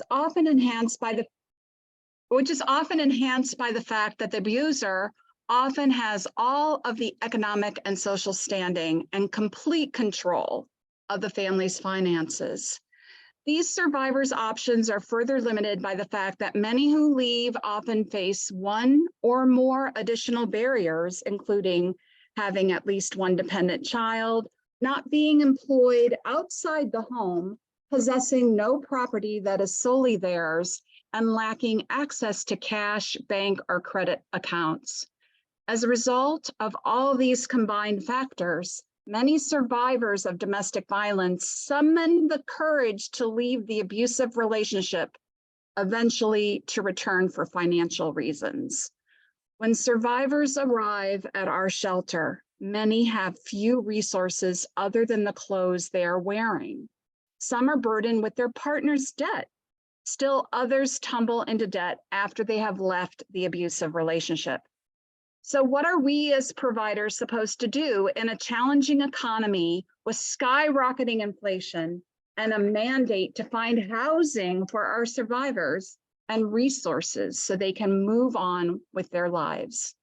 often enhanced by the which is often enhanced by the fact that the abuser often has all of the economic and social standing and complete control of the family's finances. These survivors' options are further limited by the fact that many who leave often face one or more additional barriers, including having at least one dependent child, not being employed outside the home, possessing no property that is solely theirs, and lacking access to cash, bank, or credit accounts. As a result of all these combined factors, many survivors of domestic violence summon the courage to leave the abusive relationship, eventually to return for financial reasons. When survivors arrive at our shelter, many have few resources other than the clothes they are wearing. Some are burdened with their partner's debt. Still, others tumble into debt after they have left the abusive relationship. So what are we as providers supposed to do in a challenging economy with skyrocketing inflation and a mandate to find housing for our survivors and resources so they can move on with their lives?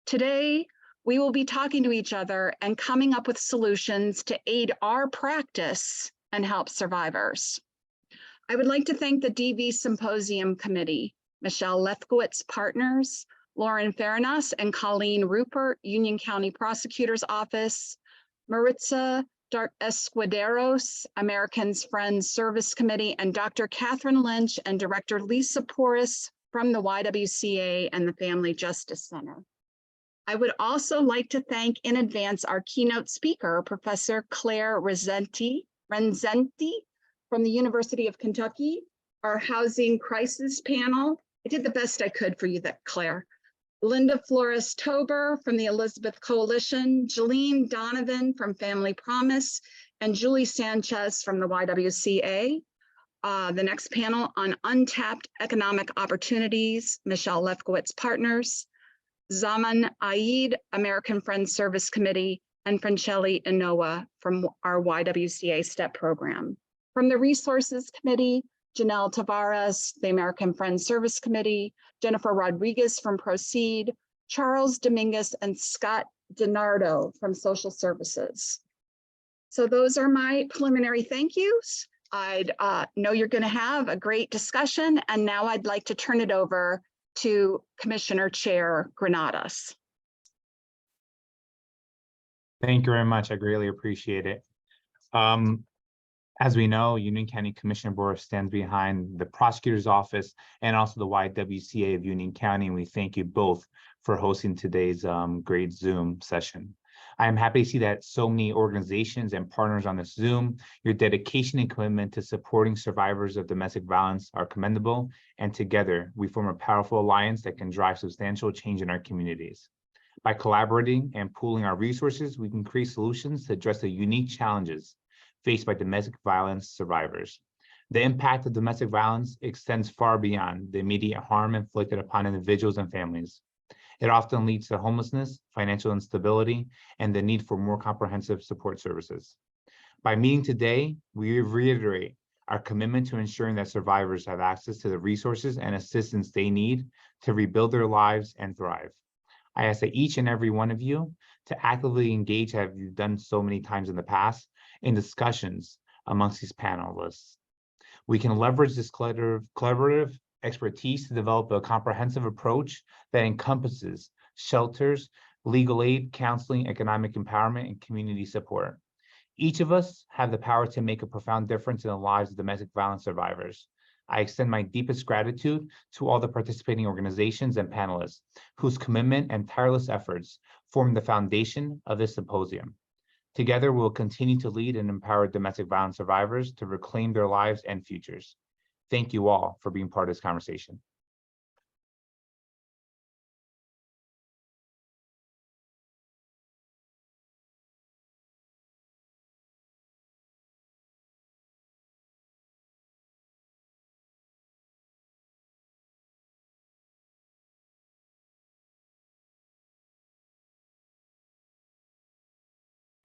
Today, we will be talking to each other and coming up with solutions to aid our practice and help survivors. I would like to thank the DV Symposium Committee, Michelle Lefkowitz Partners, Lauren Farinas and Colleen Rupert, Union County Prosecutor's Office, Maritza Escuderos, Americans Friends Service Committee, and Dr. Catherine Lynch and Director Lisa Porras from the YWCA and the Family Justice Center. I would also like to thank in advance our keynote speaker, Professor Claire Renzenti from the University of Kentucky, our Housing Crisis Panel. I did the best I could for you, Claire. Linda Flores-Tober from the Elizabeth Coalition, Jeline Donovan from Family Promise, and Julie Sanchez from the YWCA. The next panel on untapped economic opportunities, Michelle Lefkowitz Partners, Zaman Aid, American Friends Service Committee, and Franchelli Inoa from our YWCA STEP program. From the Resources Committee, Janelle Tavares, the American Friends Service Committee, Jennifer Rodriguez from Proceed, Charles Dominguez, and Scott DiNardo from Social Services. So those are my preliminary thank yous. I know you're going to have a great discussion, and now I'd like to turn it over to Commissioner Chair Granados. Thank you very much. I greatly appreciate it. As we know, Union County Commissioner Board stands behind the Prosecutor's Office and also the YWCA of Union County, and we thank you both for hosting today's great Zoom session. I am happy to see that so many organizations and partners on this Zoom. Your dedication and commitment to supporting survivors of domestic violence are commendable, and together we form a powerful alliance that can drive substantial change in our communities. By collaborating and pooling our resources, we can create solutions to address the unique challenges faced by domestic violence survivors. The impact of domestic violence extends far beyond the immediate harm inflicted upon individuals and families. It often leads to homelessness, financial instability, and the need for more comprehensive support services. By meeting today, we reiterate our commitment to ensuring that survivors have access to the resources and assistance they need to rebuild their lives and thrive. I ask that each and every one of you to actively engage, as you've done so many times in the past, in discussions amongst these panelists. We can leverage this collaborative expertise to develop a comprehensive approach that encompasses shelters, legal aid, counseling, economic empowerment, and community support. Each of us have the power to make a profound difference in the lives of domestic violence survivors. I extend my deepest gratitude to all the participating organizations and panelists whose commitment and tireless efforts form the foundation of this symposium. Together, we'll continue to lead and empower domestic violence survivors to reclaim their lives and futures. Thank you all for being part of this conversation.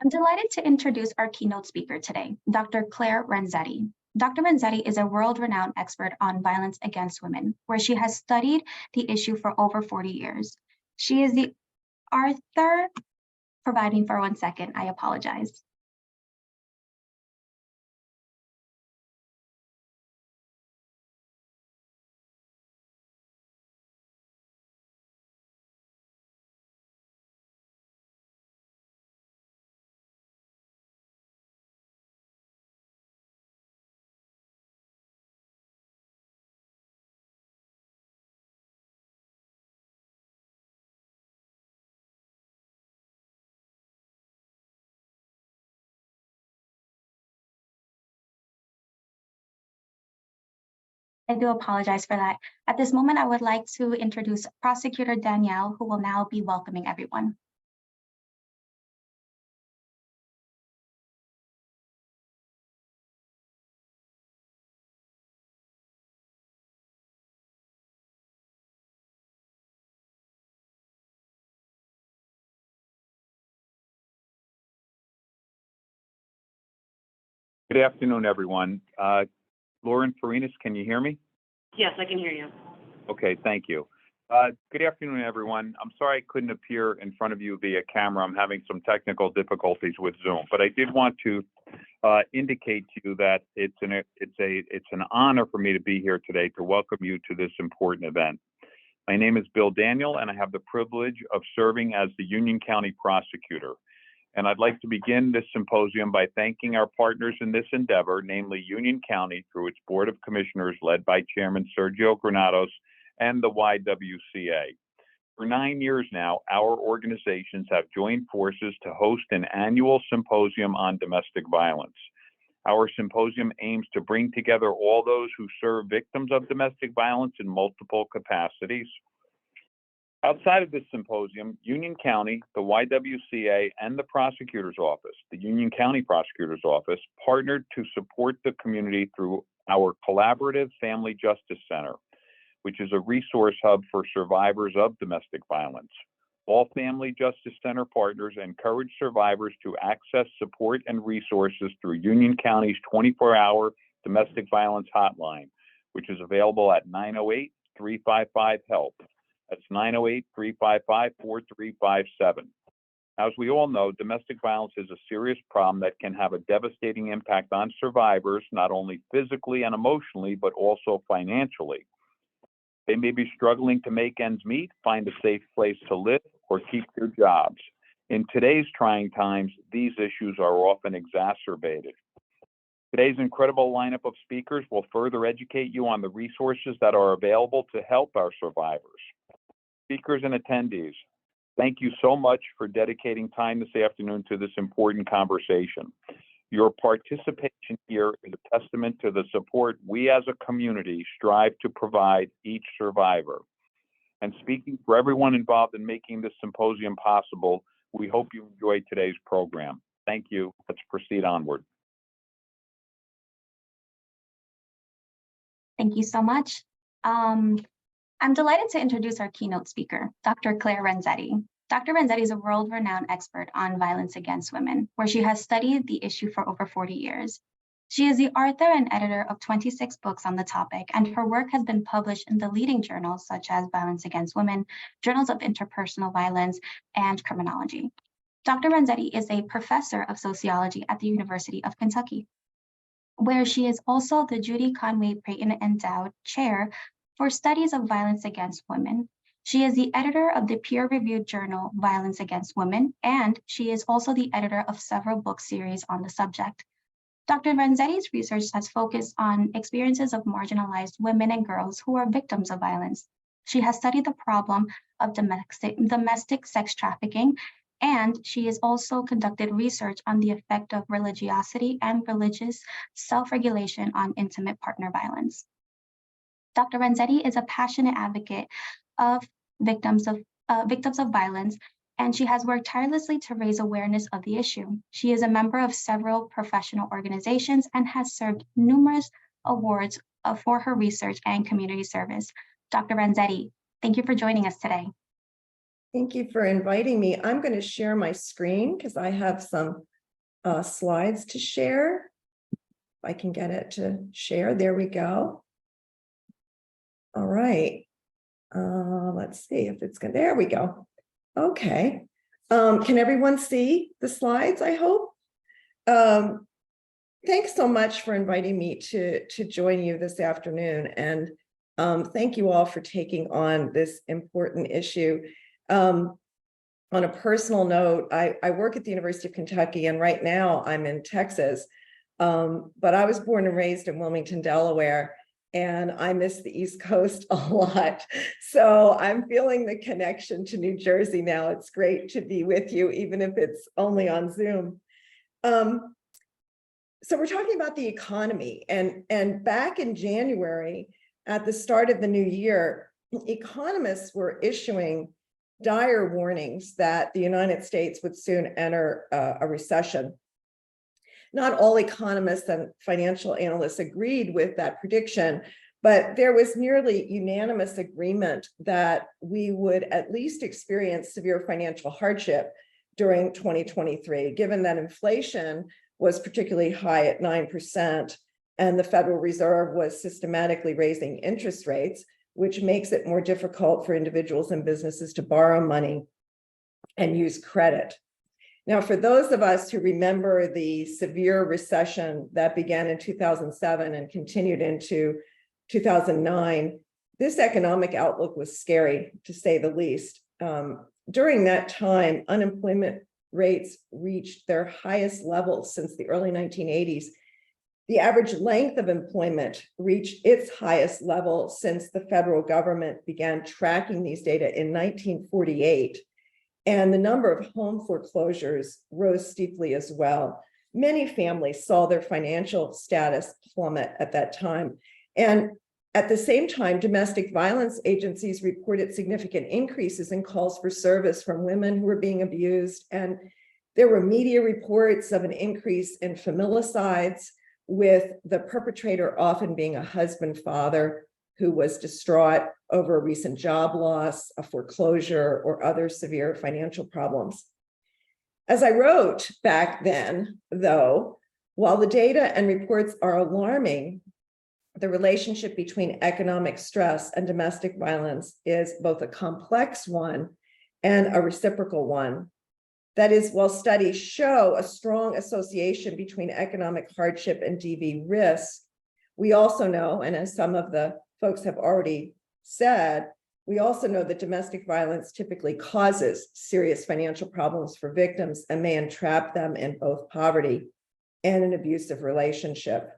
I'm delighted to introduce our keynote speaker today, Dr. Claire Renzeti. Dr. Renzetti is a world-renowned expert on violence against women, where she has studied the issue for over 40 years. She is the author, providing for 1 second, I apologize. I do apologize for that. At this moment, I would like to introduce Prosecutor Danielle, who will now be welcoming everyone. Good afternoon, everyone. Lauren Farinas, can you hear me? Yes, I can hear you. Okay, thank you. Good afternoon, everyone. I'm sorry I couldn't appear in front of you via camera. I'm having some technical difficulties with Zoom, but I did want to indicate to you that it's an honor for me to be here today to welcome you to this important event. My name is Bill Daniel, and I have the privilege of serving as the Union County Prosecutor. And I'd like to begin this symposium by thanking our partners in this endeavor, namely Union County through its Board of Commissioners led by Chairman Sergio Granados and the YWCA. For 9 years now, our organizations have joined forces to host an annual symposium on domestic violence. Our symposium aims to bring together all those who serve victims of domestic violence in multiple capacities. Outside of this symposium, Union County, the YWCA, and the Prosecutor's Office, the Union County Prosecutor's Office, partnered to support the community through our collaborative Family Justice Center, which is a resource hub for survivors of domestic violence. All Family Justice Center partners encourage survivors to access support and resources through Union County's 24-hour domestic violence hotline, which is available at 908-355-HELP. That's 908-355-4357. As we all know, domestic violence is a serious problem that can have a devastating impact on survivors, not only physically and emotionally, but also financially. They may be struggling to make ends meet, find a safe place to live, or keep their jobs. In today's trying times, these issues are often exacerbated. Today's incredible lineup of speakers will further educate you on the resources that are available to help our survivors. Speakers and attendees, thank you so much for dedicating time this afternoon to this important conversation. Your participation here is a testament to the support we as a community strive to provide each survivor. And speaking for everyone involved in making this symposium possible, we hope you enjoy today's program. Thank you. Let's proceed onward. Thank you so much. I'm delighted to introduce our keynote speaker, Dr. Claire Renzetti. Dr. Renzetti is a world-renowned expert on violence against women, where she has studied the issue for over 40 years. She is the author and editor of 26 books on the topic, and her work has been published in the leading journals such as Violence Against Women, Journals of Interpersonal Violence, and Criminology. Dr. Renzetti is a professor of sociology at the University of Kentucky, where she is also the Judy Conway Creighton Endowed Chair for Studies of Violence Against Women. She is the editor of the peer-reviewed journal Violence Against Women, and she is also the editor of several book series on the subject. Dr. Renzetti's research has focused on experiences of marginalized women and girls who are victims of violence. She has studied the problem of domestic sex trafficking, and she has also conducted research on the effect of religiosity and religious self-regulation on intimate partner violence. Dr. Renzetti is a passionate advocate of victims of violence, and she has worked tirelessly to raise awareness of the issue. She is a member of several professional organizations and has served numerous awards for her research and community service. Dr. Renzetti, thank you for joining us today. Thank you for inviting me. I'm going to share my screen because I have some slides to share. I can get it to share. There we go. All right. Let's see if it's good. There we go. Okay. Can everyone see the slides, I hope? Thanks so much for inviting me to join you this afternoon. And thank you all for taking on this important issue. On a personal note, I work at the University of Kentucky, and right now I'm in Texas. But I was born and raised in Wilmington, Delaware, and I miss the East Coast a lot. So I'm feeling the connection to New Jersey now. It's great to be with you, even if it's only on Zoom. So we're talking about the economy, and back in January, at the start of the new year, economists were issuing dire warnings that the United States would soon enter a recession. Not all economists and financial analysts agreed with that prediction, but there was nearly unanimous agreement that we would at least experience severe financial hardship during 2023, given that inflation was particularly high at 9%, and the Federal Reserve was systematically raising interest rates, which makes it more difficult for individuals and businesses to borrow money and use credit. Now, for those of us who remember the severe recession that began in 2007 and continued into 2009, this economic outlook was scary, to say the least. During that time, unemployment rates reached their highest levels since the early 1980s. The average length of employment reached its highest level since the federal government began tracking these data in 1948. And the number of home foreclosures rose steeply as well. Many families saw their financial status plummet at that time. And at the same time, domestic violence agencies reported significant increases in calls for service from women who were being abused. And there were media reports of an increase in familicides, with the perpetrator often being a husband father who was distraught over a recent job loss, a foreclosure, or other severe financial problems. As I wrote back then, though, while the data and reports are alarming, the relationship between economic stress and domestic violence is both a complex one and a reciprocal one. That is, while studies show a strong association between economic hardship and DV risk, we also know, and as some of the folks have already said, we also know that domestic violence typically causes serious financial problems for victims and may entrap them in both poverty and an abusive relationship.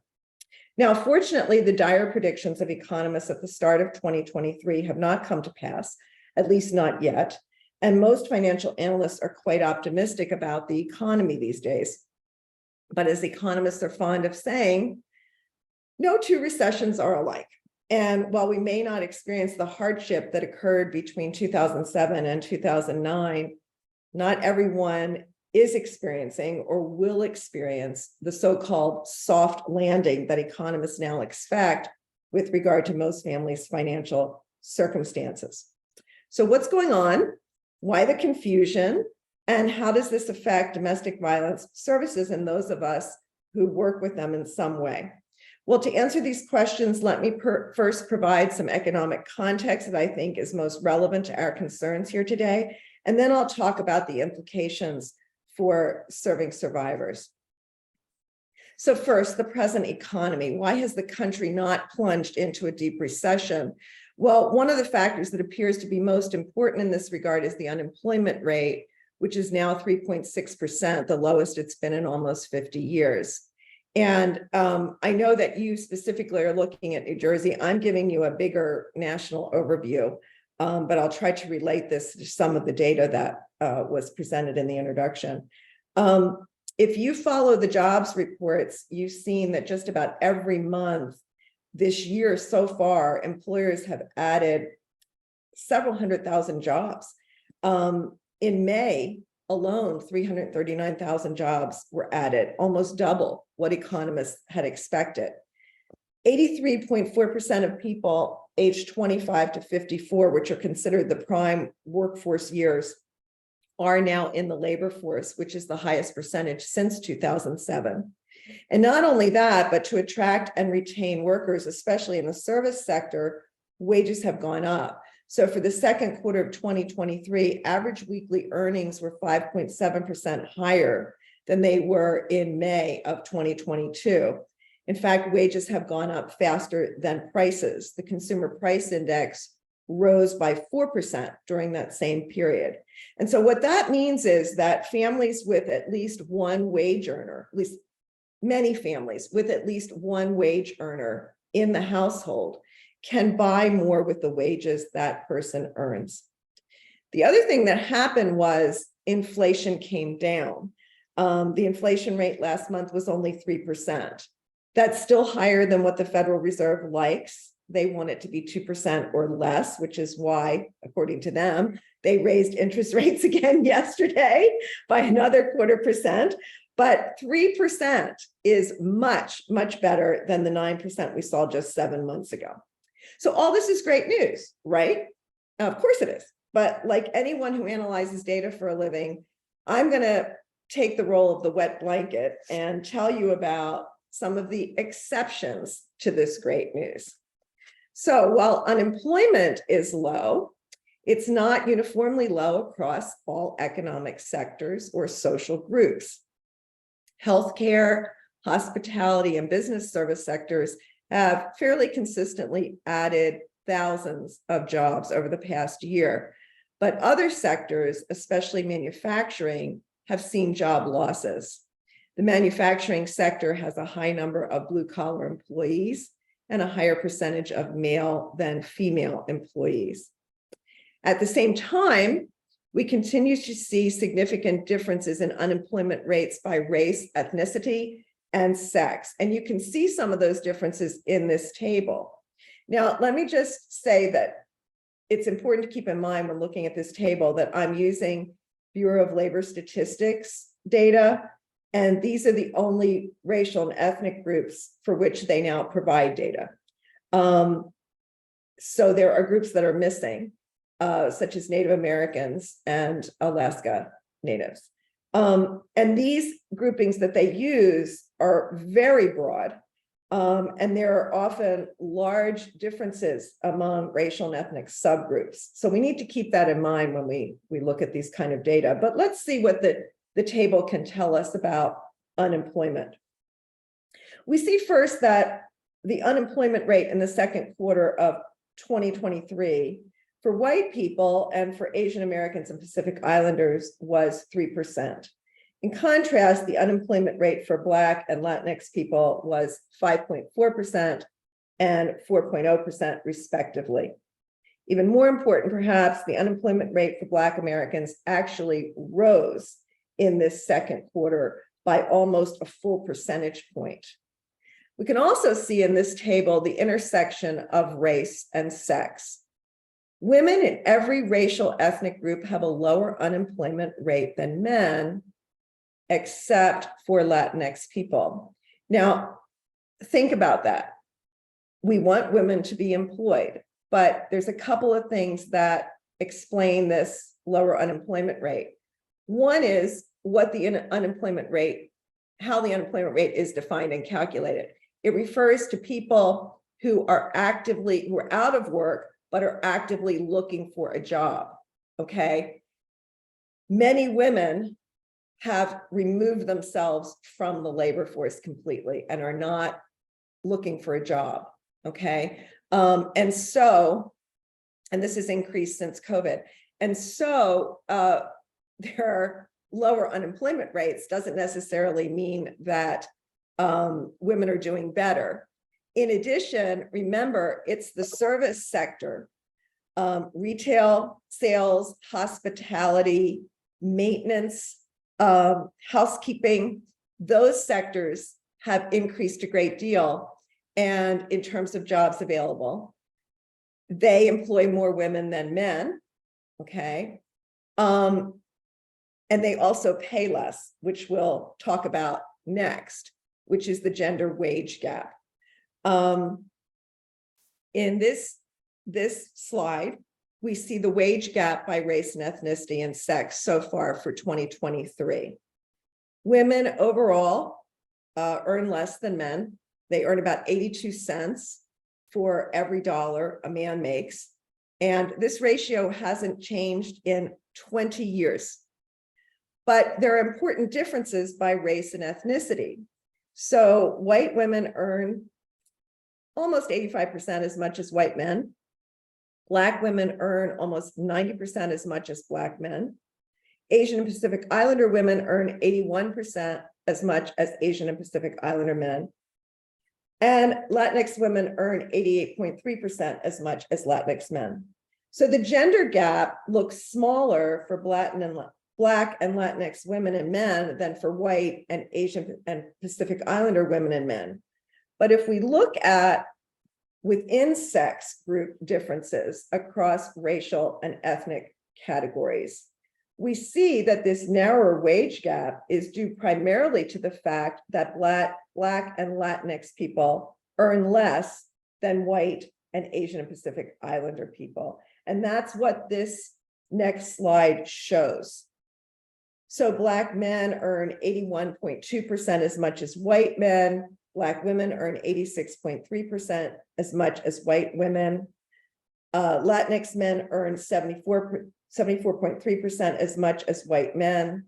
Now, fortunately, the dire predictions of economists at the start of 2023 have not come to pass, at least not yet. And most financial analysts are quite optimistic about the economy these days. But as economists are fond of saying, no two recessions are alike. And while we may not experience the hardship that occurred between 2007 and 2009, not everyone is experiencing or will experience the so-called soft landing that economists now expect with regard to most families' financial circumstances. So what's going on? Why the confusion? And how does this affect domestic violence services and those of us who work with them in some way? Well, to answer these questions, let me first provide some economic context that I think is most relevant to our concerns here today. And then I'll talk about the implications for serving survivors. So first, the present economy. Why has the country not plunged into a deep recession? Well, one of the factors that appears to be most important in this regard is the unemployment rate, which is now 3.6%, the lowest it's been in almost 50 years. And I know that you specifically are looking at New Jersey. I'm giving you a bigger national overview, but I'll try to relate this to some of the data that was presented in the introduction. If you follow the jobs reports, you've seen that just about every month this year so far, employers have added several 100,000 jobs. In May alone, 339,000 jobs were added, almost double what economists had expected. 83.4% of people aged 25 to 54, which are considered the prime workforce years, are now in the labor force, which is the highest percentage since 2007. And not only that, but to attract and retain workers, especially in the service sector, wages have gone up. So for the second quarter of 2023, average weekly earnings were 5.7% higher than they were in May of 2022. In fact, wages have gone up faster than prices. The consumer price index rose by 4% during that same period. And so what that means is that families with at least one wage earner, at least many families with at least one wage earner in the household, can buy more with the wages that person earns. The other thing that happened was inflation came down. The inflation rate last month was only 3%. That's still higher than what the Federal Reserve likes. They want it to be 2% or less, which is why, according to them, they raised interest rates again yesterday by another 0.25%. But 3% is much, much better than the 9% we saw just 7 months ago. So all this is great news, right? Of course it is. But like anyone who analyzes data for a living, I'm going to take the role of the wet blanket and tell you about some of the exceptions to this great news. So while unemployment is low, it's not uniformly low across all economic sectors or social groups. Healthcare, hospitality, and business service sectors have fairly consistently added thousands of jobs over the past year. But other sectors, especially manufacturing, have seen job losses. The manufacturing sector has a high number of blue-collar employees and a higher percentage of male than female employees. At the same time, we continue to see significant differences in unemployment rates by race, ethnicity, and sex. And you can see some of those differences in this table. Now, let me just say that it's important to keep in mind when looking at this table that I'm using Bureau of Labor Statistics data, and these are the only racial and ethnic groups for which they now provide data. So there are groups that are missing, such as Native Americans and Alaska Natives. And these groupings that they use are very broad, and there are often large differences among racial and ethnic subgroups. So we need to keep that in mind when we look at these kind of data. But let's see what the table can tell us about unemployment. We see first that the unemployment rate in the second quarter of 2023 for white people and for Asian Americans and Pacific Islanders was 3%. In contrast, the unemployment rate for Black and Latinx people was 5.4% and 4.0% respectively. Even more important, perhaps, the unemployment rate for Black Americans actually rose in this second quarter by almost a full percentage point. We can also see in this table the intersection of race and sex. Women in every racial ethnic group have a lower unemployment rate than men, except for Latinx people. Now, think about that. We want women to be employed, but there's a couple of things that explain this lower unemployment rate. One is what the unemployment rate, how the unemployment rate is defined and calculated. It refers to people who are out of work, but are actively looking for a job, okay? Many women have removed themselves from the labor force completely and are not looking for a job, okay? And this has increased since COVID. And so there are lower unemployment rates doesn't necessarily mean that women are doing better. In addition, remember, it's the service sector, retail, sales, hospitality, maintenance, housekeeping, those sectors have increased a great deal. And in terms of jobs available, they employ more women than men, okay? And they also pay less, which we'll talk about next, which is the gender wage gap. In this slide, we see the wage gap by race and ethnicity and sex so far for 2023. Women overall earn less than men. They earn about 82 cents for every dollar a man makes. And this ratio hasn't changed in 20 years. But there are important differences by race and ethnicity. So white women earn almost 85% as much as white men. Black women earn almost 90% as much as Black men. Asian and Pacific Islander women earn 81% as much as Asian and Pacific Islander men. And Latinx women earn 88.3% as much as Latinx men. So the gender gap looks smaller for Black and Latinx women and men than for white and Asian and Pacific Islander women and men. But if we look at within sex group differences across racial and ethnic categories, we see that this narrower wage gap is due primarily to the fact that Black and Latinx people earn less than white and Asian and Pacific Islander people. And that's what this next slide shows. So Black men earn 81.2% as much as white men. Black women earn 86.3% as much as white women. Latinx men earn 74.3% as much as white men.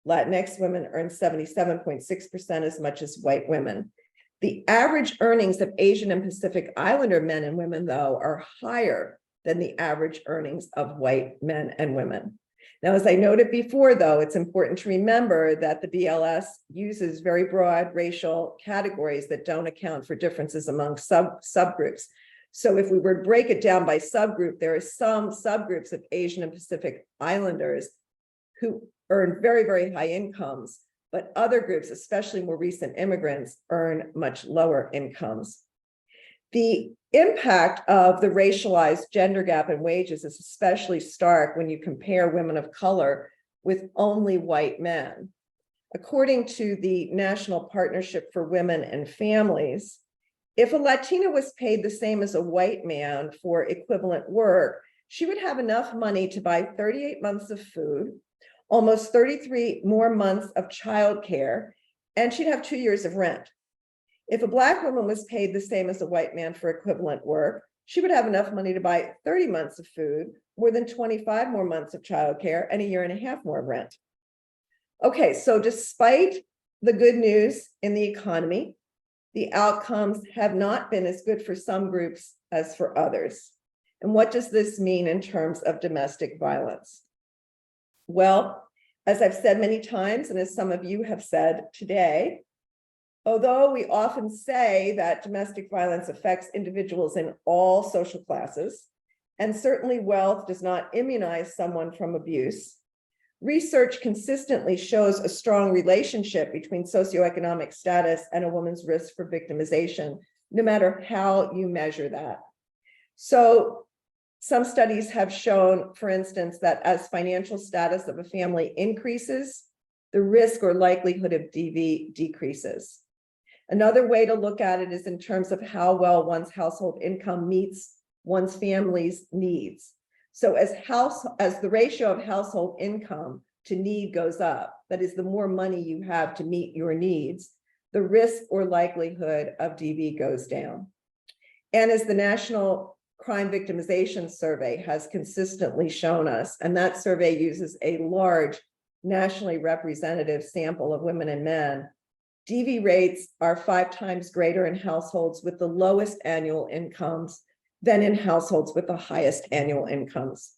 Latinx women earn 77.6% as much as white women. The average earnings of Asian and Pacific Islander men and women, though, are higher than the average earnings of white men and women. Now, as I noted before, though, it's important to remember that the BLS uses very broad racial categories that don't account for differences among subgroups. So if we were to break it down by subgroup, there are some subgroups of Asian and Pacific Islanders who earn very, very high incomes, but other groups, especially more recent immigrants, earn much lower incomes. The impact of the racialized gender gap in wages is especially stark when you compare women of color with only white men. According to the National Partnership for Women and Families, if a Latina was paid the same as a white man for equivalent work, she would have enough money to buy 38 months of food, almost 33 more months of childcare, and she'd have 2 years of rent. If a Black woman was paid the same as a white man for equivalent work, she would have enough money to buy 30 months of food, more than 25 more months of childcare, and 1.5 years more of rent. Okay, so despite the good news in the economy, the outcomes have not been as good for some groups as for others. And what does this mean in terms of domestic violence? Well, as I've said many times, and as some of you have said today, although we often say that domestic violence affects individuals in all social classes, and certainly wealth does not immunize someone from abuse, research consistently shows a strong relationship between socioeconomic status and a woman's risk for victimization, no matter how you measure that. So some studies have shown, for instance, that as financial status of a family increases, the risk or likelihood of DV decreases. Another way to look at it is in terms of how well one's household income meets one's family's needs. So as the ratio of household income to need goes up, that is, the more money you have to meet your needs, the risk or likelihood of DV goes down. And as the National Crime Victimization Survey has consistently shown us, and that survey uses a large nationally representative sample of women and men, DV rates are 5 times greater in households with the lowest annual incomes than in households with the highest annual incomes.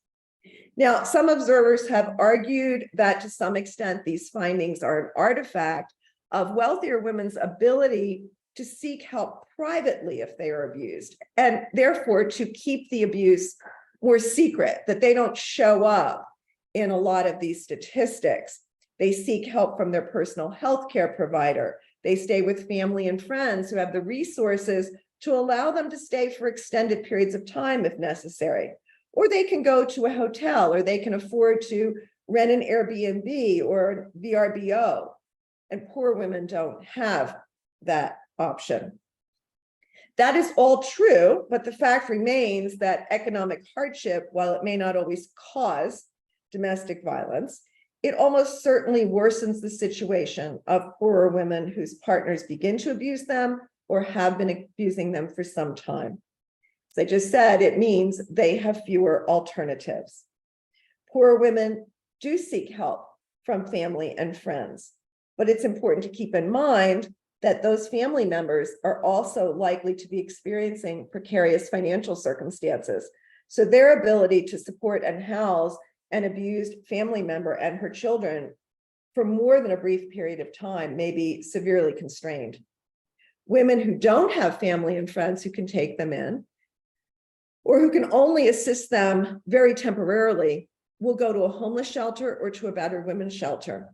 Now, some observers have argued that to some extent these findings are an artifact of wealthier women's ability to seek help privately if they are abused, and therefore to keep the abuse more secret, that they don't show up in a lot of these statistics. They seek help from their personal health care provider. They stay with family and friends who have the resources to allow them to stay for extended periods of time if necessary. Or they can go to a hotel, or they can afford to rent an Airbnb or VRBO. And poor women don't have that option. That is all true, but the fact remains that economic hardship, while it may not always cause domestic violence, it almost certainly worsens the situation of poorer women whose partners begin to abuse them or have been abusing them for some time. As I just said, it means they have fewer alternatives. Poorer women do seek help from family and friends, but it's important to keep in mind that those family members are also likely to be experiencing precarious financial circumstances. So their ability to support and house an abused family member and her children for more than a brief period of time may be severely constrained. Women who don't have family and friends who can take them in, or who can only assist them very temporarily, will go to a homeless shelter or to a battered women's shelter.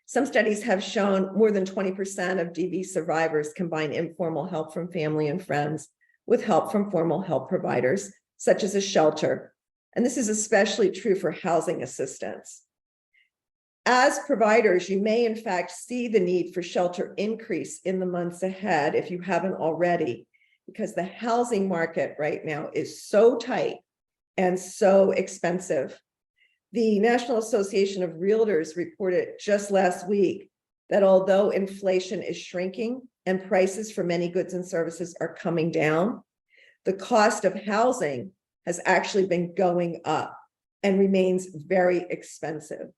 Some studies have shown more than 20% of DV survivors combine informal help from family and friends with help from formal help providers, such as a shelter. And this is especially true for housing assistance. As providers, you may in fact see the need for shelter increase in the months ahead if you haven't already, because the housing market right now is so tight and so expensive. The National Association of Realtors reported just last week that although inflation is shrinking and prices for many goods and services are coming down, the cost of housing has actually been going up and remains very expensive.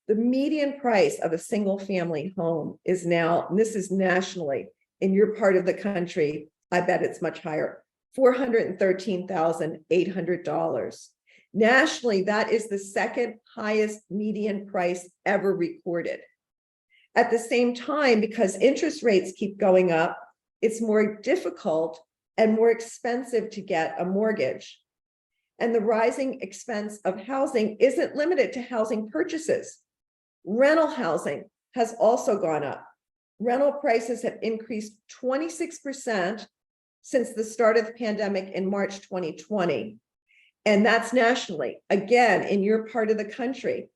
The median price of a single family home is now, and this is nationally, in your part of the country, I bet it's much higher, $413,800. Nationally, that is the second highest median price ever recorded. At the same time, because interest rates keep going up, it's more difficult and more expensive to get a mortgage. And the rising expense of housing isn't limited to housing purchases. Rental housing has also gone up. Rental prices have increased 26% since the start of the pandemic in March 2020. And that's nationally. Again, in your part of the country,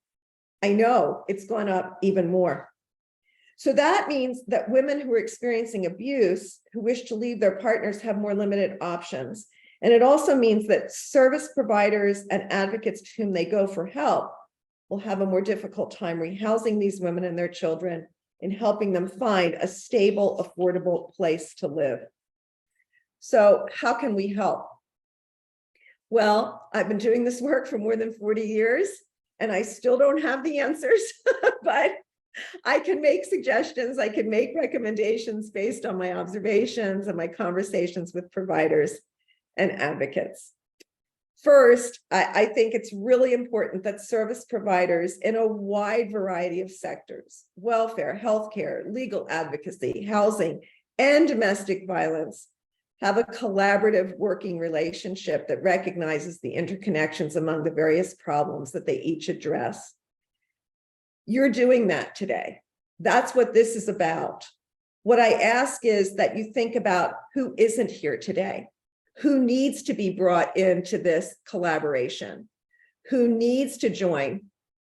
I know it's gone up even more. So that means that women who are experiencing abuse, who wish to leave their partners, have more limited options. And it also means that service providers and advocates to whom they go for help will have a more difficult time rehousing these women and their children and helping them find a stable, affordable place to live. So how can we help? Well, I've been doing this work for more than 40 years, and I still don't have the answers, but I can make suggestions, I can make recommendations based on my observations and my conversations with providers and advocates. First, I think it's really important that service providers in a wide variety of sectors, welfare, healthcare, legal advocacy, housing, and domestic violence, have a collaborative working relationship that recognizes the interconnections among the various problems that they each address. You're doing that today. That's what this is about. What I ask is that you think about who isn't here today, who needs to be brought into this collaboration, who needs to join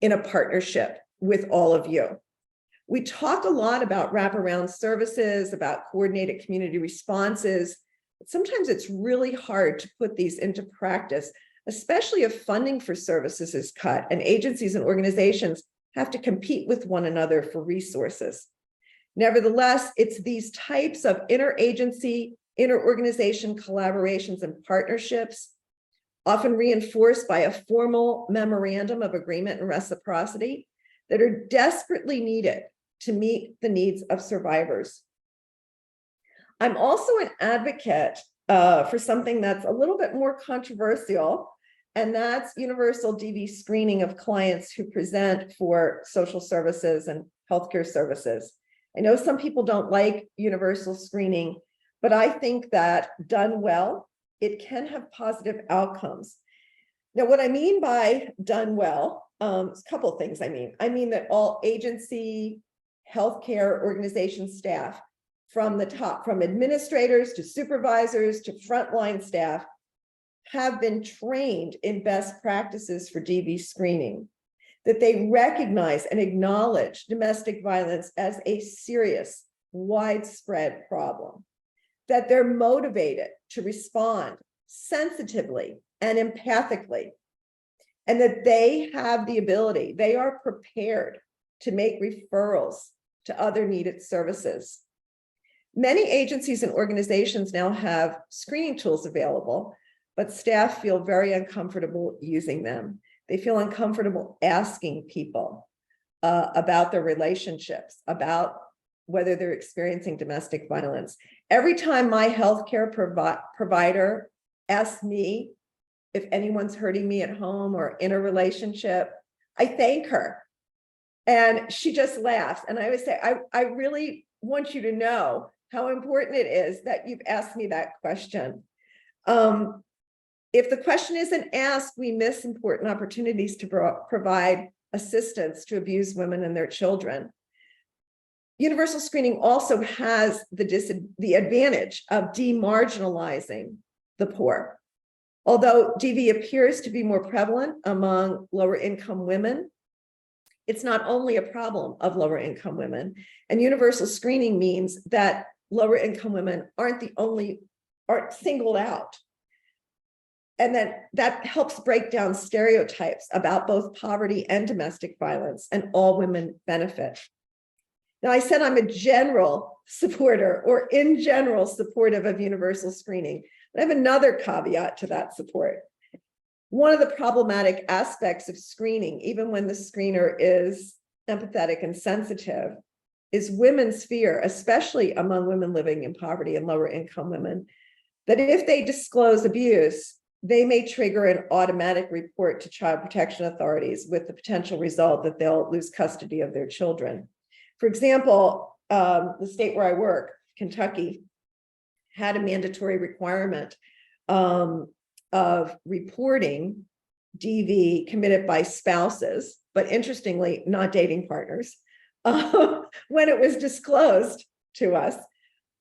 in a partnership with all of you. We talk a lot about wraparound services, about coordinated community responses. Sometimes it's really hard to put these into practice, especially if funding for services is cut and agencies and organizations have to compete with one another for resources. Nevertheless, it's these types of interagency, interorganization collaborations and partnerships, often reinforced by a formal memorandum of agreement and reciprocity, that are desperately needed to meet the needs of survivors. I'm also an advocate for something that's a little bit more controversial, and that's universal DV screening of clients who present for social services and healthcare services. I know some people don't like universal screening, but I think that done well, it can have positive outcomes. Now, what I mean by done well, is a couple of things I mean. I mean that all agency, healthcare organization staff, from the top, from administrators to supervisors to frontline staff, have been trained in best practices for DV screening, that they recognize and acknowledge domestic violence as a serious, widespread problem, that they're motivated to respond sensitively and empathically, and that they have the ability, they are prepared to make referrals to other needed services. Many agencies and organizations now have screening tools available, but staff feel very uncomfortable using them. They feel uncomfortable asking people about their relationships, about whether they're experiencing domestic violence. Every time my healthcare provider asks me if anyone's hurting me at home or in a relationship, I thank her. And she just laughs. And I always say, I really want you to know how important it is that you've asked me that question. If the question isn't asked, we miss important opportunities to provide assistance to abused women and their children. Universal screening also has the advantage of demarginalizing the poor. Although DV appears to be more prevalent among lower income women, it's not only a problem of lower income women. And universal screening means that lower income women aren't singled out. And that helps break down stereotypes about both poverty and domestic violence, and all women benefit. Now, I said I'm a general supporter, or in general supportive of universal screening. But I have another caveat to that support. One of the problematic aspects of screening, even when the screener is empathetic and sensitive, is women's fear, especially among women living in poverty and lower income women, that if they disclose abuse, they may trigger an automatic report to child protection authorities, with the potential result that they'll lose custody of their children. For example, the state where I work, Kentucky, had a mandatory requirement of reporting DV committed by spouses, but interestingly, not dating partners, when it was disclosed to us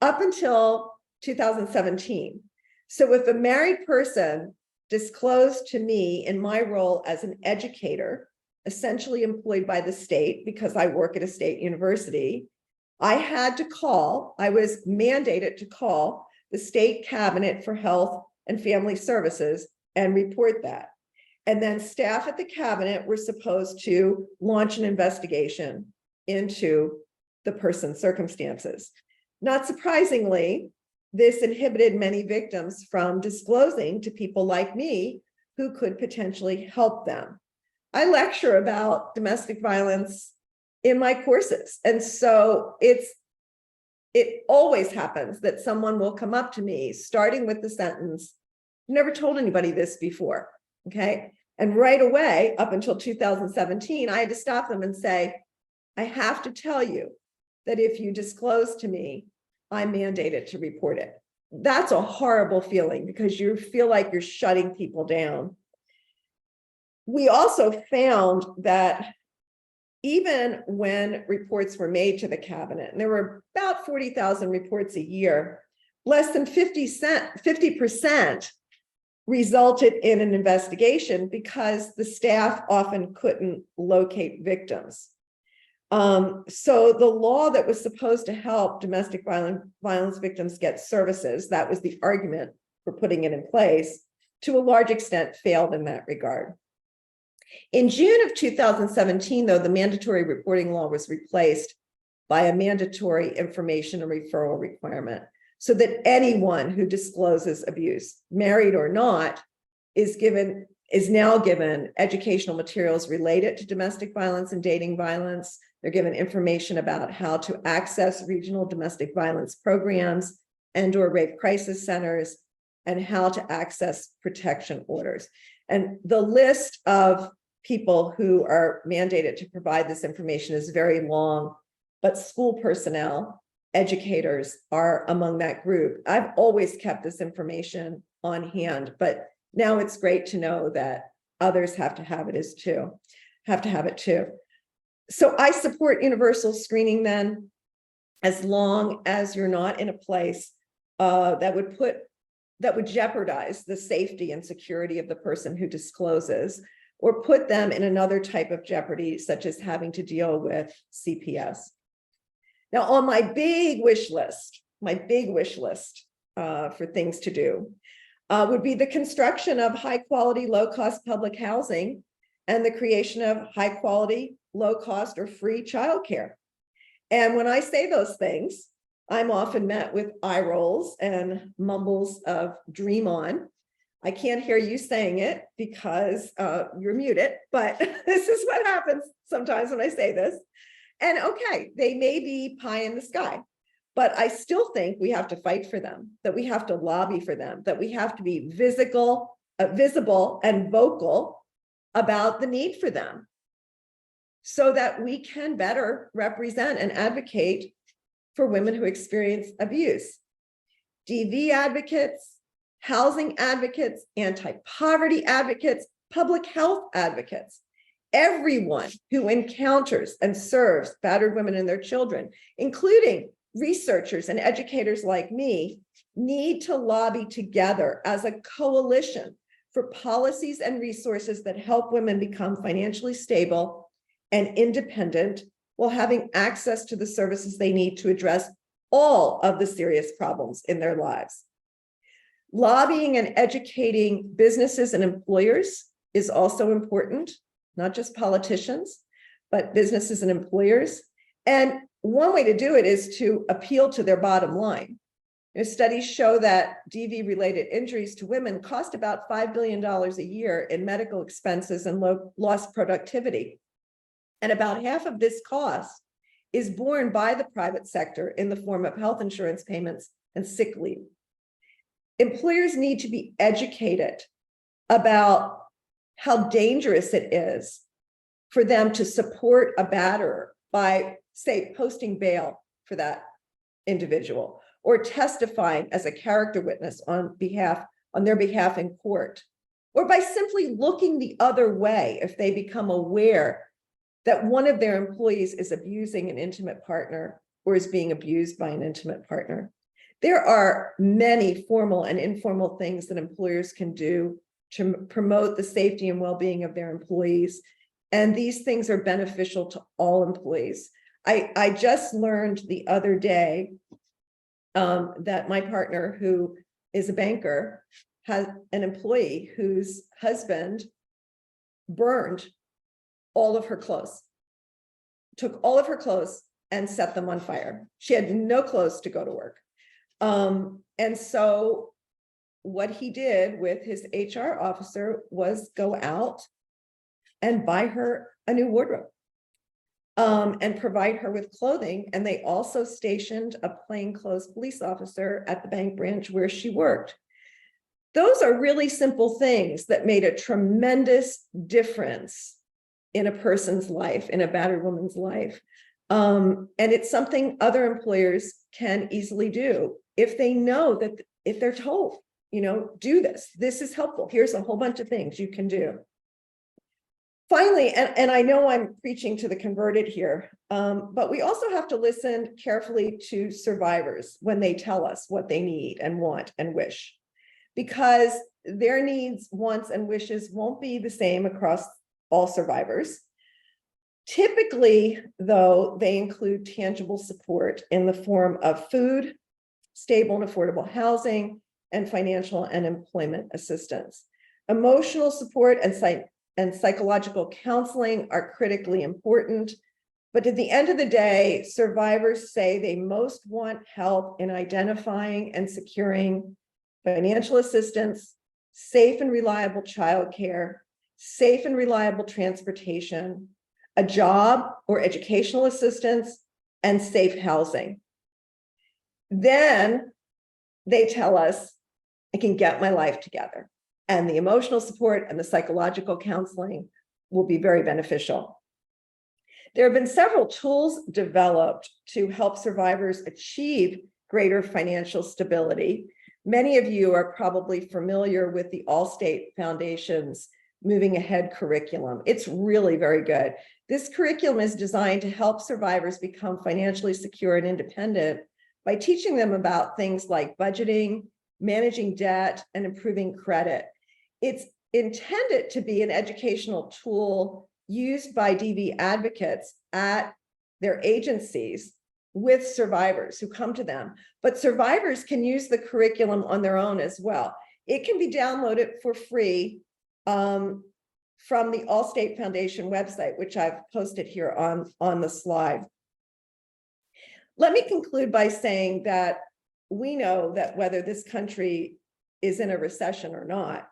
up until 2017. So if a married person disclosed to me in my role as an educator, essentially employed by the state because I work at a state university, I was mandated to call the state cabinet for health and family services and report that. And then staff at the cabinet were supposed to launch an investigation into the person's circumstances. Not surprisingly, this inhibited many victims from disclosing to people like me who could potentially help them. I lecture about domestic violence in my courses. And so it always happens that someone will come up to me, starting with the sentence, "Never told anybody this before," okay? And right away, up until 2017, I had to stop them and say, I have to tell you that if you disclose to me, I'm mandated to report it. That's a horrible feeling because you feel like you're shutting people down. We also found that even when reports were made to the cabinet, and there were about 40,000 reports a year, less than 50% resulted in an investigation because the staff often couldn't locate victims. So the law that was supposed to help domestic violence victims get services, that was the argument for putting it in place, to a large extent failed in that regard. In June of 2017, though, the mandatory reporting law was replaced by a mandatory information and referral requirement, so that anyone who discloses abuse, married or not, is now given educational materials related to domestic violence and dating violence. They're given information about how to access regional domestic violence programs and/or rape crisis centers, and how to access protection orders. And the list of people who are mandated to provide this information is very long, but school personnel, educators are among that group. I've always kept this information on hand, but now it's great to know that others have to have it too. So I support universal screening then, as long as you're not in a place that would jeopardize the safety and security of the person who discloses, or put them in another type of jeopardy, such as having to deal with CPS. Now, on my big wish list for things to do would be the construction of high quality, low cost public housing and the creation of high quality, low cost, or free childcare. And when I say those things, I'm often met with eye rolls and mumbles of dream on. I can't hear you saying it because you're muted, but this is what happens sometimes when I say this. And okay, they may be pie in the sky, but I still think we have to fight for them, that we have to lobby for them, that we have to be visible and vocal about the need for them so that we can better represent and advocate for women who experience abuse. DV advocates, housing advocates, anti-poverty advocates, public health advocates, everyone who encounters and serves battered women and their children, including researchers and educators like me, need to lobby together as a coalition for policies and resources that help women become financially stable and independent while having access to the services they need to address all of the serious problems in their lives. Lobbying and educating businesses and employers is also important, not just politicians, but businesses and employers. And one way to do it is to appeal to their bottom line. Studies show that DV-related injuries to women cost about $5 billion a year in medical expenses and lost productivity. And about half of this cost is borne by the private sector in the form of health insurance payments and sick leave. Employers need to be educated about how dangerous it is for them to support a batterer by, say, posting bail for that individual or testifying as a character witness on their behalf in court, or by simply looking the other way if they become aware that one of their employees is abusing an intimate partner or is being abused by an intimate partner. There are many formal and informal things that employers can do to promote the safety and well-being of their employees. And these things are beneficial to all employees. I just learned the other day that my partner, who is a banker, has an employee whose husband burned all of her clothes, took all of her clothes and set them on fire. She had no clothes to go to work. And so what he did with his HR officer was go out and buy her a new wardrobe and provide her with clothing. And they also stationed a plainclothes police officer at the bank branch where she worked. Those are really simple things that made a tremendous difference in a person's life, in a battered woman's life. And it's something other employers can easily do if they know that, if they're told, do this. This is helpful. Here's a whole bunch of things you can do. Finally, and I know I'm preaching to the converted here, but we also have to listen carefully to survivors when they tell us what they need and want and wish, because their needs, wants, and wishes won't be the same across all survivors. Typically, though, they include tangible support in the form of food, stable and affordable housing, and financial and employment assistance. Emotional support and psychological counseling are critically important, but at the end of the day, survivors say they most want help in identifying and securing financial assistance, safe and reliable childcare, safe and reliable transportation, a job or educational assistance, and safe housing. Then they tell us, I can get my life together. And the emotional support and the psychological counseling will be very beneficial. There have been several tools developed to help survivors achieve greater financial stability. Many of you are probably familiar with the Allstate Foundation's Moving Ahead curriculum. It's really very good. This curriculum is designed to help survivors become financially secure and independent by teaching them about things like budgeting, managing debt, and improving credit. It's intended to be an educational tool used by DV advocates at their agencies with survivors who come to them, but survivors can use the curriculum on their own as well. It can be downloaded for free from the Allstate Foundation website, which I've posted here on the slide. Let me conclude by saying that we know that whether this country is in a recession or not,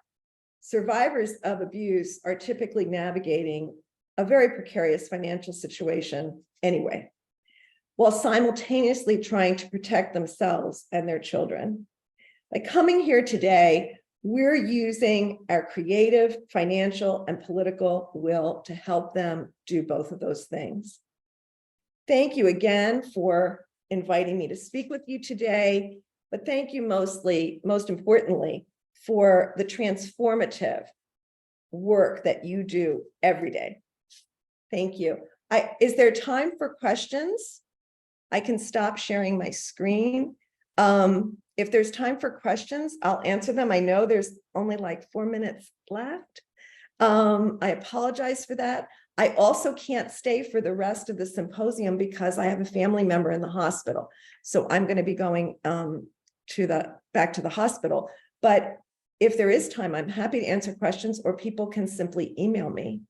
survivors of abuse are typically navigating a very precarious financial situation anyway, while simultaneously trying to protect themselves and their children. By coming here today, we're using our creative, financial, and political will to help them do both of those things. Thank you again for inviting me to speak with you today, but thank you most importantly, for the transformative work that you do every day. Thank you. Is there time for questions? I can stop sharing my screen. If there's time for questions, I'll answer them. I know there's only like 4 minutes left. I apologize for that. I also can't stay for the rest of the symposium because I have a family member in the hospital. So I'm going to be going back to the hospital. But if there is time, I'm happy to answer questions, or people can simply email me.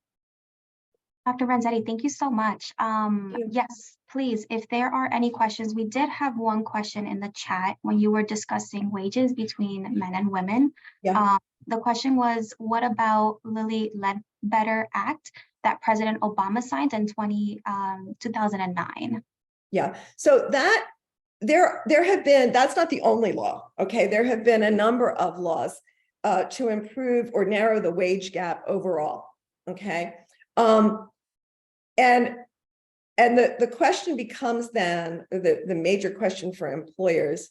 Dr. Renzetti, thank you so much. Yes, please, if there are any questions, we did have one question in the chat when you were discussing wages between men and women. Yeah. The question was, what about Lilly Ledbetter Act that President Obama signed in 2009? Yeah, so that there have been, that's not the only law, okay? There have been a number of laws to improve or narrow the wage gap overall, okay? And the question becomes then, the major question for employers,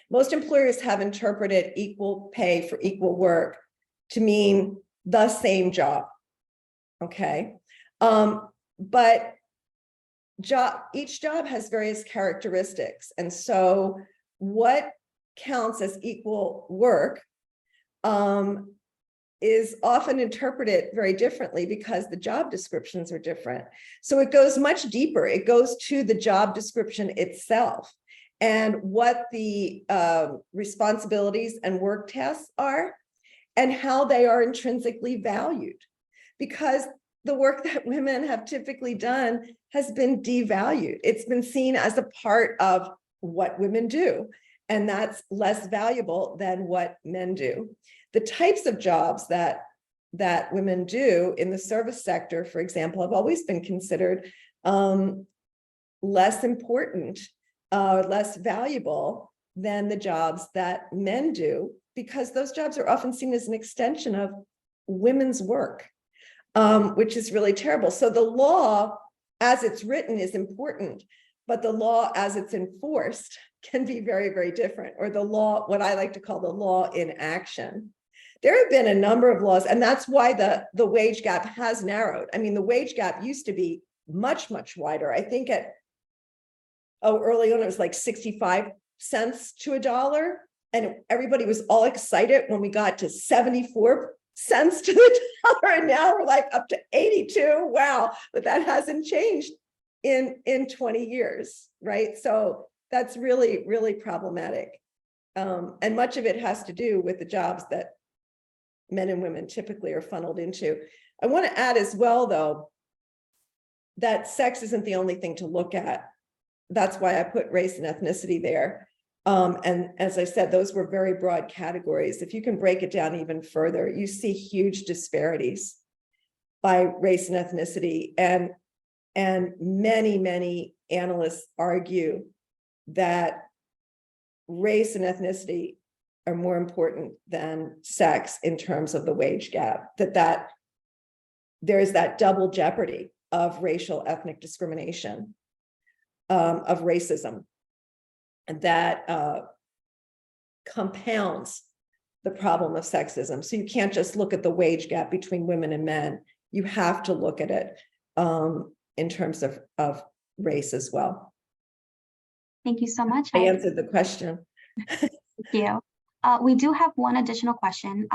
most employers have interpreted equal pay for equal work to mean the same job, okay? But each job has various characteristics. And so what counts as equal work is often interpreted very differently because the job descriptions are different. So it goes much deeper. It goes to the job description itself and what the responsibilities and work tasks are and how they are intrinsically valued. Because the work that women have typically done has been devalued. It's been seen as a part of what women do, and that's less valuable than what men do. The types of jobs that women do in the service sector, for example, have always been considered less important, less valuable than the jobs that men do, because those jobs are often seen as an extension of women's work, which is really terrible. So the law, as it's written, is important, but the law as it's enforced can be very, very different, or the law, what I like to call the law in action. There have been a number of laws, and that's why the wage gap has narrowed. I mean, the wage gap used to be much, much wider. I think early on, it was like 65 cents to $1. And everybody was all excited when we got to 74 cents to the dollar. And now we're like up to 82. Wow. But that hasn't changed in 20 years, right? So that's really, really problematic. And much of it has to do with the jobs that men and women typically are funneled into. I want to add as well, though, that sex isn't the only thing to look at. That's why I put race and ethnicity there. And as I said, those were very broad categories. If you can break it down even further, you see huge disparities by race and ethnicity. And many, many analysts argue that race and ethnicity are more important than sex in terms of the wage gap, that there is that double jeopardy of racial ethnic discrimination, of racism, and that compounds the problem of sexism. So you can't just look at the wage gap between women and men. You have to look at it in terms of race as well. Thank you so much. I answered the question. Thank you. We do have one additional question.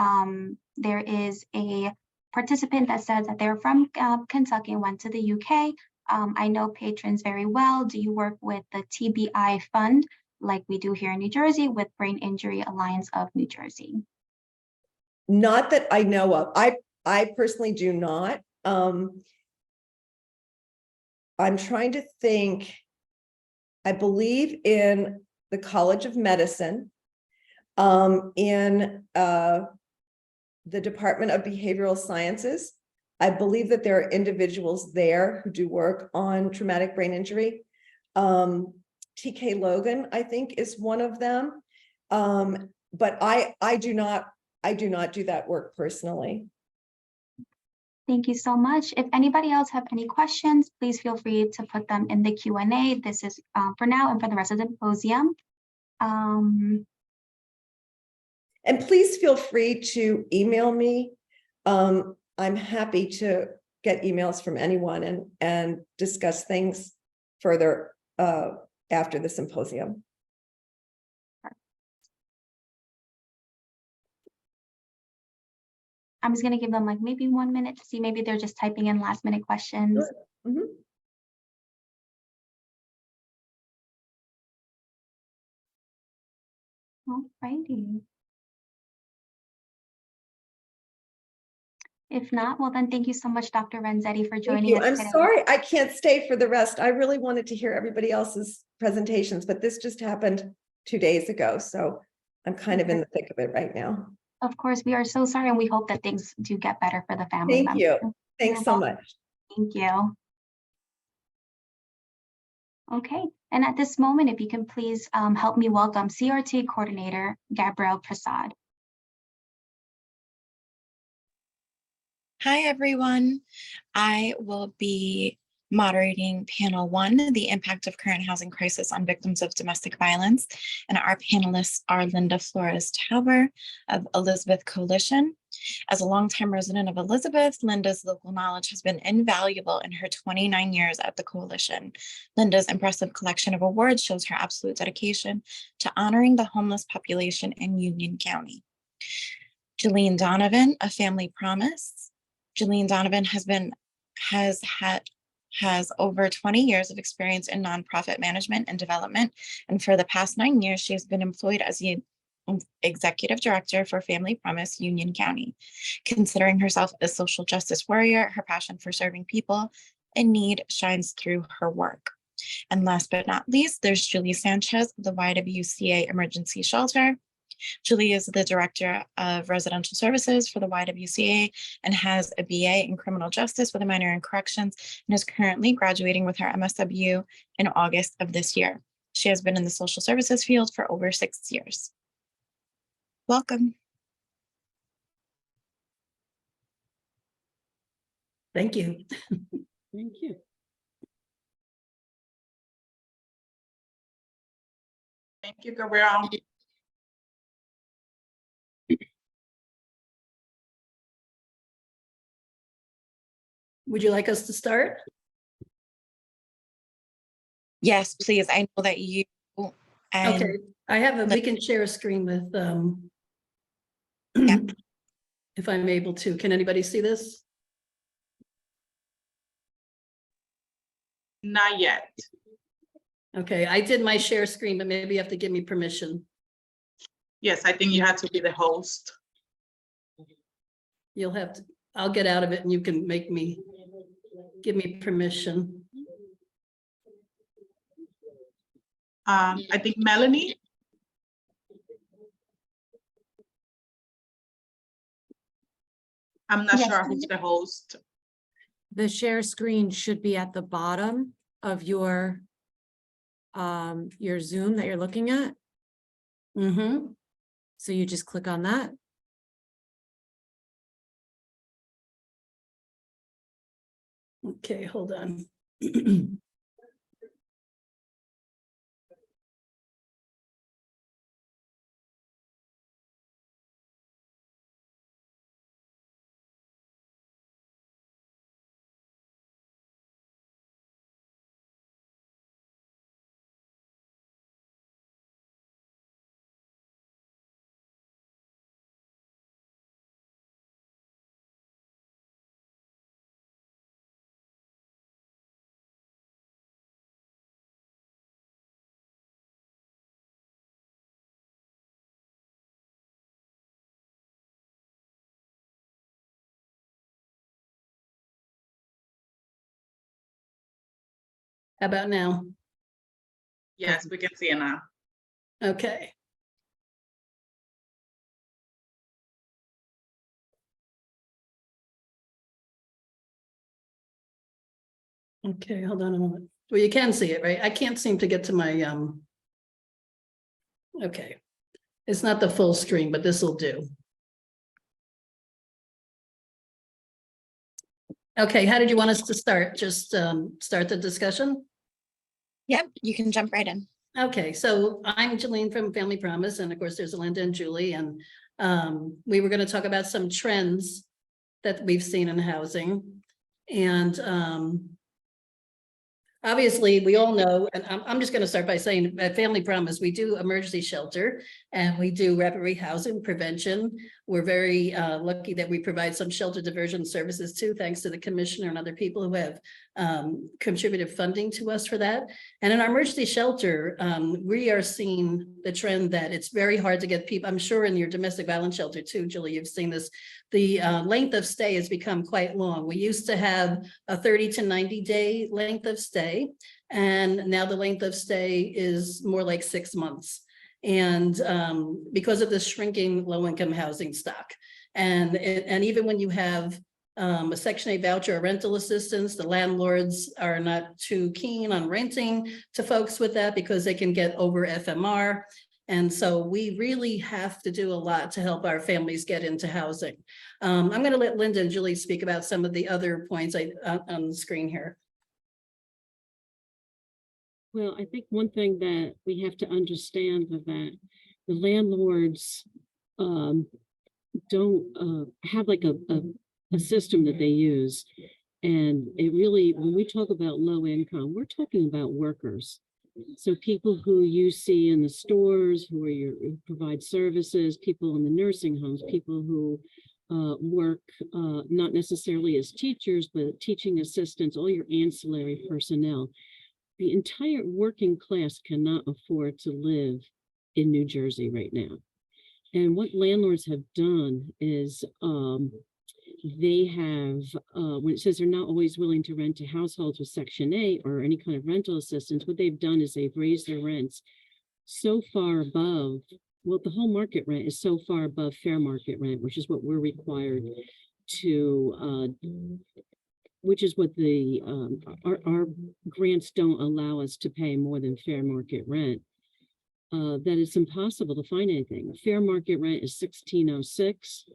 There is a participant that says that they're from Kentucky and went to the UK. I know patrons very well. Do you work with the TBI fund like we do here in New Jersey with Brain Injury Alliance of New Jersey? Not that I know of. I personally do not. I'm trying to think. I believe in the College of Medicine, in the Department of Behavioral Sciences. I believe that there are individuals there who do work on traumatic brain injury. TK Logan, I think, is one of them. But I do not do that work personally. Thank you so much. If anybody else have any questions, please feel free to put them in the Q&A. This is for now and for the rest of the symposium. And please feel free to email me. I'm happy to get emails from anyone and discuss things further after the symposium. I'm just going to give them like maybe 1 minute to see, maybe they're just typing in last minute questions. Mhm. All righty. If not, well then thank you so much, Dr. Renzetti, for Thank joining you. us I'm today. sorry I can't stay for the rest. I really wanted to hear everybody else's presentations, but this just happened 2 days ago. So I'm kind of in the thick of it right now. Of course, we are so sorry, and we hope that things do get better for the family Thank member. you. Thanks You're so welcome. much. Thank you. Okay, and at this moment, if you can please help me welcome CRT Coordinator Gabrielle Prasad. Hi, everyone. I will be moderating panel 1, the impact of current housing crisis on victims of domestic violence. And our panelists are Linda Flores Tauber of Elizabeth Coalition. As a longtime resident of Elizabeth, Linda's local knowledge has been invaluable in her 29 years at the Coalition. Linda's impressive collection of awards shows her absolute dedication to honoring the homeless population in Union County. Jillian Donovan, A Family Promise. Jillian Donovan has over 20 years of experience in nonprofit management and development. And for the past 9 years, she has been employed as the executive director for Family Promise Union County. Considering herself a social justice warrior, her passion for serving people in need shines through her work. And last but not least, there's Julie Sanchez of the YWCA Emergency Shelter. Julie is the Director of Residential Services for the YWCA and has a BA in Criminal Justice with a minor in Corrections and is currently graduating with her MSW in August of this year. She has been in the social services field for over 6 years. Welcome. Thank you. Thank you. Thank you, Gabrielle. Would you like us to start? Yes, please. I know that you and Okay, I have a, we can share a screen with, Yeah. if I'm able to. Can anybody see this? Not yet. Okay, I did my share screen, but maybe you have to give me permission. Yes, I think you have to be the host. You'll have to, I'll get out of it and you can make me, give me permission. I think Melanie. I'm not Yes. sure who's the host. The share screen should be at the bottom of your Zoom that you're looking at. Mm-hmm. So you just click on that. Okay, hold on. How about now? Yes, we can see it now. Okay. Okay, hold on a moment. Well, you can see it, right? I can't seem to get to my, okay. It's not the full screen, but this will do. Okay, how did you want us to start? Just start the discussion? Yep, you can jump right in. Okay, so I'm Jolene from Family Promise, and of course, there's Linda and Julie, and we were going to talk about some trends that we've seen in housing. And obviously, we all know, and I'm just going to start by saying at Family Promise, we do emergency shelter and we do rapid rehousing prevention. We're very lucky that we provide some shelter diversion services too, thanks to the commissioner and other people who have contributed funding to us for that. And in our emergency shelter, we are seeing the trend that it's very hard to get people. I'm sure in your domestic violence shelter too, Julie, you've seen this. The length of stay has become quite long. We used to have a 30 to 90 day length of stay, and now the length of stay is more like 6 months. And because of the shrinking low-income housing stock. And even when you have a Section 8 voucher or rental assistance, the landlords are not too keen on renting to folks with that because they can get over FMR. And so we really have to do a lot to help our families get into housing. I'm going to let Linda and Julie speak about some of the other points on the screen here. Well, I think one thing that we have to understand is that the landlords don't have like a system that they use. And it really, when we talk about low income, we're talking about workers. So people who you see in the stores, who provide services, people in the nursing homes, people who work not necessarily as teachers, but teaching assistants, all your ancillary personnel. The entire working class cannot afford to live in New Jersey right now. And what landlords have done is they have, when it says they're not always willing to rent to households with Section 8 or any kind of rental assistance, what they've done is they've raised their rents so far above, well, the whole market rent is so far above fair market rent, which is what we're required to, which is what the, our grants don't allow us to pay more than fair market rent. That it's impossible to find anything. Fair market rent is $1,606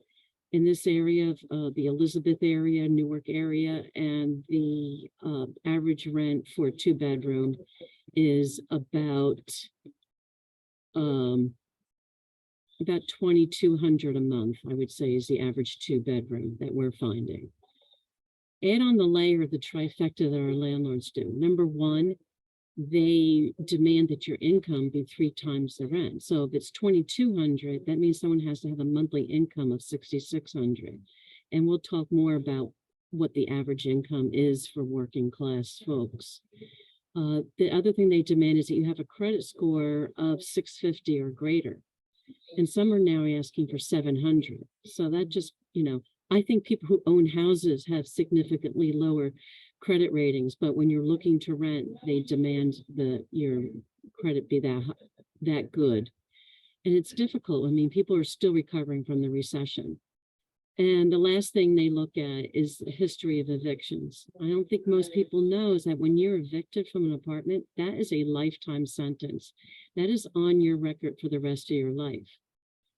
in this area of the Elizabeth area, Newark area, and the average rent for a 2-bedroom is about $2,200 a month, I would say, is the average 2-bedroom that we're finding. Add on the layer of the trifecta that our landlords do. Number one, they demand that your income be 3 times the rent. So if it's $2,200, that means someone has to have a monthly income of $6,600. And we'll talk more about what the average income is for working class folks. The other thing they demand is that you have a credit score of 650 or greater. And some are now asking for 700. So that just, I think people who own houses have significantly lower credit ratings, but when you're looking to rent, they demand that your credit be that good. And it's difficult. I mean, people are still recovering from the recession. And the last thing they look at is the history of evictions. I don't think most people know is that when you're evicted from an apartment, that is a lifetime sentence. That is on your record for the rest of your life.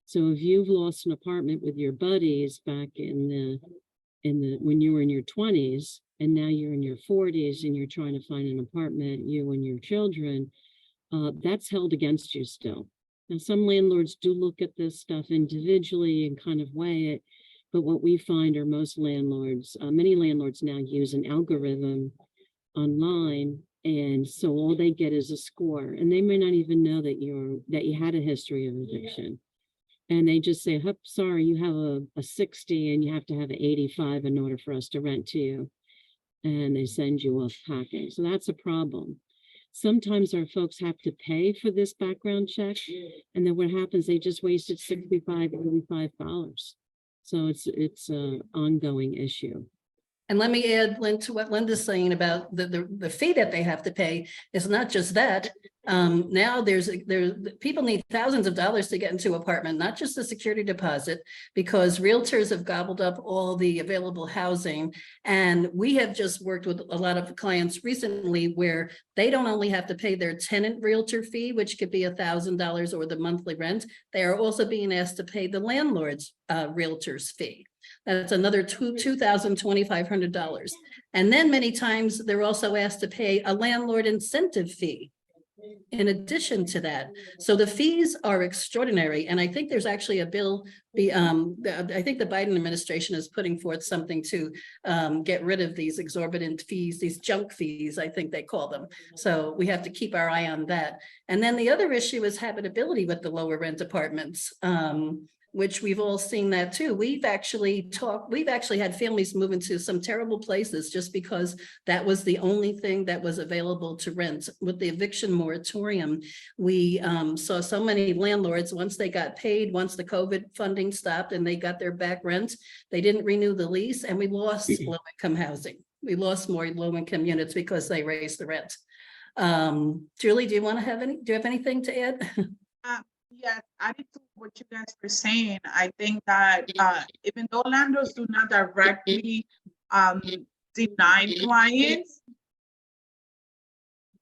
So if you've lost an apartment with your buddies back in when you were in your 20s, and now you're in your 40s and you're trying to find an apartment, you and your children, that's held against you still. Now, some landlords do look at this stuff individually and kind of weigh it, but what we find are most landlords, many landlords now use an algorithm online, and so all they get is a score, and they may not even know that you had a history of eviction. And they just say, oh, sorry, you have a 60 and you have to have an 85 in order for us to rent to you. And they send you off packing. So that's a problem. Sometimes our folks have to pay for this background check. And then what happens, they just wasted $65, $85. So it's an ongoing issue. And let me add, Lynn, to what Linda's saying about the fee that they have to pay. It's not just that. Now there's people need thousands of dollars to get into an apartment, not just the security deposit, because realtors have gobbled up all the available housing. And we have just worked with a lot of clients recently where they don't only have to pay their tenant realtor fee, which could be $1,000 or the monthly rent. They are also being asked to pay the landlord's realtor's fee. That's another $2,500. And then many times they're also asked to pay a landlord incentive fee in addition to that. So the fees are extraordinary. And I think there's actually a bill, I think the Biden administration is putting forth something to get rid of these exorbitant fees, these junk fees, I think they call them. So we have to keep our eye on that. And then the other issue is habitability with the lower rent apartments. Which we've all seen that too. We've actually had families move into some terrible places just because that was the only thing that was available to rent. With the eviction moratorium, we saw so many landlords, once they got paid, once the COVID funding stopped and they got their back rent, they didn't renew the lease and we lost low-income housing. We lost more low-income units because they raised the rent. Julie, do you have anything to add? Yeah, adding to what you guys were saying, I think that even though landlords do not directly deny clients,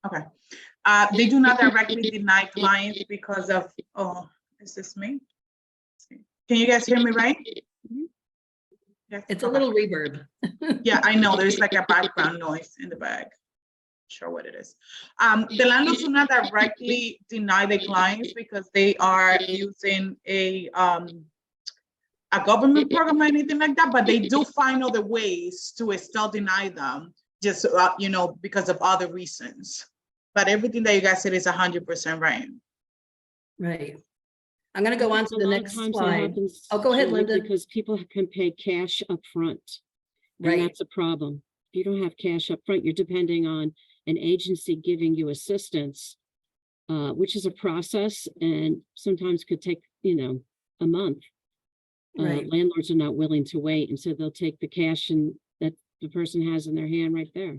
okay, they do not directly deny clients because of, oh, is this me? Can you guys hear me right? Yes. It's a little reverb. Yeah, I know, there's like a background noise in the back. Sure what it is. The landlords do not directly deny the clients because they are using a government program or anything like that, but they do find other ways to still deny them, just because of other reasons. But everything that you guys said is 100% right. Right. I'm going to go on to the next slide. Oh, go ahead, Linda. Because people can pay cash up front. And Right. that's a problem. If you don't have cash up front, you're depending on an agency giving you assistance, which is a process and sometimes could take, a month. Right. Landlords are not willing to wait, and so they'll take the cash that the person has in their hand right there.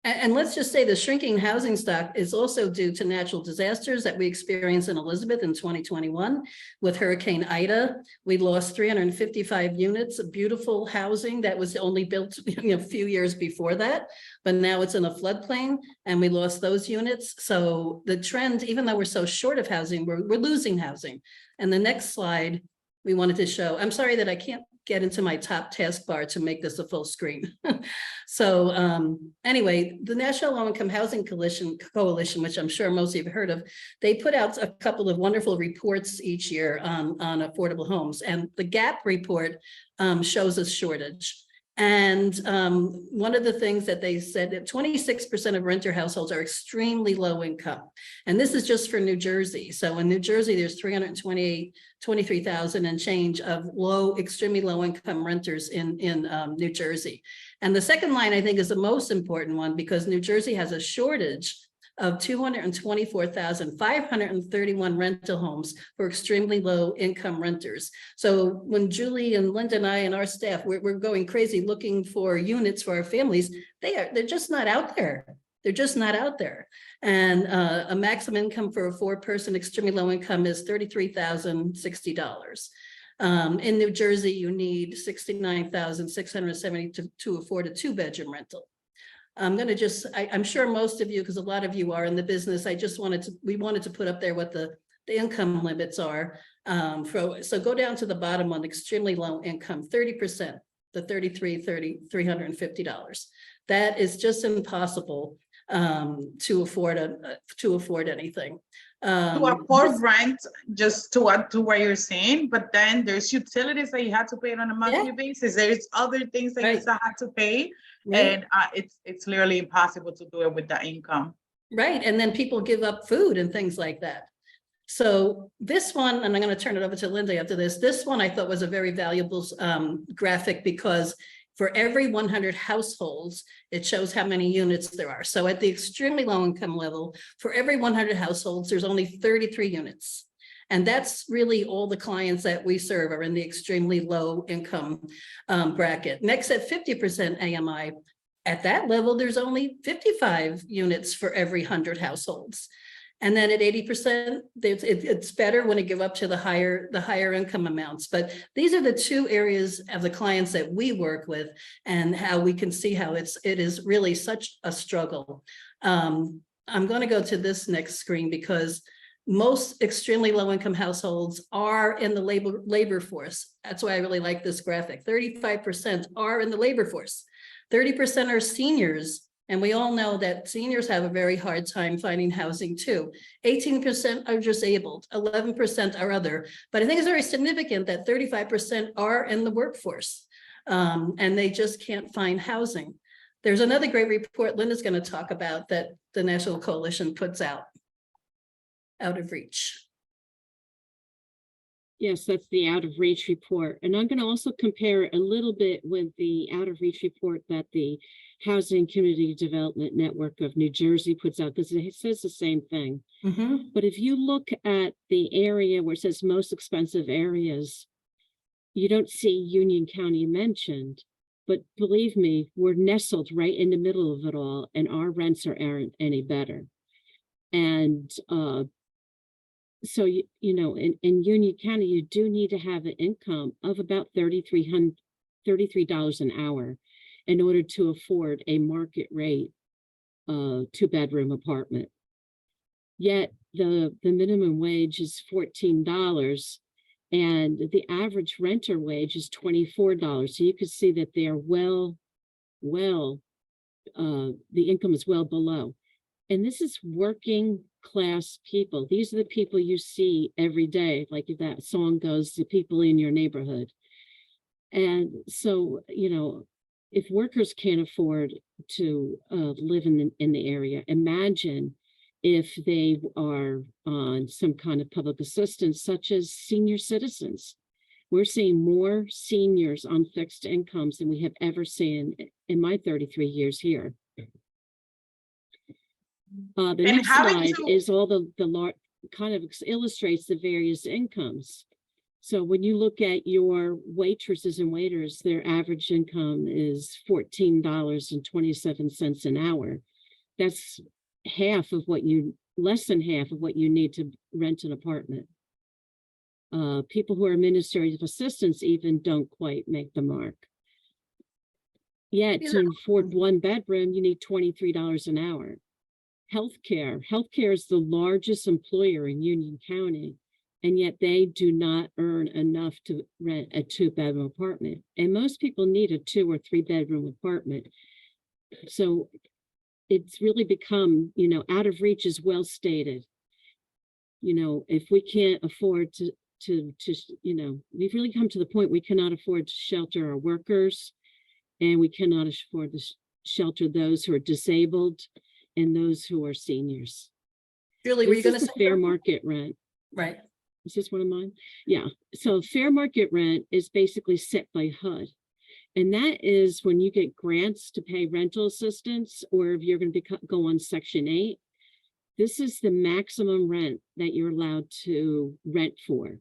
And let's just say the shrinking housing stock is also due to natural disasters that we experienced in Elizabeth in 2021 with Hurricane Ida. We lost 355 units of beautiful housing that was only built a few years before that, but now it's in a floodplain and we lost those units. So the trend, even though we're so short of housing, we're losing housing. And the next slide we wanted to show, I'm sorry that I can't get into my top taskbar to make this a full screen. So anyway, the National Low Income Housing Coalition, which I'm sure most of you have heard of, they put out a couple of wonderful reports each year on affordable homes. And the GAP report shows a shortage. And one of the things that they said that 26% of renter households are extremely low income. And this is just for New Jersey. So in New Jersey, there's 23,000 and change of extremely low income renters in New Jersey. And the second line, I think, is the most important one because New Jersey has a shortage of 224,531 rental homes for extremely low income renters. So when Julie and Linda and I and our staff, we're going crazy looking for units for our families, they're just not out there. They're just not out there. And a maximum income for a 4-person extremely low income is $33,060. In New Jersey, you need $69,670 to afford a 2-bedroom rental. I'm going to I'm sure most of you, because a lot of you are in the business, we wanted to put up there what the income limits are. So go down to the bottom one, extremely low income, 30%, the $350. That is just impossible to afford anything. To afford rent, just to add to what you're saying, but then there's utilities that you have to pay on a monthly basis. There's other things that you still have to pay. And it's literally impossible to do it with that income. Right. And then people give up food and things like that. So this one, and I'm going to turn it over to Linda after this. This one I thought was a very valuable graphic because for every 100 households, it shows how many units there are. So at the extremely low income level, for every 100 households, there's only 33 units. And that's really all the clients that we serve are in the extremely low income bracket. Next, at 50% AMI, at that level, there's only 55 units for every 100 households. And then at 80%, it's better when it give up to the higher income amounts. But these are the two areas of the clients that we work with, and how we can see how it is really such a struggle. I'm going to go to this next screen because most extremely low income households are in the labor force. That's why I really like this graphic. 35% are in the labor force. 30% are seniors. And we all know that seniors have a very hard time finding housing too. 18% are disabled, 11% are other. But I think it's very significant that 35% are in the workforce, and they just can't find housing. There's another great report Linda's going to talk about that the National Coalition puts out of reach. Yes, that's the out of reach report. And I'm going to also compare a little bit with the out of reach report that the Housing Community Development Network of New Jersey puts out, because it says the same thing. Mm-hmm. But if you look at the area where it says most expensive areas, you don't see Union County mentioned. But believe me, we're nestled right in the middle of it all, and our rents aren't any better. And so, you know, in Union County, you do need to have an income of about $33 an hour in order to afford a market rate 2-bedroom apartment. Yet the minimum wage is $14 and the average renter wage is $24. So you can see that they're the income is well below. And this is working class people. These are the people you see every day, like if that song goes, the people in your neighborhood. And so, you know, if workers can't afford to live in the area, imagine if they are on some kind of public assistance, such as senior citizens. We're seeing more seniors on fixed incomes than we have ever seen in my 33 years here. The next slide is all the kind of illustrates the various incomes. So when you look at your waitresses and waiters, their average income is $14.27 an hour. That's less than half of what you need to rent an apartment. People who are administrative assistants even don't quite make the mark. Yet to afford 1 bedroom, you need $23 an hour. Healthcare is the largest employer in Union County, and yet they do not earn enough to rent a 2-bedroom apartment. And most people need a 2 or 3 bedroom apartment. So it's really become, you know, out of reach is well stated. You know, if we can't afford to, you know, we've really come to the point we cannot afford to shelter our workers, and we cannot afford to shelter those who are disabled and those who are seniors. Julie, were you going to say fair market rent? Right. Is this one of mine? Yeah. So fair market rent is basically set by HUD. And that is when you get grants to pay rental assistance, or if you're going to go on Section 8, this is the maximum rent that you're allowed to rent for,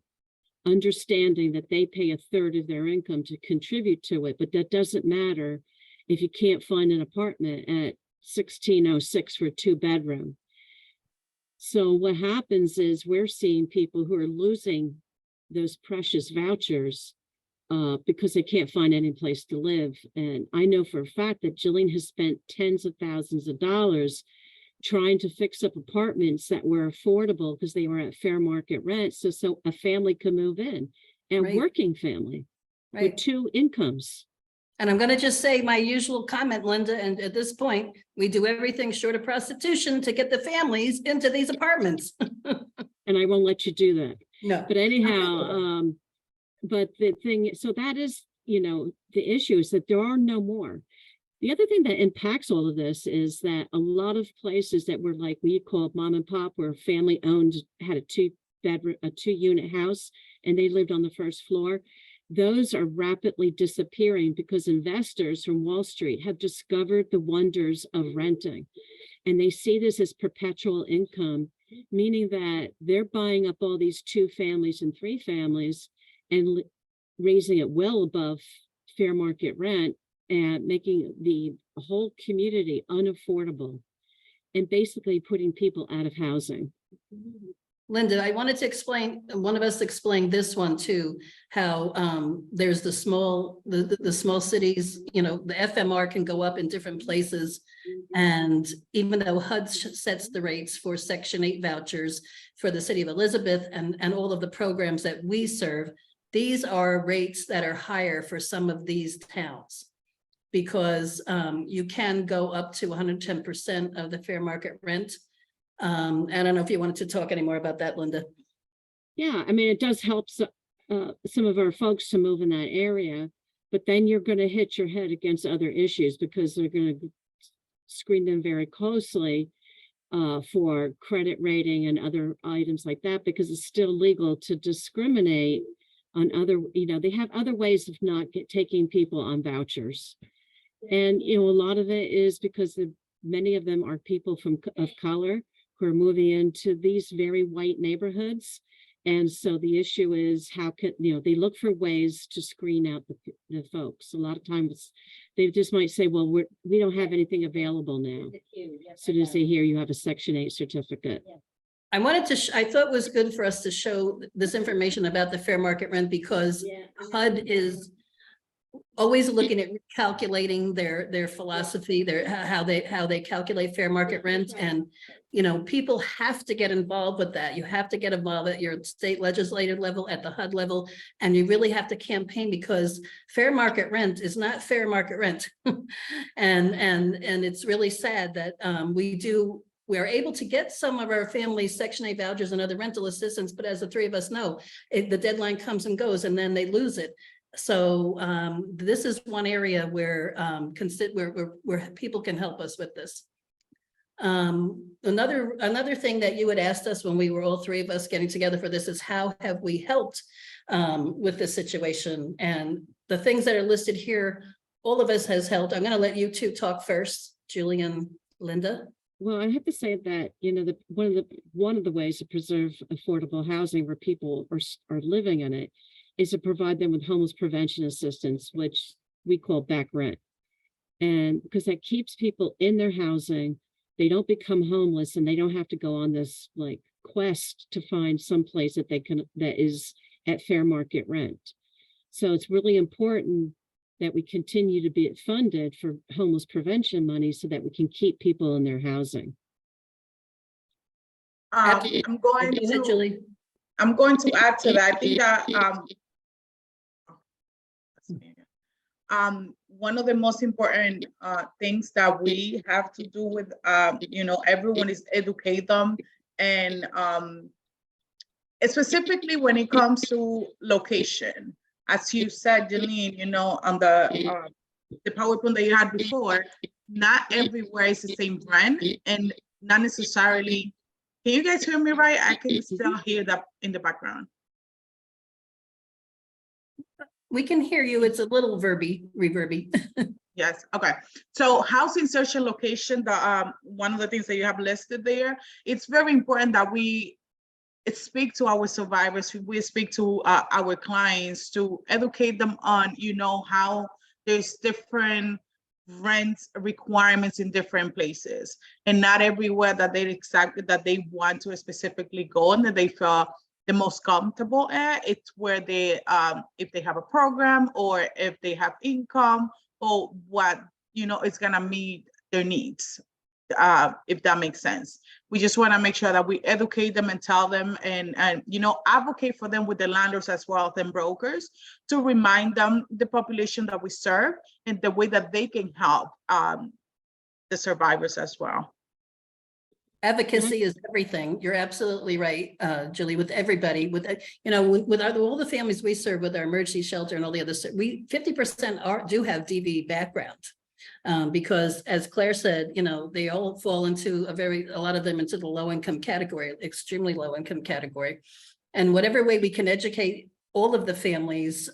understanding that they pay 1/3 of their income to contribute to it. But that doesn't matter if you can't find an apartment at $1,606 for a 2-bedroom. So what happens is we're seeing people who are losing those precious vouchers because they can't find any place to live. And I know for a fact that Jillian has spent tens of thousands of dollars trying to fix up apartments that were affordable because they were at fair market rent. So a family could move in, and working family with 2 incomes. And I'm going to just say my usual comment, Linda, and at this point, we do everything short of prostitution to get the families into these apartments. And I won't let you do that. No. But anyhow, but the thing, so that is, you know, the issue is that there are no more. The other thing that impacts all of this is that a lot of places that were like we call mom and pop, where family owned, had a 2-unit house, and they lived on the first floor. Those are rapidly disappearing because investors from Wall Street have discovered the wonders of renting, and they see this as perpetual income. meaning that they're buying up all these 2 families and 3 families and raising it well above fair market rent and making the whole community unaffordable and basically putting people out of housing. Linda, I wanted to explain, one of us explained this one too, how there's the small cities, you know, the FMR can go up in different places. And even though HUD sets the rates for Section 8 vouchers for the city of Elizabeth and all of the programs that we serve, these are rates that are higher for some of these towns. Because you can go up to 110% of the fair market rent. I don't know if you wanted to talk any more about that, Linda. Yeah, I mean, it does help some of our folks to move in that area, but then you're going to hit your head against other issues because they're going to screen them very closely for credit rating and other items like that, because it's still legal to discriminate on other, you know, they have other ways of not taking people on vouchers. And, you know, a lot of it is because many of them are people of color who are moving into these very white neighborhoods. And so the issue is how can, you know, they look for ways to screen out the folks. A lot of times they just might say, well, we don't have anything available now. As soon as they hear you have a Section 8 certificate. I wanted to, I thought it was good for us to show this information about the fair market rent because HUD is always looking at calculating their philosophy, how they calculate fair market rent. And, you know, people have to get involved with that. You have to get involved at your state legislative level, at the HUD level, and you really have to campaign because fair market rent is not fair market rent. and it's really sad that we're able to get some of our families Section 8 vouchers and other rental assistance, but as the 3 of us know, the deadline comes and goes and then they lose it. So this is one area where where people can help us with this. Another thing that you had asked us when we were all 3 of us getting together for this is how have we helped with this situation? And the things that are listed here, all of us has helped. I'm going to let you 2 talk first, Julie and Linda. Well, I have to say that, you know, one of the ways to preserve affordable housing where people are living in it is to provide them with homeless prevention assistance, which we call back rent. And because that keeps people in their housing, they don't become homeless and they don't have to go on this like quest to find some place that that is at fair market rent. So it's really important that we continue to be funded for homeless prevention money so that we can keep people in their housing. I'm going to add to that. I think that one of the most important things that we have to do with you know, everyone is educate them, and specifically when it comes to location. As you said, Janine, you know, on the PowerPoint that you had before, not everywhere is the same brand, and not necessarily. Can you guys hear me right? I can still hear that in the background. We can hear you. It's a little reverby. Yes. Okay. So housing search and location, the one of the things that you have listed there, it's very important that we speak to our survivors, we speak to our clients to educate them on, you know, how there's different rent requirements in different places, and not everywhere that they want to specifically go and that they feel the most comfortable at. It's where they if they have a program or if they have income or what, you know, it's gonna meet their needs, if that makes sense. We just want to make sure that we educate them and tell them and you know, advocate for them with the landlords as well as brokers, to remind them the population that we serve and the way that they can help the survivors as well. Advocacy is everything. You're absolutely right, Julie, with everybody, with, you know, with all the families we serve with our emergency shelter and all the others, 50% do have DV background. Because as Claire said, you know, they all fall into a lot of them into the low income category, extremely low income category. And whatever way we can educate all of the families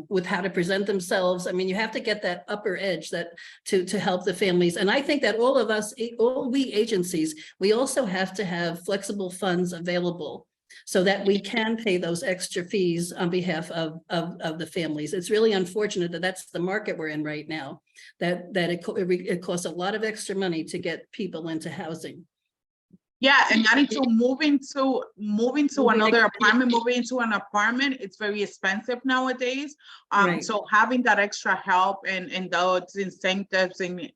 with how to present themselves. I mean, you have to get that upper edge that to help the families. And I think that all of us, all we agencies, we also have to have flexible funds available so that we can pay those extra fees on behalf of the families. It's really unfortunate that that's the market we're in right now, that it costs a lot of extra money to get people into housing. Yeah, and not into moving to another apartment, moving into an apartment, it's very expensive nowadays. Right. So having that extra help and those incentives, and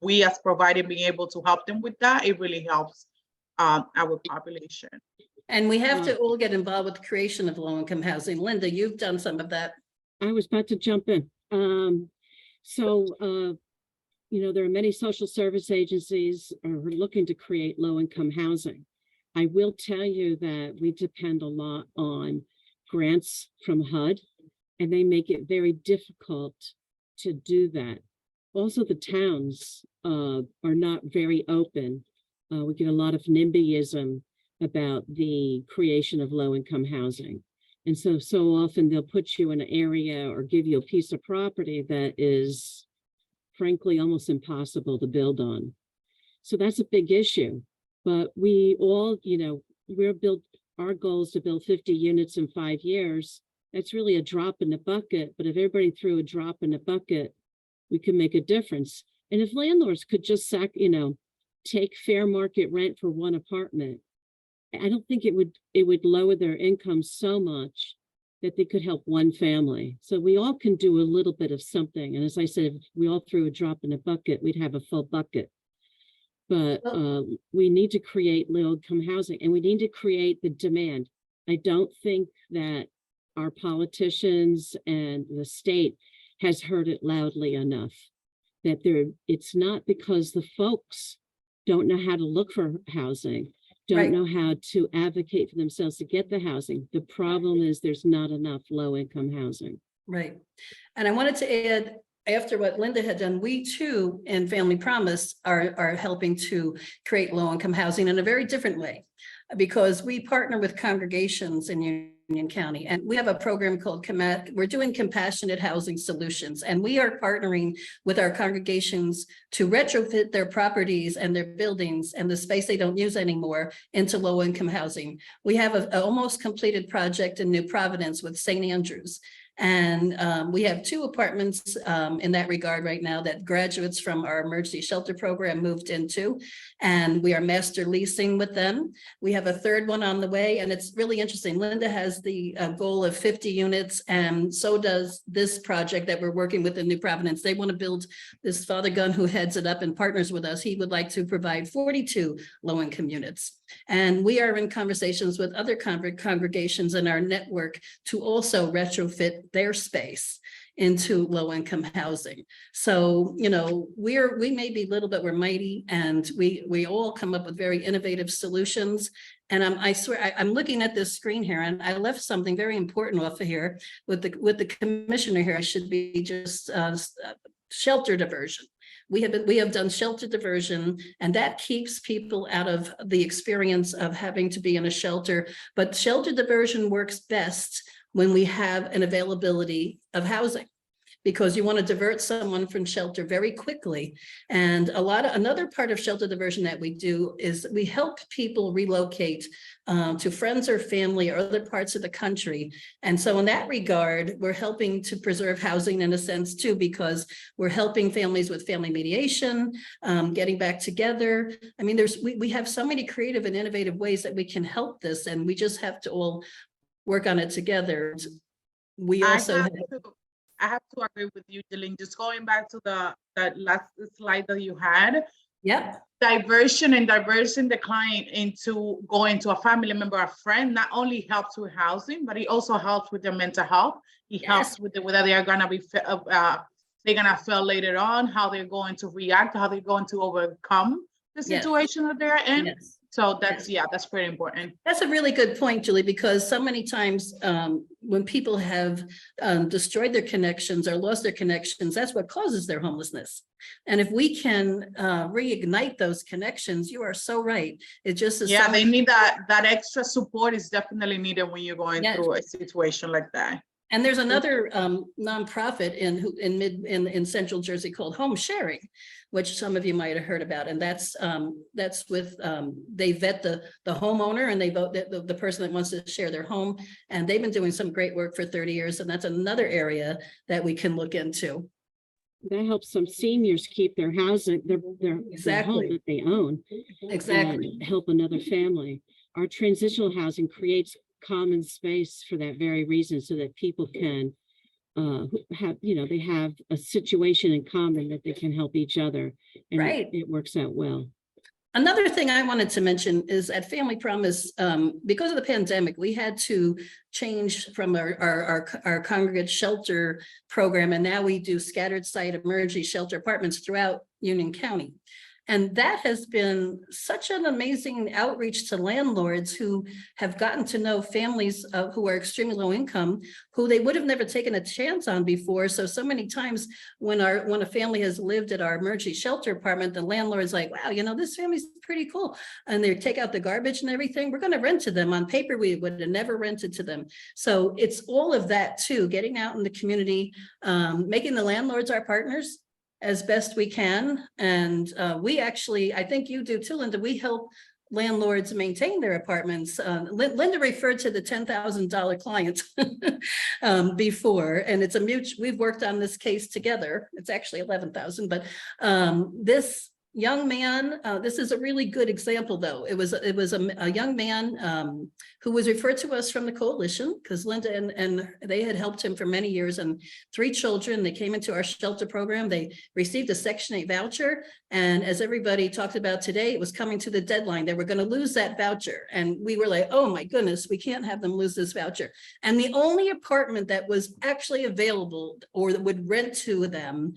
we as provider being able to help them with that, it really helps our population. And we have to all get involved with the creation of low-income housing. Linda, you've done some of that. I was about to jump in. You know, there are many social service agencies are looking to create low-income housing. I will tell you that we depend a lot on grants from HUD, and they make it very difficult to do that. Also, the towns are not very open. We get a lot of NIMBYism about the creation of low-income housing. And so often they'll put you in an area or give you a piece of property that is frankly almost impossible to build on. So that's a big issue. But we all, you know, our goal is to build 50 units in 5 years. That's really a drop in the bucket. But if everybody threw a drop in the bucket, we could make a difference. And if landlords could just take fair market rent for one apartment, I don't think it would lower their income so much that they could help one family. So we all can do a little bit of something. And as I said, if we all threw a drop in a bucket, we'd have a full bucket. But we need to create low-income housing, and we need to create the demand. I don't think that our politicians and the state has heard it loudly enough, that it's not because the folks don't know how to look for housing, don't know how to advocate for themselves to get the housing. The problem is there's not enough low-income housing. Right. And I wanted to add, after what Linda had done, we too in Family Promise are helping to create low-income housing in a very different way, because we partner with congregations in Union County, and we have a program called we're doing Compassionate Housing Solutions, and we are partnering with our congregations to retrofit their properties and their buildings and the space they don't use anymore into low-income housing. We have an almost completed project in New Providence with St. Andrews. And we have 2 apartments in that regard right now that graduates from our emergency shelter program moved into, and we are master leasing with them. We have a 3rd one on the way, and it's really interesting. Linda has the goal of 50 units, and so does this project that we're working with in New Providence. They want to build, this Father Gunn who heads it up and partners with us, he would like to provide 42 low-income units. And we are in conversations with other congregations in our network to also retrofit their space into low-income housing. So, you know, we may be little, but we're mighty, and we all come up with very innovative solutions. And I swear, I'm looking at this screen here, and I left something very important off of here with the commissioner here. I should be just shelter diversion. We have done shelter diversion, and that keeps people out of the experience of having to be in a shelter. But shelter diversion works best when we have an availability of housing, because you want to divert someone from shelter very quickly. And another part of shelter diversion that we do is we help people relocate to friends or family or other parts of the country. And so in that regard, we're helping to preserve housing in a sense too, because we're helping families with family mediation, getting back together. I mean, we have so many creative and innovative ways that we can help this, and we just have to all work on it together. We also I have to agree with you, Jillian. Just going back to that last slide that you had. Yep. Diversion and diverting the client into going to a family member, a friend, not only helps with housing, but it also helps with their mental health. It helps with whether they are gonna be they're gonna feel later on, how they're going to react, how they're going to overcome the situation that they're in. So that's, yeah, that's pretty important. That's a really good point, Julie, because so many times when people have destroyed their connections or lost their connections, that's what causes their homelessness. And if we can reignite those connections, you are so right. It just is. Yeah, so they much- need that extra support is definitely needed when you're going Yes. through a situation like that. And there's another nonprofit in Central Jersey called Home Sharing, which some of you might have heard about. And that's with they vet the homeowner and they vote the person that wants to share their home. And they've been doing some great work for 30 years. And that's another area that we can look into. That helps some seniors keep their housing, their home Exactly. that they own. Exactly. And help another family. Our transitional housing creates common space for that very reason, so that people can have, they have a situation in common that they can help each other. And Right. it works out well. Another thing I wanted to mention is at Family Promise, because of the pandemic, we had to change from our congregate shelter program, and now we do scattered site emergency shelter apartments throughout Union County. And that has been such an amazing outreach to landlords who have gotten to know families who are extremely low income, who they would have never taken a chance on before. So many times when a family has lived at our emergency shelter apartment, the landlord's like, wow, this family's pretty cool. And they take out the garbage and everything. We're going to rent to them. On paper, we would have never rented to them. So it's all of that too, getting out in the community, making the landlords our partners as best we can. And we actually, I think you do too, Linda, we help landlords maintain their apartments. Linda referred to the $10,000 client before, and it's a mutual, we've worked on this case together. It's actually 11,000, but this young man, this is a really good example though. It was a young man who was referred to us from the coalition because Linda and they had helped him for many years, and 3 children. They came into our shelter program. They received a Section 8 voucher. And as everybody talked about today, it was coming to the deadline. They were going to lose that voucher. And we were like, oh my goodness, we can't have them lose this voucher. And the only apartment that was actually available or that would rent to them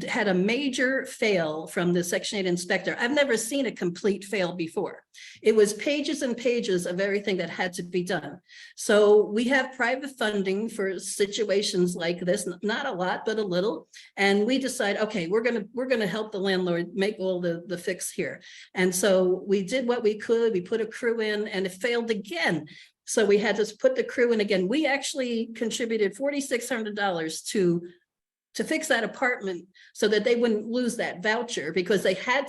had a major fail from the Section 8 inspector. I've never seen a complete fail before. It was pages and pages of everything that had to be done. So we have private funding for situations like this, not a lot, but a little. And we decide, okay, we're gonna help the landlord make all the fix here. And so we did what we could. We put a crew in, and it failed again. So we had to put the crew in again. We actually contributed $4,600 to fix that apartment so that they wouldn't lose that voucher, because they had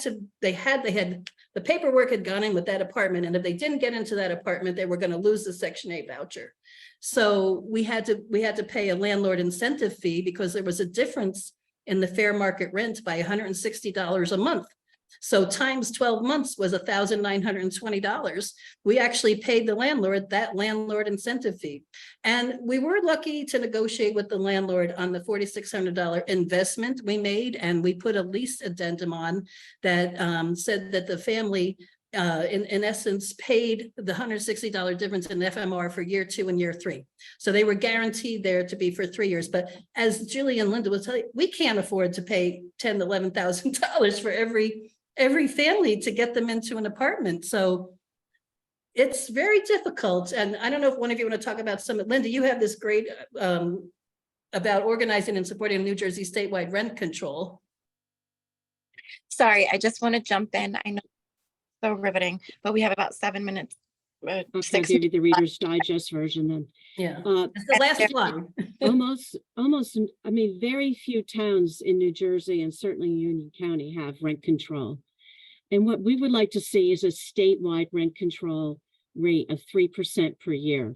the paperwork had gone in with that apartment. And if they didn't get into that apartment, they were going to lose the Section 8 voucher. So we had to pay a landlord incentive fee because there was a difference in the fair market rent by $160 a month. So times 12 months was $1,920. We actually paid the landlord that landlord incentive fee. And we were lucky to negotiate with the landlord on the $4,600 investment we made. And we put a lease addendum on that said that the family in essence paid the $160 difference in FMR for year 2 and year 3. So they were guaranteed there to be for 3 years. But as Julie and Linda will tell you, we can't afford to pay $10,000 to $11,000 for every family to get them into an apartment. So it's very difficult. And I don't know if one of you want to talk about some. Linda, you have this great about organizing and supporting New Jersey statewide rent control. Sorry, I just want to jump in. I know it's so riveting, but we have about 7 minutes. Okay, I'll give you the Reader's Digest version then. Yeah, it's the last one. almost, I mean, very few towns in New Jersey and certainly Union County have rent control. And what we would like to see is a statewide rent control rate of 3% per year.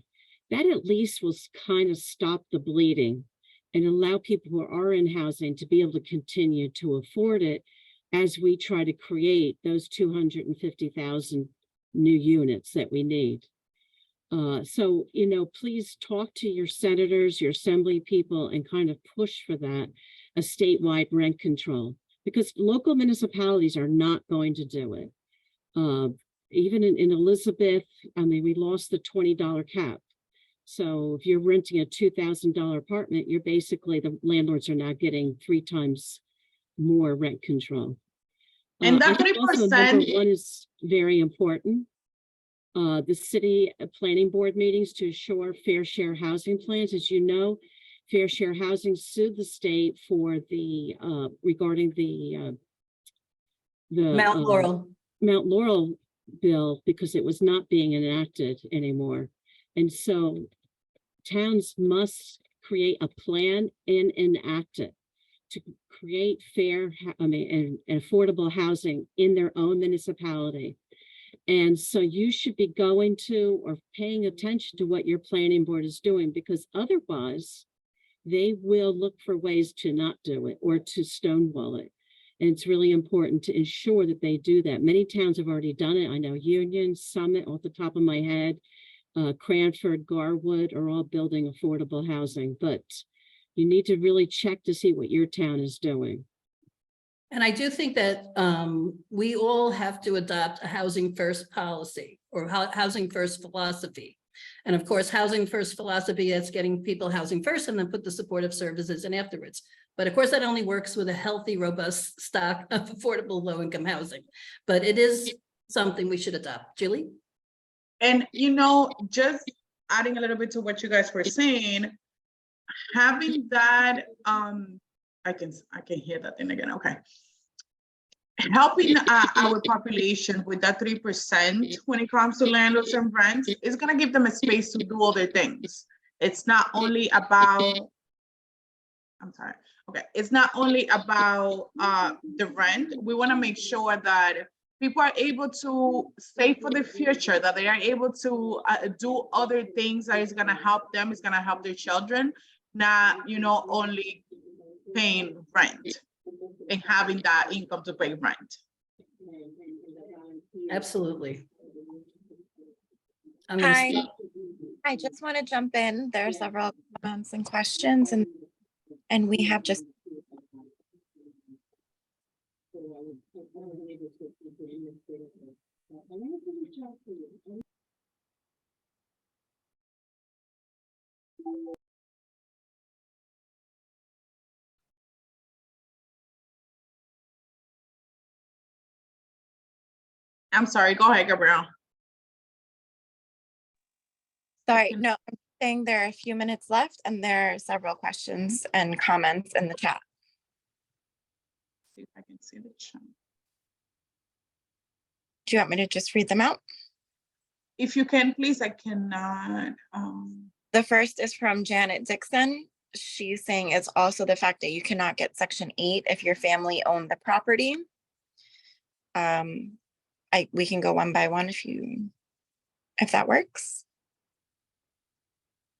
That at least will kind of stop the bleeding and allow people who are in housing to be able to continue to afford it as we try to create those 250,000 new units that we need. So, please talk to your senators, your assembly people, and kind of push for that, a statewide rent control, because local municipalities are not going to do it. Even in Elizabeth, I mean, we lost the $20 cap. So if you're renting a $2,000 apartment, you're basically, the landlords are now getting 3 times more rent control. And I that think also number 3%, one is very important. The city planning board meetings to ensure fair share housing plans. As you know, Fair Share Housing sued the state for the regarding the Mount Laurel. Mount Laurel bill because it was not being enacted anymore. And so towns must create a plan and enact it to create fair, and affordable housing in their own municipality. And so you should be going to or paying attention to what your planning board is doing, because otherwise they will look for ways to not do it or to stonewall it. And it's really important to ensure that they do that. Many towns have already done it. I know Union, Summit, off the top of my head, Cranford, Garwood are all building affordable housing, but you need to really check to see what your town is doing. And I do think that we all have to adopt a housing first policy or housing first philosophy. And of course, housing first philosophy, that's getting people housing first and then put the supportive services in afterwards. But of course, that only works with a healthy, robust stock of affordable low-income housing. But it is something we should adopt. Julie? and just adding a little bit to what you guys were saying, having that, I can hear that thing again. Okay. Helping our population with that 3% when it comes to landlords and rents is going to give them a space to do other things. It's not only about, I'm sorry. Okay. It's not only about the rent. We want to make sure that people are able to save for the future, that they are able to do other things that is going to help them, is going to help their children, not, only paying rent and having that income to pay rent. Absolutely. Hi, I just want to jump in. There are several comments and questions, and we have just. I'm sorry, go ahead, Gabrielle. Sorry, no, I'm saying there are a few minutes left and there are several questions and comments in the chat. See if I can see the chat. Do you want me to just read them out? If you can, please, I cannot. The first is from Janet Dixon. She's saying it's also the fact that you cannot get Section 8 if your family owned the property. We can go one by one if that works.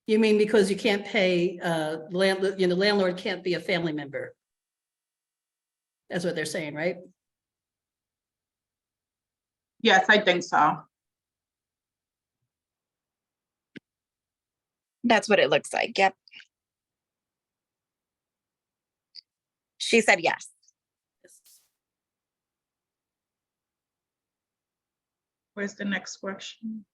You mean because you can't pay landlord can't be a family member? That's what they're saying, right? Yes, I think so. That's what it looks like. Yep. She said yes. Where's the next question?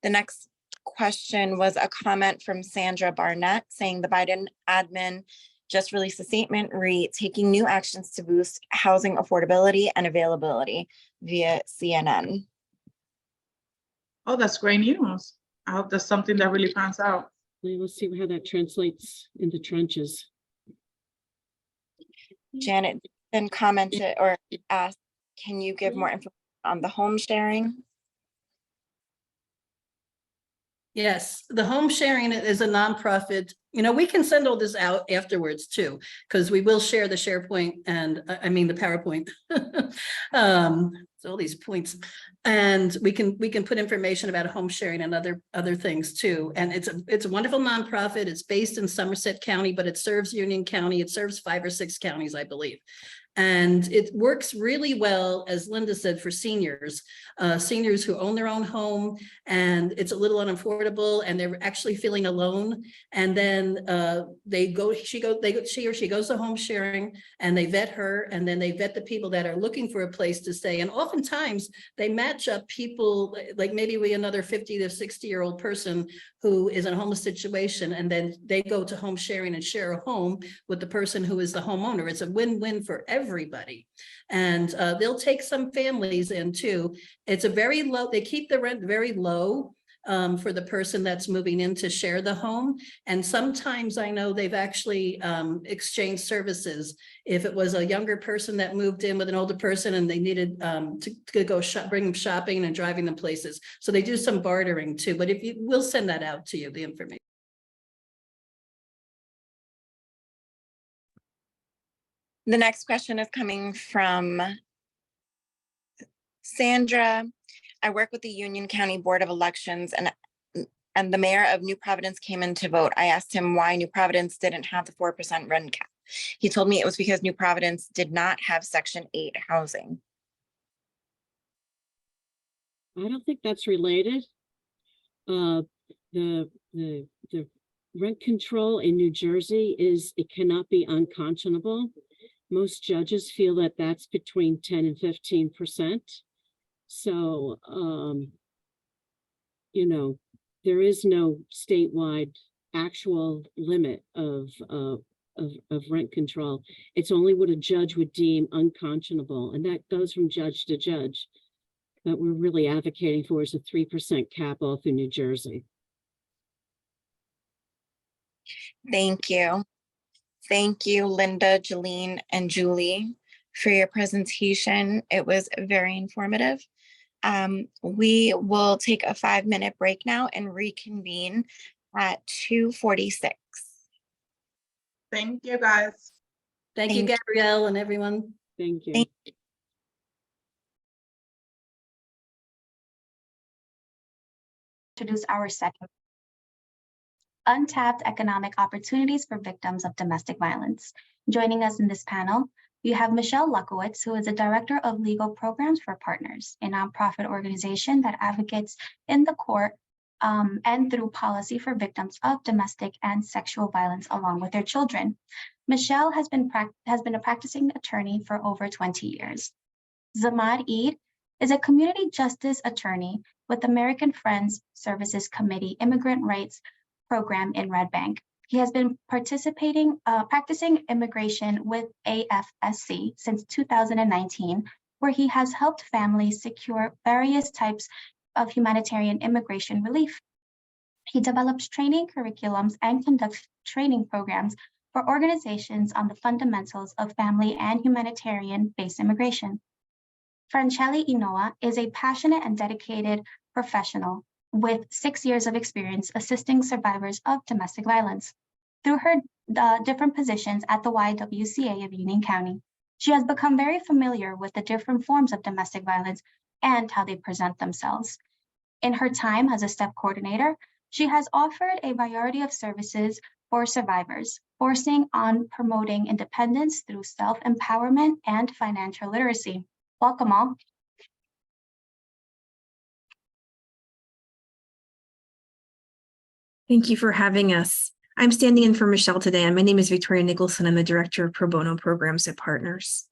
The next question was a comment from Sandra Barnett saying the Biden admin just released a statement taking new actions to boost housing affordability and availability via CNN. Oh, that's great news. I hope that's something that really pans out. We'll see how that translates in the trenches. Janet then commented or asked, can you give more information on the home sharing? Yes, the home sharing is a nonprofit. We can send all this out afterwards too, because we will share the SharePoint and the PowerPoint. So all these points, and we can put information about home sharing and other things too. And it's a wonderful nonprofit. It's based in Somerset County, but it serves Union County. It serves 5 or 6 counties, I believe. And it works really well, as Linda said, for seniors who own their own home, and it's a little unaffordable, and they're actually feeling alone. And then she or she goes to home sharing, and they vet her, and then they vet the people that are looking for a place to stay. And oftentimes they match up people, like maybe another 50 to 60-year-old person who is in a homeless situation, and then they go to home sharing and share a home with the person who is the homeowner. It's a win-win for everybody. And they'll take some families in too. It's a very low, they keep the rent very low for the person that's moving in to share the home. And sometimes I know they've actually exchanged services. If it was a younger person that moved in with an older person and they needed to go bring them shopping and driving them places. So they do some bartering too, but if you, we'll send that out to you, the information. The next question is coming from Sandra. I work with the Union County Board of Elections, and the mayor of New Providence came in to vote. I asked him why New Providence didn't have the 4% rent cap. He told me it was because New Providence did not have Section 8 housing. I don't think that's related. The rent control in New Jersey it cannot be unconscionable. Most judges feel that that's between 10 and 15%. So, you know, there is no statewide actual limit of rent control. It's only what a judge would deem unconscionable, and that goes from judge to judge. What we're really advocating for is a 3% cap all through New Jersey. Thank you. Thank you, Linda, Jeline, and Julie, for your presentation. It was very informative. We will take a 5-minute break now and reconvene at 2:46. Thank you, guys. Thank you, Gabrielle, and everyone. Thank you. Thank you. Introduce our second. Untapped economic opportunities for victims of domestic violence. Joining us in this panel, we have Michelle Lukowitz, who is the Director of Legal Programs for Partners, a nonprofit organization that advocates in the court and through policy for victims of domestic and sexual violence along with their children. Michelle has been a practicing attorney for over 20 years. Zamad Eid is a community justice attorney with American Friends Services Committee Immigrant Rights Program in Red Bank. He has been practicing immigration with AFSC since 2019, where he has helped families secure various types of humanitarian immigration relief. He develops training curriculums and conducts training programs for organizations on the fundamentals of family and humanitarian-based immigration. Franchelli Inoa is a passionate and dedicated professional with 6 years of experience assisting survivors of domestic violence. Through her different positions at the YWCA of Union County, she has become very familiar with the different forms of domestic violence and how they present themselves. In her time as a STEP coordinator, she has offered a variety of services for survivors, forcing on promoting independence through self-empowerment and financial literacy. Welcome all. Thank you for having us. I'm standing in for Michelle today, and my name is Victoria Nicholson. I'm the Director of Pro Bono Programs at Partners.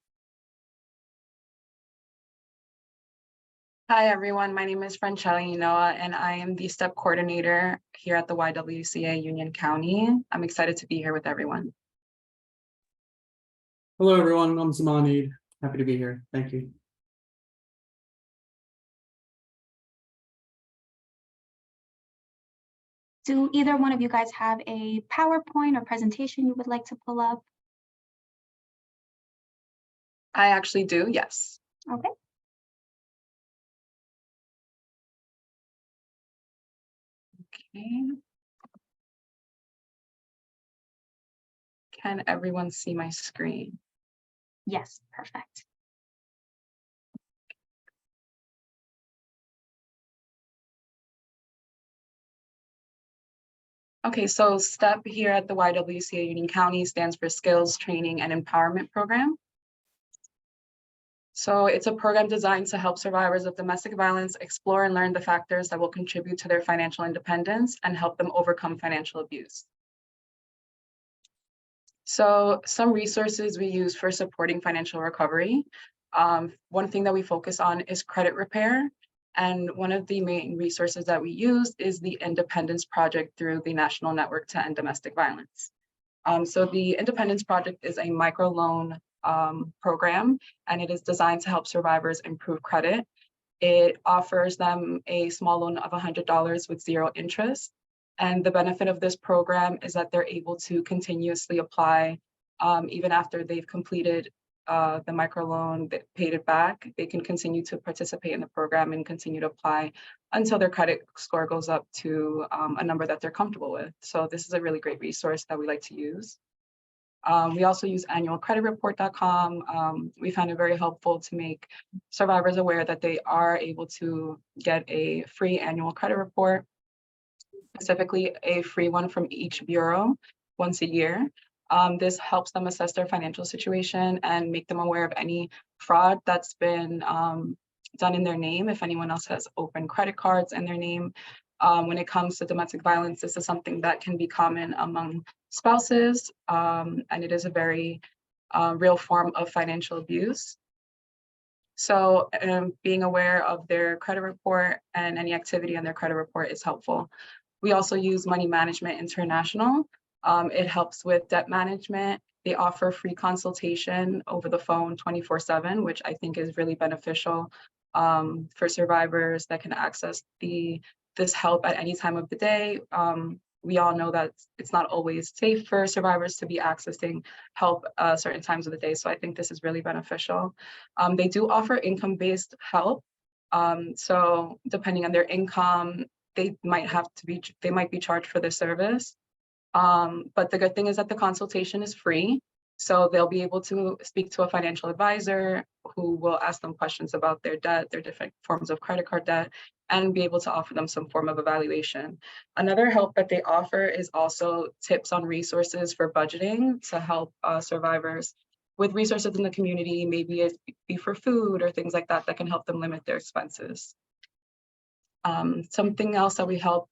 Hi, everyone. My name is Franchelli Inoa, and I am the STEP Coordinator here at the YWCA Union County. I'm excited to be here with everyone. Hello, everyone. I'm Zamani. Happy to be here. Thank you. Do either one of you guys have a PowerPoint or presentation you would like to pull up? I actually do, yes. Okay. Okay. Can everyone see my screen? Yes, perfect. Okay, so STEP here at the YWCA Union County stands for Skills, Training, and Empowerment Program. So it's a program designed to help survivors of domestic violence explore and learn the factors that will contribute to their financial independence and help them overcome financial abuse. So some resources we use for supporting financial recovery. One thing that we focus on is credit repair And one of the main resources that we use is the Independence Project through the National Network to End Domestic Violence. So the Independence Project is a microloan program, and it is designed to help survivors improve credit. It offers them a small loan of $100 with 0 interest. And the benefit of this program is that they're able to continuously apply even after they've completed the microloan, paid it back. They can continue to participate in the program and continue to apply until their credit score goes up to a number that they're comfortable with. So this is a really great resource that we like to use. We also use annualcreditreport.com. We found it very helpful to make survivors aware that they are able to get a free annual credit report, specifically a free one from each bureau once a year. This helps them assess their financial situation and make them aware of any fraud that's been done in their name. If anyone else has open credit cards in their name. When it comes to domestic violence, this is something that can be common among spouses, and it is a very real form of financial abuse. So being aware of their credit report and any activity on their credit report is helpful. We also use Money Management International. It helps with debt management. They offer free consultation over the phone 24/7, which I think is really beneficial for survivors that can access this help at any time of the day. We all know that it's not always safe for survivors to be accessing help certain times of the day. So I think this is really beneficial. They do offer income-based help. So depending on their income, they might be charged for the service. But the good thing is that the consultation is free. So they'll be able to speak to a financial advisor who will ask them questions about their debt, their different forms of credit card debt, and be able to offer them some form of evaluation. Another help that they offer is also tips on resources for budgeting to help survivors with resources in the community, maybe it be for food or things like that, that can help them limit their expenses. Something else that we help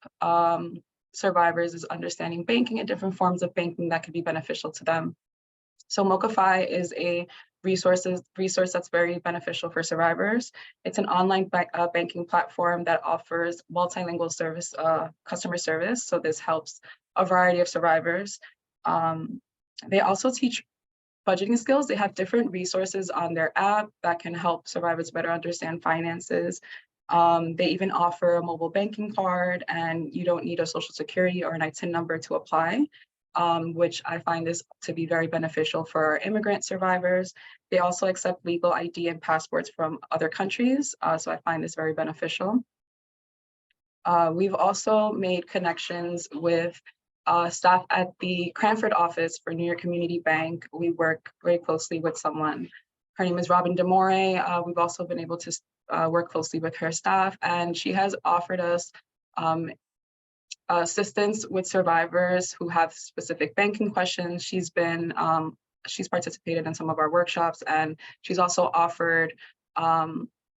survivors is understanding banking and different forms of banking that could be beneficial to them. So Mochify is a resource that's very beneficial for survivors. It's an online banking platform that offers multilingual service, customer service. So this helps a variety of survivors. They also teach budgeting skills. They have different resources on their app that can help survivors better understand finances. They even offer a mobile banking card, and you don't need a social security or an ITIN number to apply. Which I find this to be very beneficial for immigrant survivors. They also accept legal ID and passports from other countries, so I find this very beneficial. We've also made connections with staff at the Cranford office for New York Community Bank. We work very closely with someone. Her name is Robin DeMore. We've also been able to work closely with her staff, and she has offered us assistance with survivors who have specific banking questions. She's participated in some of our workshops, and she's also offered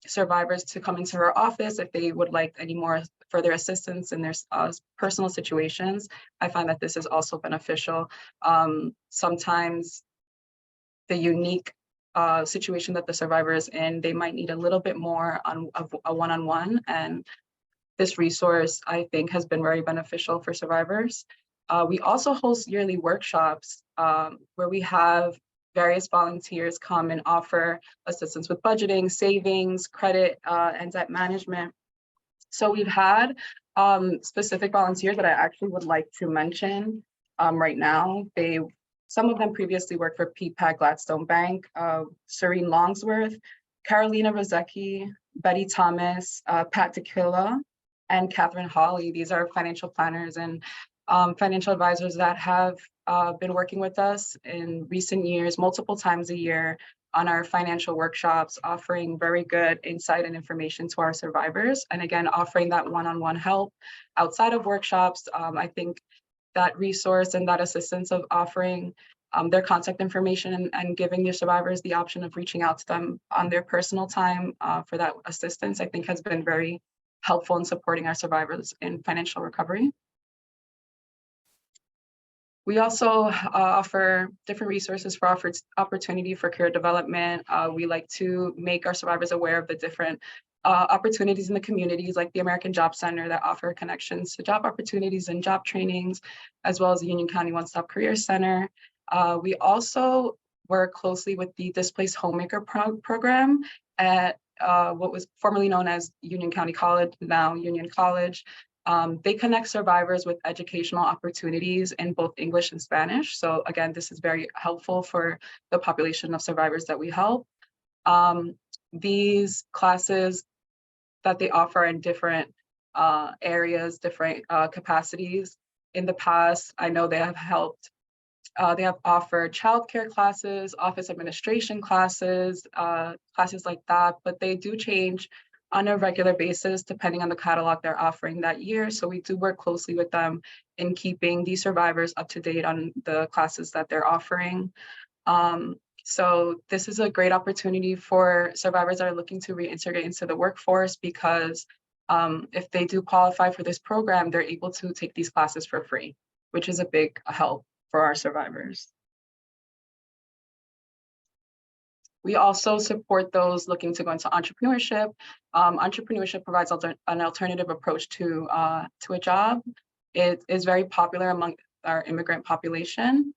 survivors to come into her office if they would like any more further assistance in their personal situations. I find that this is also beneficial. Sometimes the unique situation that the survivor is in, they might need a little bit more of a one-on-one, and this resource, I think, has been very beneficial for survivors. We also host yearly workshops where we have various volunteers come and offer assistance with budgeting, savings, credit, and debt management. So we've had specific volunteers that I actually would like to mention right now. Some of them previously worked for PPAC Gladstone Bank, Serene Longsworth, Carolina Rozecki, Betty Thomas, Pat Tequila, and Catherine Hawley. These are financial planners and financial advisors that have been working with us in recent years, multiple times a year on our financial workshops, offering very good insight and information to our survivors. And again, offering that one-on-one help outside of workshops. I think that resource and that assistance of offering their contact information and giving your survivors the option of reaching out to them on their personal time for that assistance, I think has been very helpful in supporting our survivors in financial recovery. We also offer different resources for opportunity for career development. We like to make our survivors aware of the different opportunities in the communities like the American Job Center that offer connections to job opportunities and job trainings, as well as the Union County One-Stop Career Center. We also work closely with the Displaced Homemaker program at what was formerly known as Union County College, now Union College. They connect survivors with educational opportunities in both English and Spanish. So again, this is very helpful for the population of survivors that we help. These classes that they offer in different areas, different capacities. In the past, I know they have helped, they have offered childcare classes, office administration classes, classes like that, but they do change on a regular basis depending on the catalog they're offering that year. So we do work closely with them in keeping these survivors up to date on the classes that they're offering. So this is a great opportunity for survivors that are looking to reintegrate into the workforce, because if they do qualify for this program, they're able to take these classes for free, which is a big help for our survivors. We also support those looking to go into entrepreneurship. Entrepreneurship provides an alternative approach to a job. It is very popular among our immigrant population.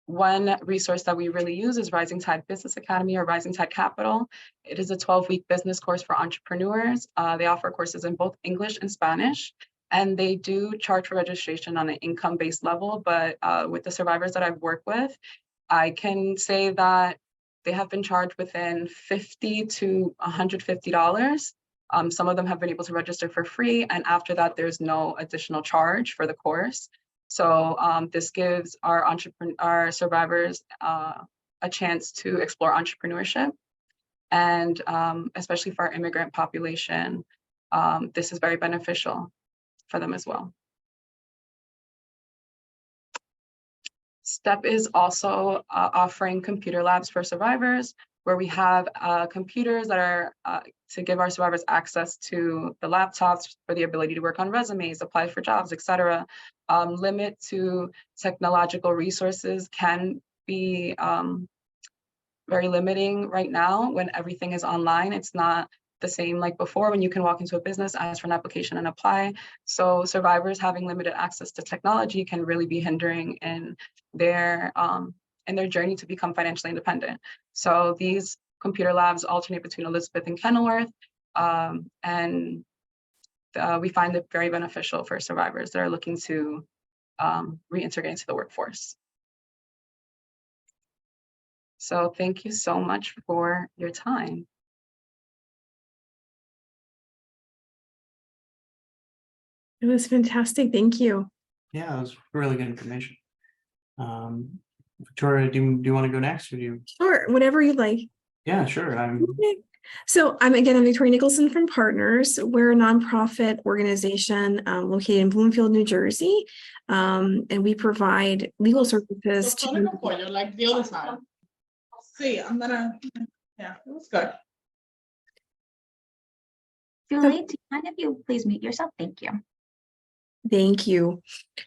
One resource that we really use is Rising Tide Business Academy, or Rising Tide Capital. It is a 12-week business course for entrepreneurs. They offer courses in both English and Spanish, and they do charge for registration on an income-based level. But with the survivors that I've worked with, I can say that they have been charged within $50 to $150. Some of them have been able to register for free, and after that, there's no additional charge for the course. So this gives our survivors a chance to explore entrepreneurship, and especially for our immigrant population, this is very beneficial for them as well. STEP is also offering computer labs for survivors, where we have computers that are to give our survivors access to the laptops for the ability to work on resumes, apply for jobs, etc. Limit to technological resources can be very limiting right now when everything is online. It's not the same like before when you can walk into a business, ask for an application and apply. So survivors having limited access to technology can really be hindering in their journey to become financially independent. So these computer labs alternate between Elizabeth and Kenilworth, and we find it very beneficial for survivors that are looking to reintegrate into the workforce. So thank you so much for your time. It was fantastic. Thank you. Yeah, it was really good information. Victoria, do you want to go next, or do you? Sure, whatever you like. Yeah, sure. Okay. So I'm Victoria Nicholson from Partners. We're a nonprofit organization located in Bloomfield, New Jersey, and we provide legal services to. Like the other side. See, I'm gonna. Yeah, it was good. Julie, do you mind if you please mute yourself? Thank you. Thank you.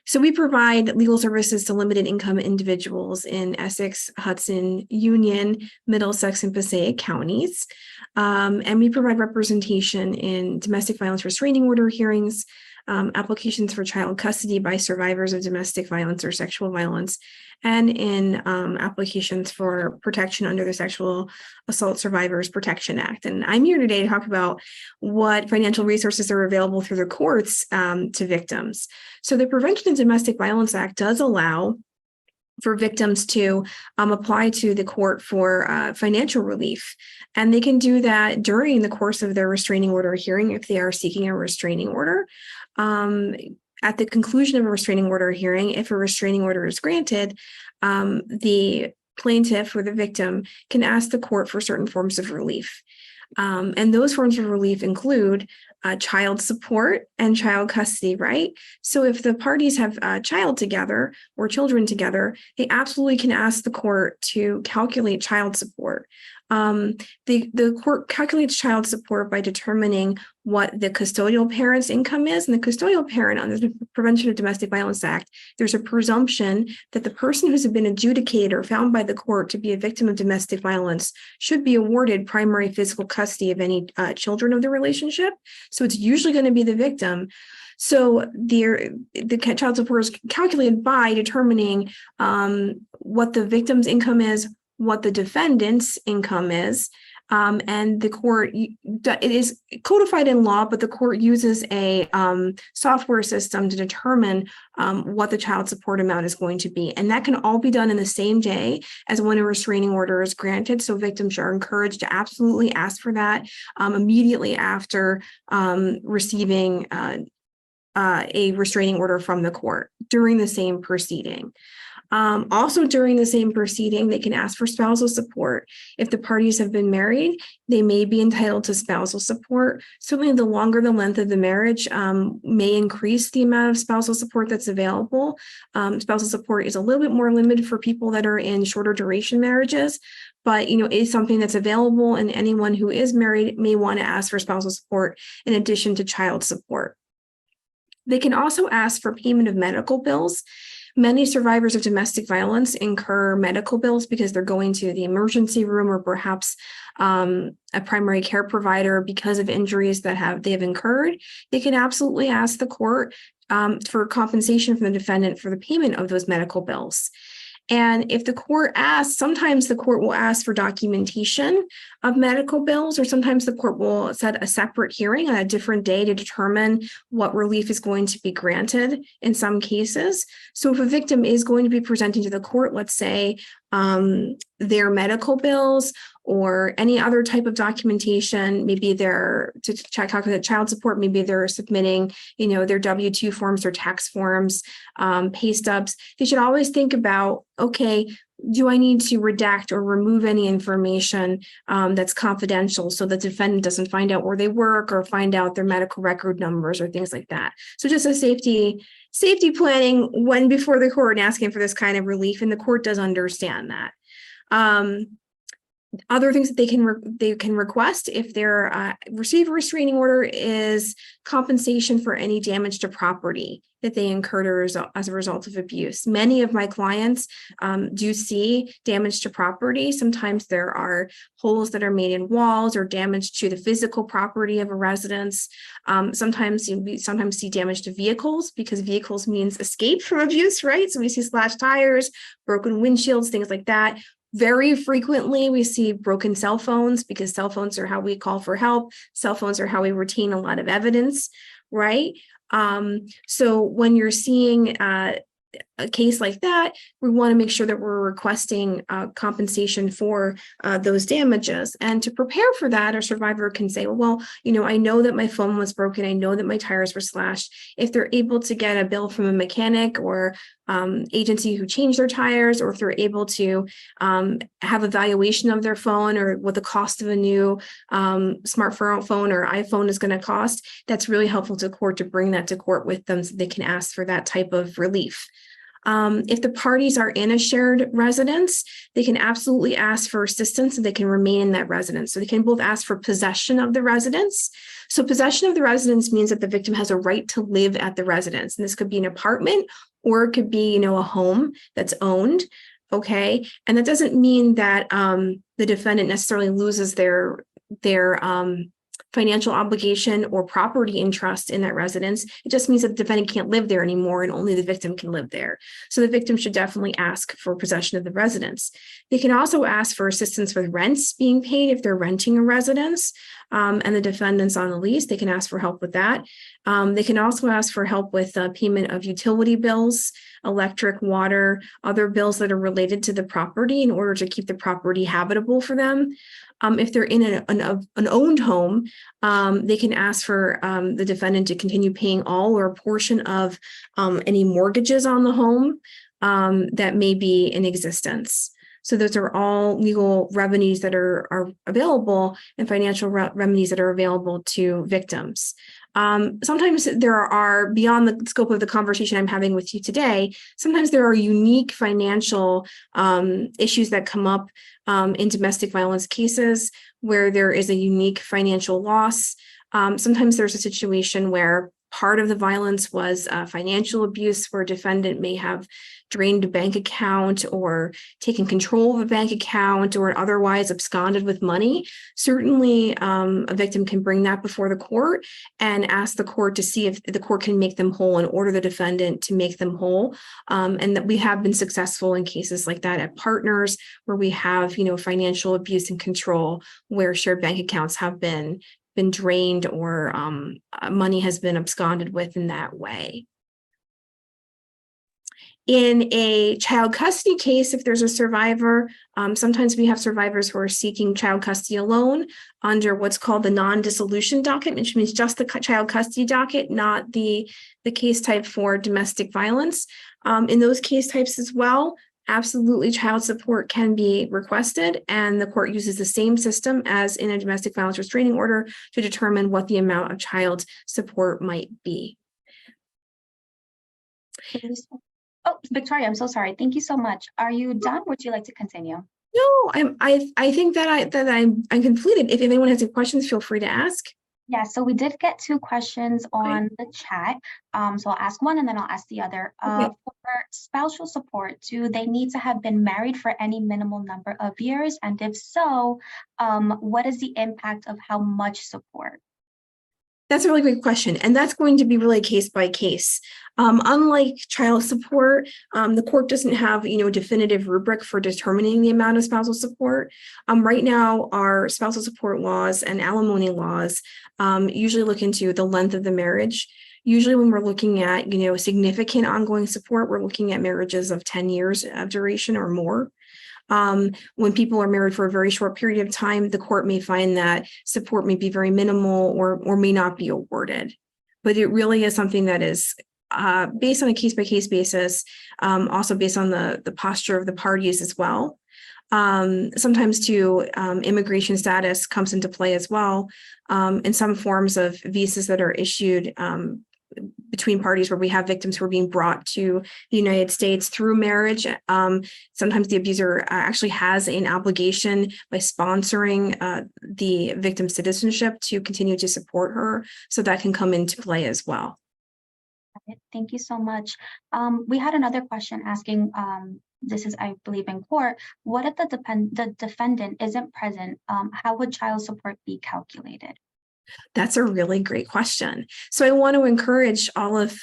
So we provide legal services to limited income individuals in Essex, Hudson, Union, Middlesex, and Passaic counties. And we provide representation in domestic violence restraining order hearings, applications for child custody by survivors of domestic violence or sexual violence, and in applications for protection under the Sexual Assault Survivors Protection Act. And I'm here today to talk about what financial resources are available through the courts to victims. So the Prevention of Domestic Violence Act does allow for victims to apply to the court for financial relief. And they can do that during the course of their restraining order hearing if they are seeking a restraining order. At the conclusion of a restraining order hearing, if a restraining order is granted, the plaintiff or the victim can ask the court for certain forms of relief. And those forms of relief include child support and child custody, right? So if the parties have a child together or children together, they absolutely can ask the court to calculate child support. The court calculates child support by determining what the custodial parent's income is. And the custodial parent under the Prevention of Domestic Violence Act, there's a presumption that the person who's been adjudicated or found by the court to be a victim of domestic violence should be awarded primary physical custody of any children of the relationship. So it's usually going to be the victim. So the child support is calculated by determining what the victim's income is, what the defendant's income is, and the court, it is codified in law, but the court uses a software system to determine what the child support amount is going to be. And that can all be done in the same day as when a restraining order is granted. So victims are encouraged to absolutely ask for that immediately after receiving a restraining order from the court during the same proceeding. Also during the same proceeding, they can ask for spousal support. If the parties have been married, they may be entitled to spousal support. Certainly the longer the length of the marriage may increase the amount of spousal support that's available. Spousal support is a little bit more limited for people that are in shorter duration marriages, but it is something that's available, and anyone who is married may want to ask for spousal support in addition to child support. They can also ask for payment of medical bills. Many survivors of domestic violence incur medical bills because they're going to the emergency room or perhaps a primary care provider because of injuries that they have incurred. They can absolutely ask the court for compensation from the defendant for the payment of those medical bills. And if the court asks, sometimes the court will ask for documentation of medical bills, or sometimes the court will set a separate hearing on a different day to determine what relief is going to be granted in some cases. So if a victim is going to be presenting to the court, let's say their medical bills or any other type of documentation, maybe they're to calculate child support, maybe they're submitting, their W-2 forms or tax forms, pay stubs, they should always think about, okay, do I need to redact or remove any information that's confidential so the defendant doesn't find out where they work or find out their medical record numbers or things like that. So just a safety planning when before the court and asking for this kind of relief, and the court does understand that. Other things that they can request if they're receive a restraining order is compensation for any damage to property that they incurred as a result of abuse. Many of my clients do see damage to property. Sometimes there are holes that are made in walls or damage to the physical property of a residence. Sometimes we see damage to vehicles, because vehicles means escape from abuse, right? So we see slashed tires, broken windshields, things like that. Very frequently, we see broken cell phones, because cell phones are how we call for help. Cell phones are how we retain a lot of evidence, right? So when you're seeing a case like that, we want to make sure that we're requesting compensation for those damages. And to prepare for that, a survivor can say, well, I know that my phone was broken. I know that my tires were slashed. If they're able to get a bill from a mechanic or agency who changed their tires, or if they're able to have a valuation of their phone or what the cost of a new smartphone or iPhone is going to cost, that's really helpful to court to bring that to court with them so they can ask for that type of relief. If the parties are in a shared residence, they can absolutely ask for assistance so they can remain in that residence. So they can both ask for possession of the residence. So possession of the residence means that the victim has a right to live at the residence. And this could be an apartment, or it could be, a home that's owned. Okay. And that doesn't mean that the defendant necessarily loses their financial obligation or property interest in that residence. It just means that the defendant can't live there anymore and only the victim can live there. So the victim should definitely ask for possession of the residence. They can also ask for assistance with rents being paid if they're renting a residence and the defendant's on the lease. They can ask for help with that. They can also ask for help with payment of utility bills, electric, water, other bills that are related to the property in order to keep the property habitable for them. If they're in an owned home, they can ask for the defendant to continue paying all or a portion of any mortgages on the home that may be in existence. So those are all legal remedies that are available and financial remedies that are available to victims. Sometimes there are, beyond the scope of the conversation I'm having with you today, sometimes there are unique financial issues that come up in domestic violence cases where there is a unique financial loss. Sometimes there's a situation where part of the violence was financial abuse, where a defendant may have drained a bank account or taken control of a bank account or otherwise absconded with money. Certainly, a victim can bring that before the court and ask the court to see if the court can make them whole and order the defendant to make them whole. And that we have been successful in cases like that at Partners, where we have, financial abuse and control, where shared bank accounts have been drained or money has been absconded with in that way. In a child custody case, if there's a survivor, sometimes we have survivors who are seeking child custody alone under what's called the non-dissolution docket, which means just the child custody docket, not the case type for domestic violence. In those case types as well, absolutely child support can be requested, and the court uses the same system as in a domestic violence restraining order to determine what the amount of child support might be. Oh, Victoria, I'm so sorry. Thank you so much. Are you done? Would you like to continue? No, I think that I'm completed. If anyone has any questions, feel free to ask. Yeah, so we did get 2 questions on the chat. So I'll ask one and then I'll ask the other. Okay. For spousal support, do they need to have been married for any minimal number of years? And if so, what is the impact of how much support? That's a really great question. And that's going to be really case by case. Unlike child support, the court doesn't have, a definitive rubric for determining the amount of spousal support. Right now, our spousal support laws and alimony laws usually look into the length of the marriage. Usually when we're looking at, significant ongoing support, we're looking at marriages of 10 years of duration or more. When people are married for a very short period of time, the court may find that support may be very minimal or may not be awarded. But it really is something that is based on a case-by-case basis, also based on the posture of the parties as well. Sometimes too, immigration status comes into play as well. In some forms of visas that are issued between parties where we have victims who are being brought to the United States through marriage. Sometimes the abuser actually has an obligation by sponsoring the victim's citizenship to continue to support her. So that can come into play as well. Thank you so much. We had another question asking, this is, I believe, in court, what if the defendant isn't present? How would child support be calculated? That's a really great question. So I want to encourage all of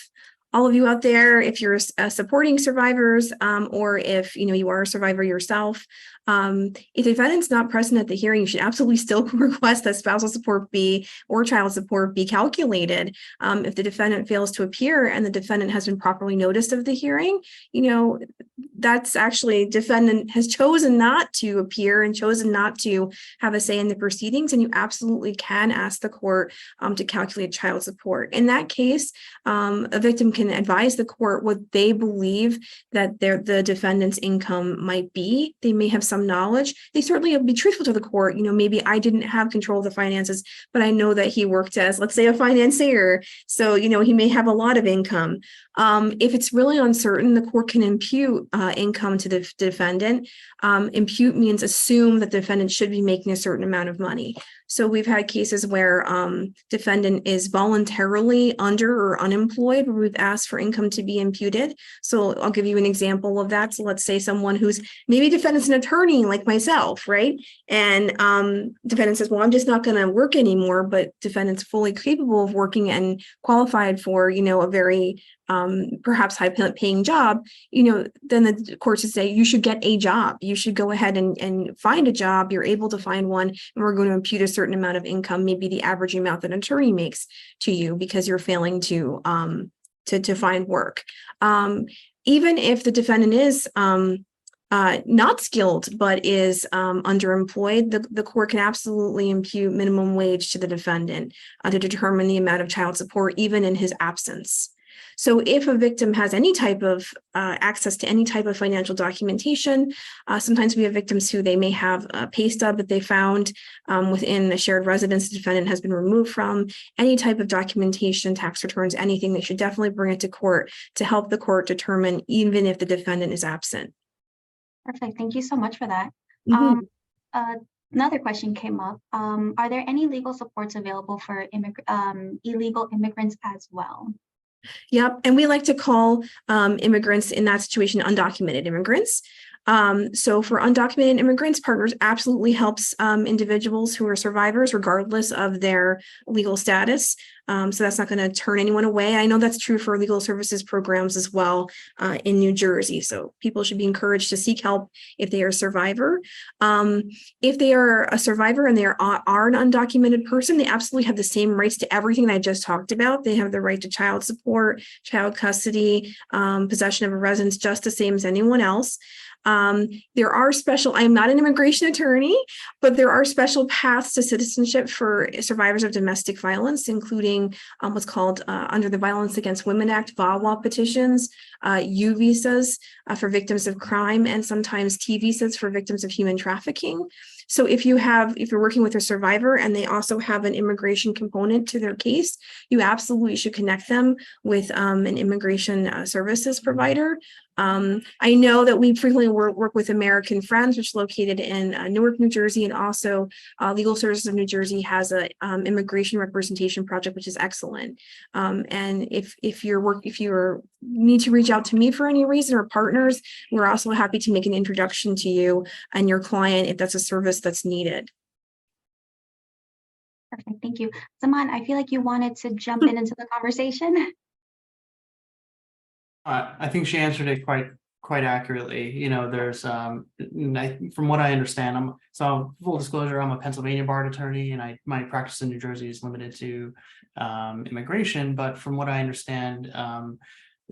you out there, if you're supporting survivors, or if you are a survivor yourself, if the defendant's not present at the hearing, you should absolutely still request that spousal support or child support be calculated. If the defendant fails to appear and the defendant has been properly noticed of the hearing, that's actually defendant has chosen not to appear and chosen not to have a say in the proceedings, and you absolutely can ask the court to calculate child support. In that case, a victim can advise the court what they believe that the defendant's income might be. They may have some knowledge. They certainly will be truthful to the court. Maybe I didn't have control of the finances, but I know that he worked as, let's say, a financier. So, he may have a lot of income. If it's really uncertain, the court can impute income to the defendant. Impute means assume that the defendant should be making a certain amount of money. So we've had cases where defendant is voluntarily under or unemployed, where we've asked for income to be imputed. So I'll give you an example of that. So let's say someone who's maybe defendant's an attorney like myself, right? And defendant says, well, I'm just not going to work anymore, but defendant's fully capable of working and qualified for, a very perhaps high paying job, then the court should say, you should get a job. You should go ahead and find a job. You're able to find one, and we're going to impute a certain amount of income, maybe the average amount that an attorney makes to you because you're failing to find work. Even if the defendant is not skilled, but is underemployed, the court can absolutely impute minimum wage to the defendant to determine the amount of child support, even in his absence. So if a victim has any type of access to any type of financial documentation, sometimes we have victims who they may have a pay stub that they found within a shared residence the defendant has been removed from, any type of documentation, tax returns, anything, they should definitely bring it to court to help the court determine even if the defendant is absent. Perfect. Thank you so much for that. Mhm. Another question came up. Are there any legal supports available for illegal immigrants as well? Yep. And we like to call immigrants in that situation undocumented immigrants. So for undocumented immigrants, Partners absolutely helps individuals who are survivors, regardless of their legal status. So that's not going to turn anyone away. I know that's true for legal services programs as well in New Jersey. So people should be encouraged to seek help if they are a survivor. If they are a survivor and they are an undocumented person, they absolutely have the same rights to everything that I just talked about. They have the right to child support, child custody, possession of a residence, just the same as anyone else. There are special, I'm not an immigration attorney, but there are special paths to citizenship for survivors of domestic violence, including what's called under the Violence Against Women Act, VAWA petitions, U visas for victims of crime, and sometimes T visas for victims of human trafficking. So if you're working with a survivor and they also have an immigration component to their case, you absolutely should connect them with an immigration services provider. I know that we frequently work with American Friends, which is located in Newark, New Jersey, and also Legal Services of New Jersey has a immigration representation project, which is excellent. And if you need to reach out to me for any reason or Partners, we're also happy to make an introduction to you and your client if that's a service that's needed. Perfect. Thank you. Zaman, I feel like you wanted to jump into the conversation. I think she answered it quite accurately. You know, there's from what I understand, so full disclosure, I'm a Pennsylvania barred attorney, and my practice in New Jersey is limited to immigration. But from what I understand,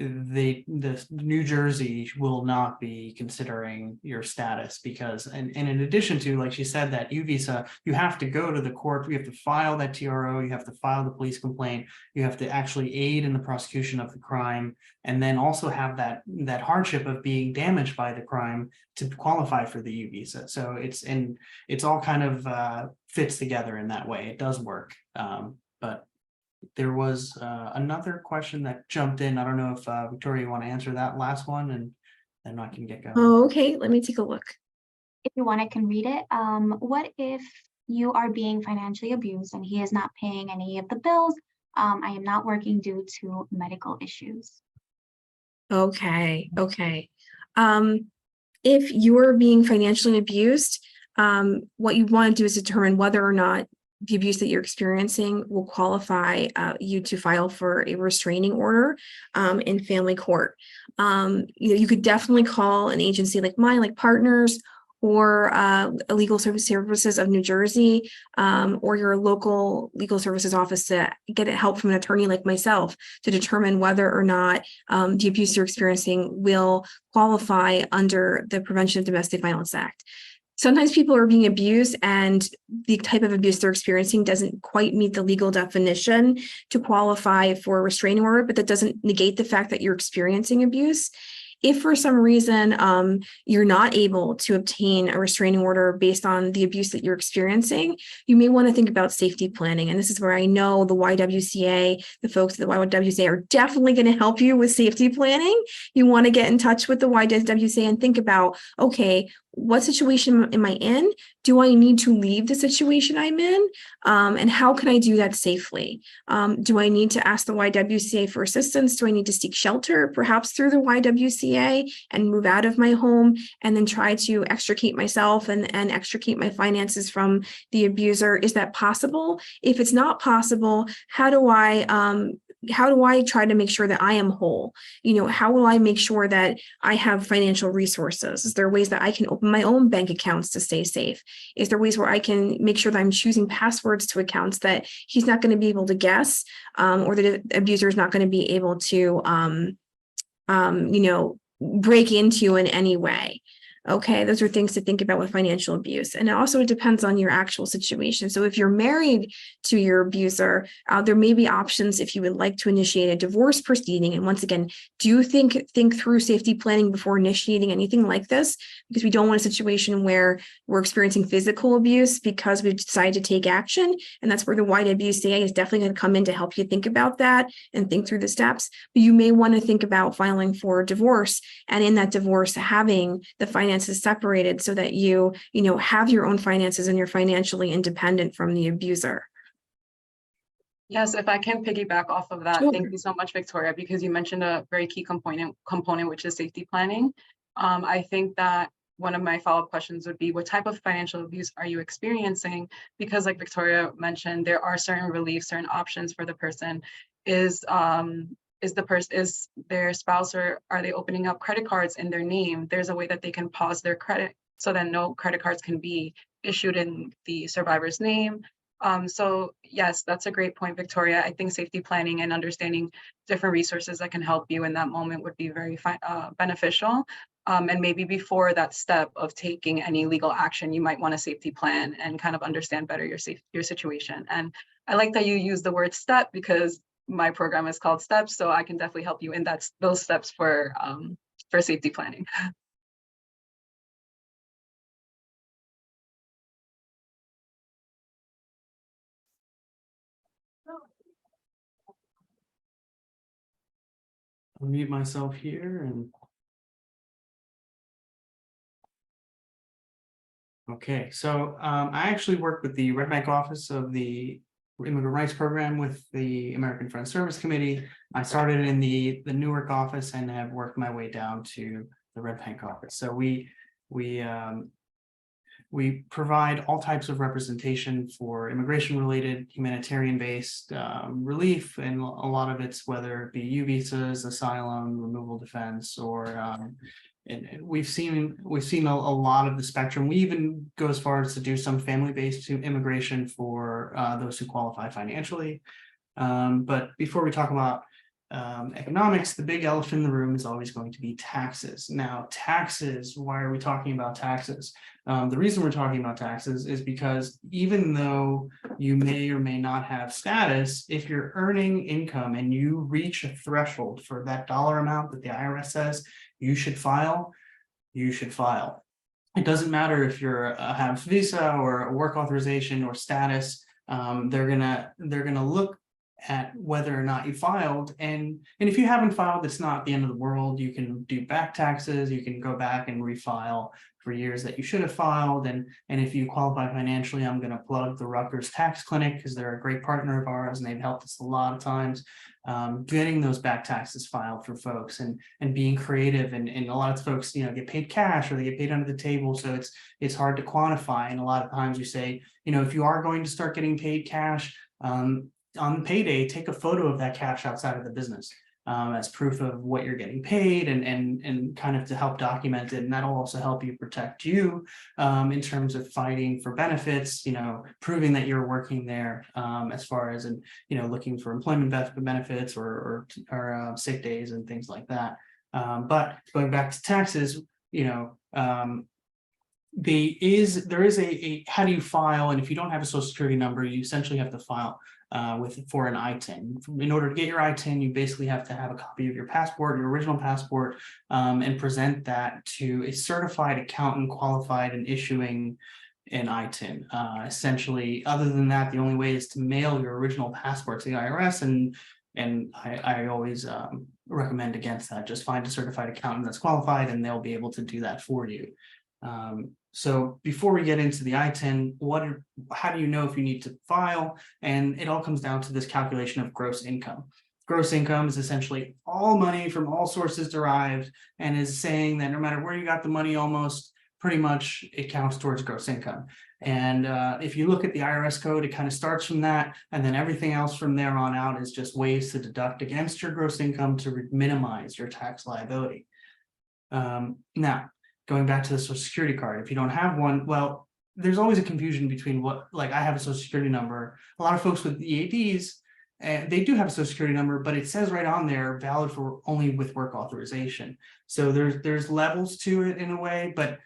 the New Jersey will not be considering your status because, and in addition to, like she said, that U visa, you have to go to the court, you have to file that TRO, you have to file the police complaint, you have to actually aid in the prosecution of the crime, and then also have that hardship of being damaged by the crime to qualify for the U visa. So it's all kind of fits together in that way. It does work, but there was another question that jumped in. I don't know if Victoria, you want to answer that last one, and then I can get going. Oh, okay, let me take a look. If you want, I can read it. What if you are being financially abused and he is not paying any of the bills? I am not working due to medical issues. Okay. If you're being financially abused, what you want to do is determine whether or not the abuse that you're experiencing will qualify you to file for a restraining order in family court. You could definitely call an agency like mine, like Partners, or Legal Services of New Jersey, or your local legal services office to get help from an attorney like myself to determine whether or not the abuse you're experiencing will qualify under the Prevention of Domestic Violence Act. Sometimes people are being abused and the type of abuse they're experiencing doesn't quite meet the legal definition to qualify for a restraining order, but that doesn't negate the fact that you're experiencing abuse. If for some reason you're not able to obtain a restraining order based on the abuse that you're experiencing, you may want to think about safety planning. And this is where I know the YWCA, the folks at the YWCA are definitely going to help you with safety planning. You want to get in touch with the YWCA and think about, okay, what situation am I in? Do I need to leave the situation I'm in? And how can I do that safely? Do I need to ask the YWCA for assistance? Do I need to seek shelter, perhaps through the YWCA, and move out of my home and then try to extricate myself and extricate my finances from the abuser? Is that possible? If it's not possible, how do I try to make sure that I am whole? How will I make sure that I have financial resources? Is there ways that I can open my own bank accounts to stay safe? Is there ways where I can make sure that I'm choosing passwords to accounts that he's not going to be able to guess, or the abuser is not going to be able to, break into in any way? Okay, those are things to think about with financial abuse. And it also depends on your actual situation. So if you're married to your abuser, there may be options if you would like to initiate a divorce proceeding. And once again, do think through safety planning before initiating anything like this, because we don't want a situation where we're experiencing physical abuse because we've decided to take action. And that's where the YWCA is definitely going to come in to help you think about that and think through the steps. But you may want to think about filing for divorce, and in that divorce, having the finances separated so that you have your own finances and you're financially independent from the abuser. Yes, if I can piggyback off of that, Sure. Thank you so much, Victoria, because you mentioned a very key component, which is safety planning. I think that one of my follow-up questions would be, what type of financial abuse are you experiencing? Because like Victoria mentioned, there are certain reliefs, certain options for the person. Is their spouse, or are they opening up credit cards in their name? There's a way that they can pause their credit so that no credit cards can be issued in the survivor's name. So yes, that's a great point, Victoria. I think safety planning and understanding different resources that can help you in that moment would be very beneficial. And maybe before that step of taking any legal action, you might want a safety plan and kind of understand better your situation. And I like that you use the word step, because my program is called Steps, so I can definitely help you in those steps for safety planning. I'll mute myself here and. Okay, so I actually work with the Red Bank office of the Immigrant Rights Program with the American Friends Service Committee. I started in the Newark office and have worked my way down to the Red Bank office. So we provide all types of representation for immigration-related, humanitarian-based relief, and a lot of it's whether it be U visas, asylum, removal defense, or and we've seen a lot of the spectrum. We even go as far as to do some family-based immigration for those who qualify financially. But before we talk about economics, the big elephant in the room is always going to be taxes. Now, taxes, why are we talking about taxes? The reason we're talking about taxes is because even though you may or may not have status, if you're earning income and you reach a threshold for that dollar amount that the IRS says you should file, you should file. It doesn't matter if you're have visa or a work authorization or status. They're gonna look at whether or not you filed, and if you haven't filed, it's not the end of the world. You can do back taxes, you can go back and refile for years that you should have filed, and if you qualify financially, I'm going to plug the Rutgers Tax Clinic because they're a great partner of ours and they've helped us a lot of times getting those back taxes filed for folks, and being creative, and a lot of folks get paid cash or they get paid under the table, so it's hard to quantify. And a lot of times you say, if you are going to start getting paid cash on payday, take a photo of that cash outside of the business as proof of what you're getting paid, and kind of to help document it. And that'll also help you protect you in terms of fighting for benefits, proving that you're working there as far as, looking for employment benefits or sick days and things like that. But going back to taxes, there is a how do you file, and if you don't have a social security number, you essentially have to file for an ITIN. In order to get your ITIN, you basically have to have a copy of your passport, your original passport, and present that to a certified accountant qualified in issuing an ITIN. Essentially, other than that, the only way is to mail your original passport to the IRS, and I always recommend against that. Just find a certified accountant that's qualified and they'll be able to do that for you. So before we get into the ITIN, how do you know if you need to file? And it all comes down to this calculation of gross income. Gross income is essentially all money from all sources derived, and is saying that no matter where you got the money, almost pretty much it counts towards gross income. And if you look at the IRS code, it kind of starts from that, and then everything else from there on out is just ways to deduct against your gross income to minimize your tax liability. Now, going back to the social security card, if you don't have one, well, there's always a confusion between I have a social security number. A lot of folks with EADs, they do have a social security number, but it says right on there, valid for only with work authorization. So there's levels to it in a way, but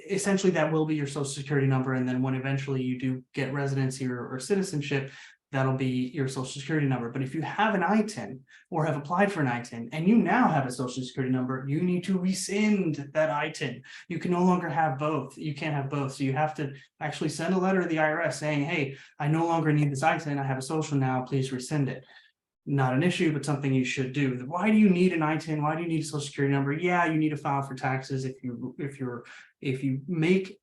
essentially that will be your social security number. And then when eventually you do get residency or citizenship, that'll be your social security number. But if you have an ITIN or have applied for an ITIN and you now have a social security number, you need to rescind that ITIN. You can no longer have both. You can't have both. So you have to actually send a letter to the IRS saying, hey, I no longer need this ITIN. I have a social now, please rescind it. Not an issue, but something you should do. Why do you need an ITIN? Why do you need a social security number? Yeah, you need to file for taxes if you make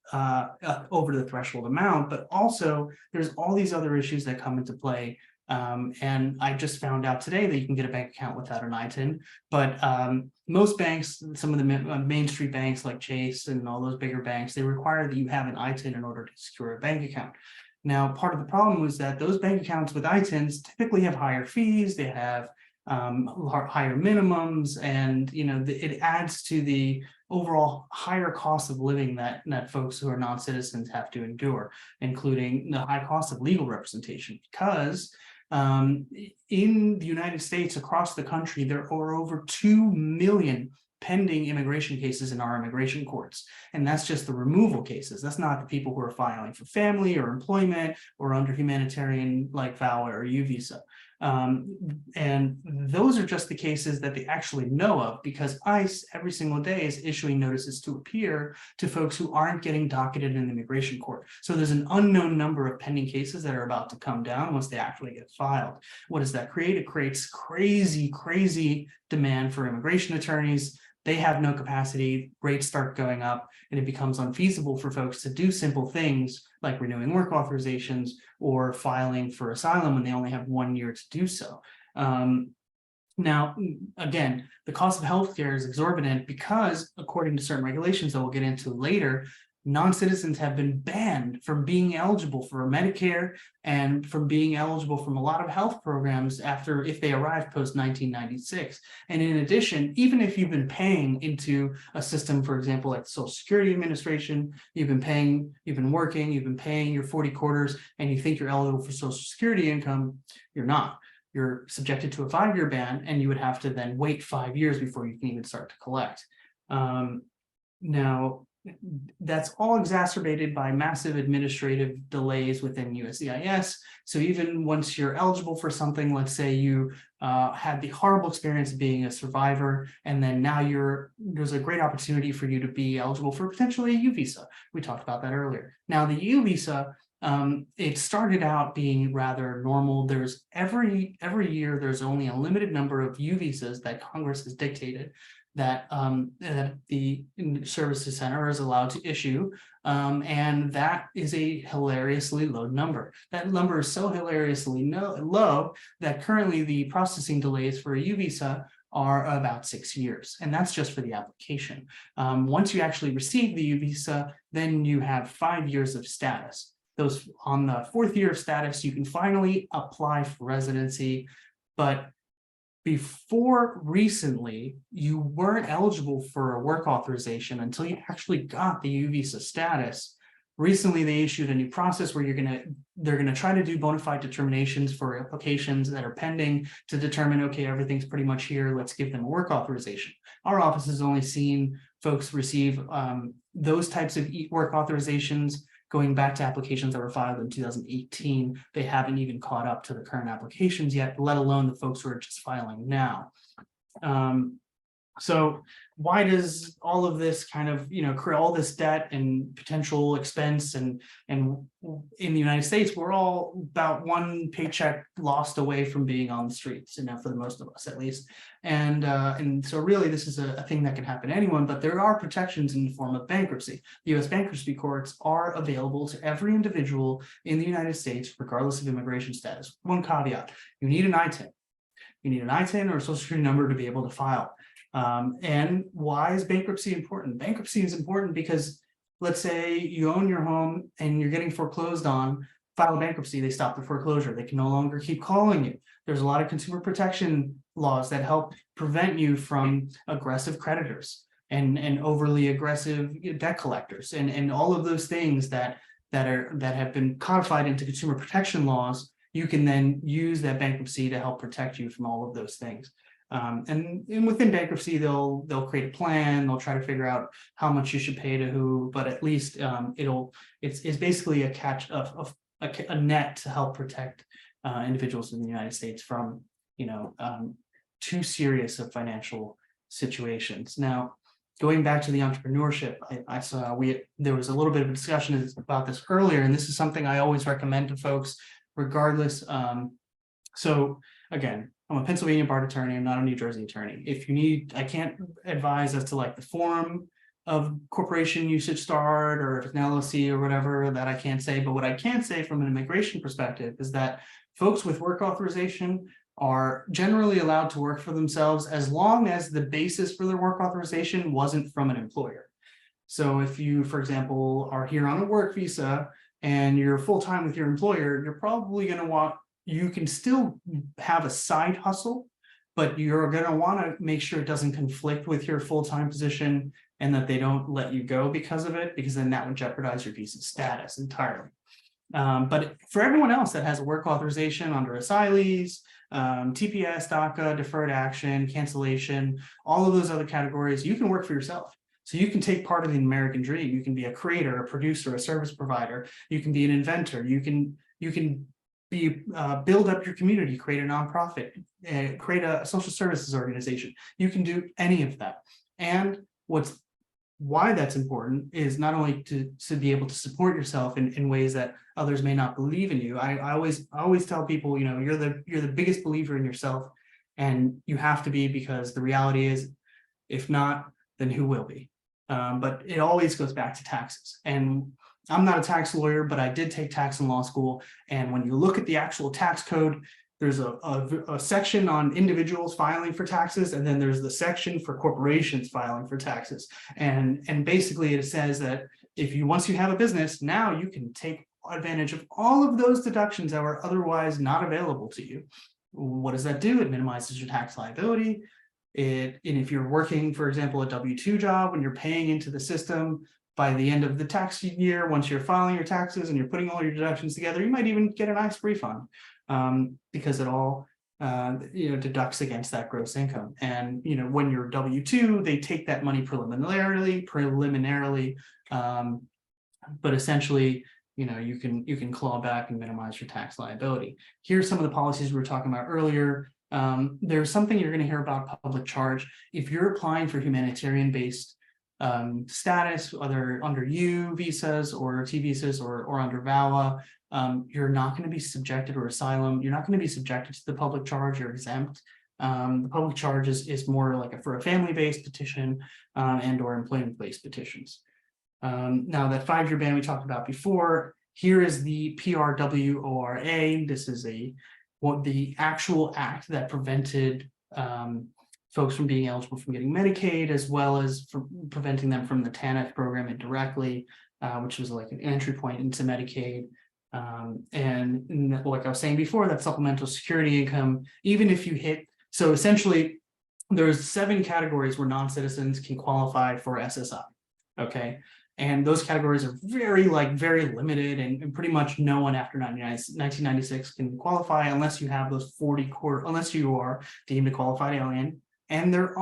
over the threshold amount, but also there's all these other issues that come into play. And I just found out today that you can get a bank account without an ITIN, but most banks, some of the Main Street banks like Chase and all those bigger banks, they require that you have an ITIN in order to secure a bank account. Now, part of the problem was that those bank accounts with ITINs typically have higher fees, they have higher minimums, and it adds to the overall higher cost of living that folks who are non-citizens have to endure, including the high cost of legal representation. Because in the United States, across the country, there are over 2 million pending immigration cases in our immigration courts. And that's just the removal cases. That's not the people who are filing for family or employment or under humanitarian like VAWA or U visa. And those are just the cases that they actually know of, because ICE every single day is issuing notices to appear to folks who aren't getting docketed in the immigration court. So there's an unknown number of pending cases that are about to come down once they actually get filed. What does that create? It creates crazy demand for immigration attorneys. They have no capacity, rates start going up, and it becomes unfeasible for folks to do simple things like renewing work authorizations or filing for asylum when they only have 1 year to do so. Now, again, the cost of healthcare is exorbitant because, according to certain regulations that we'll get into later, non-citizens have been banned from being eligible for Medicare and from being eligible from a lot of health programs if they arrived post 1996. And in addition, even if you've been paying into a system, for example, like the Social Security Administration, you've been working, you've been paying your 40 quarters, and you think you're eligible for Social Security income, you're not. You're subjected to a 5-year ban, and you would have to then wait 5 years before you can even start to collect. Now, that's all exacerbated by massive administrative delays within USCIS. So even once you're eligible for something, let's say you had the horrible experience of being a survivor, and then now there's a great opportunity for you to be eligible for potentially a U visa. We talked about that earlier. Now the U visa, it started out being rather normal. There's every year, there's only a limited number of U visas that Congress has dictated that the Services Center is allowed to issue, and that is a hilariously low number. That number is so hilariously low that currently the processing delays for a U visa are about 6 years, and that's just for the application. Once you actually receive the U visa, then you have 5 years of status. Those on the 4th year of status, you can finally apply for residency, but before recently, you weren't eligible for a work authorization until you actually got the U visa status. Recently, they issued a new process where they're gonna try to do bona fide determinations for applications that are pending to determine, okay, everything's pretty much here, let's give them a work authorization. Our office has only seen folks receive those types of work authorizations going back to applications that were filed in 2018. They haven't even caught up to the current applications yet, let alone the folks who are just filing now. So why does all of this kind of, create all this debt and potential expense, and in the United States, we're all about one paycheck lost away from being on the streets, for the most of us at least. And so really this is a thing that can happen to anyone, but there are protections in the form of bankruptcy. The U.S. bankruptcy courts are available to every individual in the United States, regardless of immigration status. One caveat: you need an ITIN. You need an ITIN or a social security number to be able to file. And why is bankruptcy important? Bankruptcy is important because, let's say you own your home and you're getting foreclosed on, file bankruptcy, they stop the foreclosure. They can no longer keep calling you. There's a lot of consumer protection laws that help prevent you from aggressive creditors and overly aggressive debt collectors, and all of those things that have been codified into consumer protection laws. You can then use that bankruptcy to help protect you from all of those things. And within bankruptcy, they'll create a plan, they'll try to figure out how much you should pay to who, but at least it's basically a catch of a net to help protect individuals in the United States from, too serious of financial situations. Now, going back to the entrepreneurship, I saw there was a little bit of a discussion about this earlier, and this is something I always recommend to folks, regardless. So again, I'm a Pennsylvania bar attorney. I'm not a New Jersey attorney. If you need, I can't advise as to like the form of corporation you should start, or if it's an LLC or whatever, that I can't say. But what I can say from an immigration perspective is that folks with work authorization are generally allowed to work for themselves as long as the basis for their work authorization wasn't from an employer. So if you, for example, are here on a work visa and you're full-time with your employer, you're probably going to you can still have a side hustle, but you're going to want to make sure it doesn't conflict with your full-time position and that they don't let you go because of it, because then that would jeopardize your visa status entirely. But for everyone else that has a work authorization under asylees, TPS, DACA, deferred action, cancellation, all of those other categories, you can work for yourself. So you can take part of the American dream. You can be a creator, a producer, a service provider. You can be an inventor. You can be build up your community, create a nonprofit, create a social services organization. You can do any of that. And why that's important is not only to be able to support yourself in ways that others may not believe in you. I always tell people, you're the biggest believer in yourself, and you have to be, because the reality is, if not, then who will be? But it always goes back to taxes. And I'm not a tax lawyer, but I did take tax in law school. And when you look at the actual tax code, there's a section on individuals filing for taxes, and then there's the section for corporations filing for taxes. And basically it says that once you have a business, now you can take advantage of all of those deductions that were otherwise not available to you. What does that do? It minimizes your tax liability. And if you're working, for example, a W-2 job, when you're paying into the system, by the end of the tax year, once you're filing your taxes and you're putting all your deductions together, you might even get a nice refund, because it all deducts against that gross income. And when you're W-2, they take that money preliminarily, but essentially, you can claw back and minimize your tax liability. Here's some of the policies we were talking about earlier. There's something you're going to hear about: public charge. If you're applying for humanitarian-based status, whether under U visas or T visas or under VAWA, you're not going to be subjected, or asylum, you're not going to be subjected to the public charge. You're exempt. The public charge is more like for a family-based petition and or employment-based petitions. Now that 5-year ban we talked about before, here is the PRWORA. This is the actual act that prevented folks from being eligible from getting Medicaid, as well as from preventing them from the TANF program indirectly, which was like an entry point into Medicaid. And like I was saying before, that supplemental security income, even if you hit, so essentially there's 7 categories where non-citizens can qualify for SSI, okay? And those categories are very limited, and pretty much no one after 1996 can qualify unless you have those 40 unless you are deemed a qualified alien. And there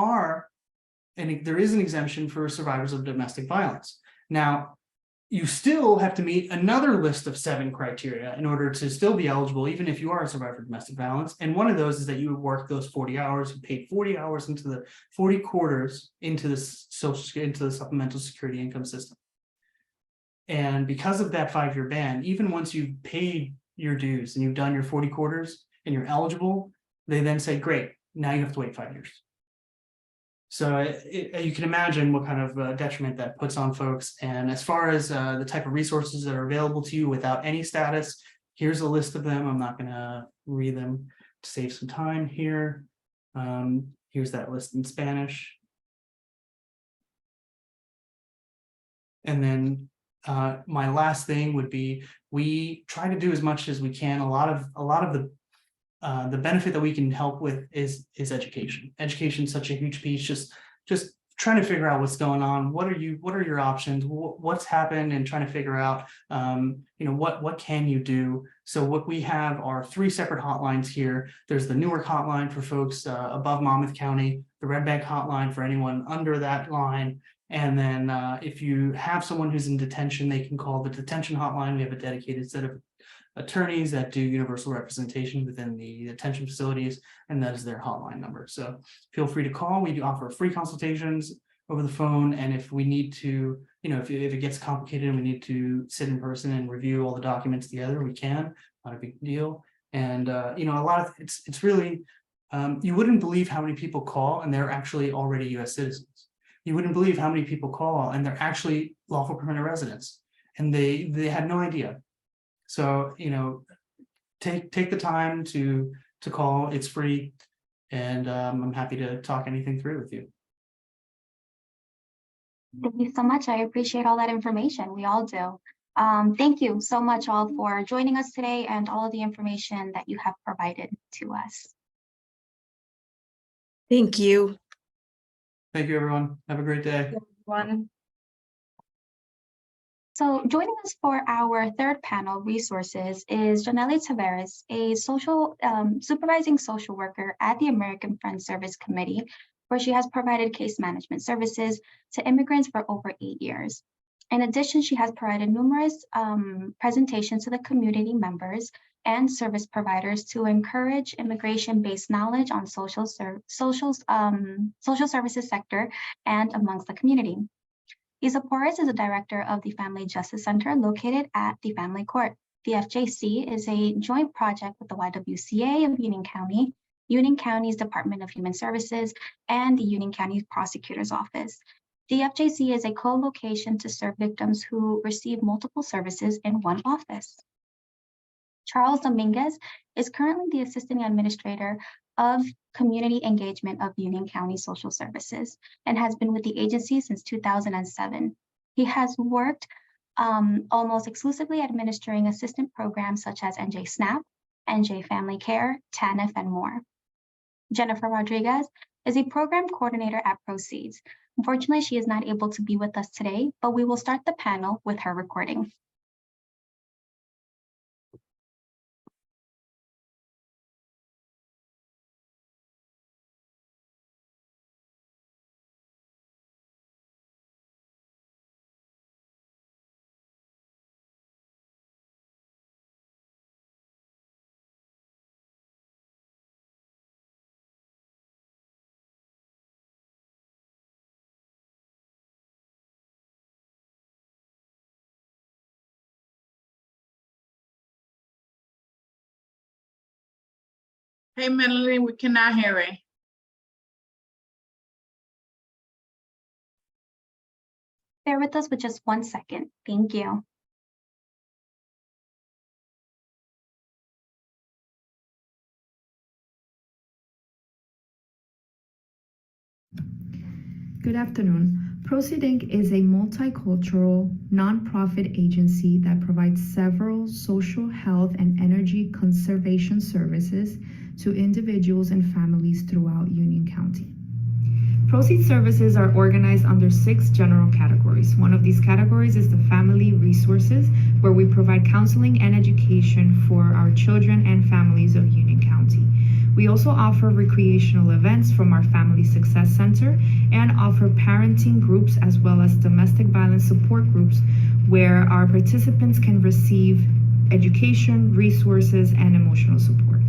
is an exemption for survivors of domestic violence. Now, you still have to meet another list of 7 criteria in order to still be eligible, even if you are a survivor of domestic violence. And one of those is that you would work those 40 hours, you paid 40 hours into the 40 quarters into the supplemental security income system. And because of that 5-year ban, even once you've paid your dues and you've done your 40 quarters and you're eligible, they then say, great, now you have to wait 5 years. So you can imagine what kind of detriment that puts on folks. And as far as the type of resources that are available to you without any status, here's a list of them. I'm not going to read them to save some time here. Here's that list in Spanish. And then my last thing would be, we try to do as much as we can. A lot of the benefit that we can help with is education. Education is such a huge piece. Just trying to figure out what's going on. What are your options? What's happened, and trying to figure out, what can you do? So what we have are 3 separate hotlines here. There's the Newark hotline for folks above Monmouth County, the Red Bank hotline for anyone under that line. And then if you have someone who's in detention, they can call the detention hotline. We have a dedicated set of attorneys that do universal representation within the detention facilities, and that is their hotline number. So feel free to call. We do offer free consultations over the phone, and if we need to, if it gets complicated and we need to sit in person and review all the documents together, we can. Not a big deal. And a lot of it's really you wouldn't believe how many people call and they're actually already U.S. citizens. You wouldn't believe how many people call and they're actually lawful permanent residents, and they had no idea. So, take the time to call. It's free, and I'm happy to talk anything through with you. Thank you so much. I appreciate all that information. We all do. Thank you so much all for joining us today and all of the information that you have provided to us. Thank you. Thank you, everyone. Have a great day. Everyone. So joining us for our third panel, Resources, is Janelle Tavares, a supervising social worker at the American Friends Service Committee, where she has provided case management services to immigrants for over 8 years. In addition, she has provided numerous presentations to the community members and service providers to encourage immigration-based knowledge on social services sector and amongst the community. Isa Porras is a director of the Family Justice Center located at the Family Court. The FJC is a joint project with the YWCA of Union County, Union County's Department of Human Services, and the Union County Prosecutor's Office. The FJC is a co-location to serve victims who receive multiple services in one office. Charles Dominguez is currently the Assistant Administrator of Community Engagement of Union County Social Services and has been with the agency since 2007. He has worked almost exclusively administering assistant programs such as NJ SNAP, NJ Family Care, TANF, and more. Jennifer Rodriguez is a program coordinator at Proceeds. Unfortunately, she is not able to be with us today, but we will start the panel with her recording. Hey, Melanie, we cannot hear it. Bear with us for just 1 second. Thank you. Good afternoon. Proceed Inc. is a multicultural nonprofit agency that provides several social, health, and energy conservation services to individuals and families throughout Union County. Proceed services are organized under 6 general categories. One of these categories is the family resources, where we provide counseling and education for our children and families of Union County. We also offer recreational events from our Family Success Center and offer parenting groups as well as domestic violence support groups, where our participants can receive education, resources, and emotional support.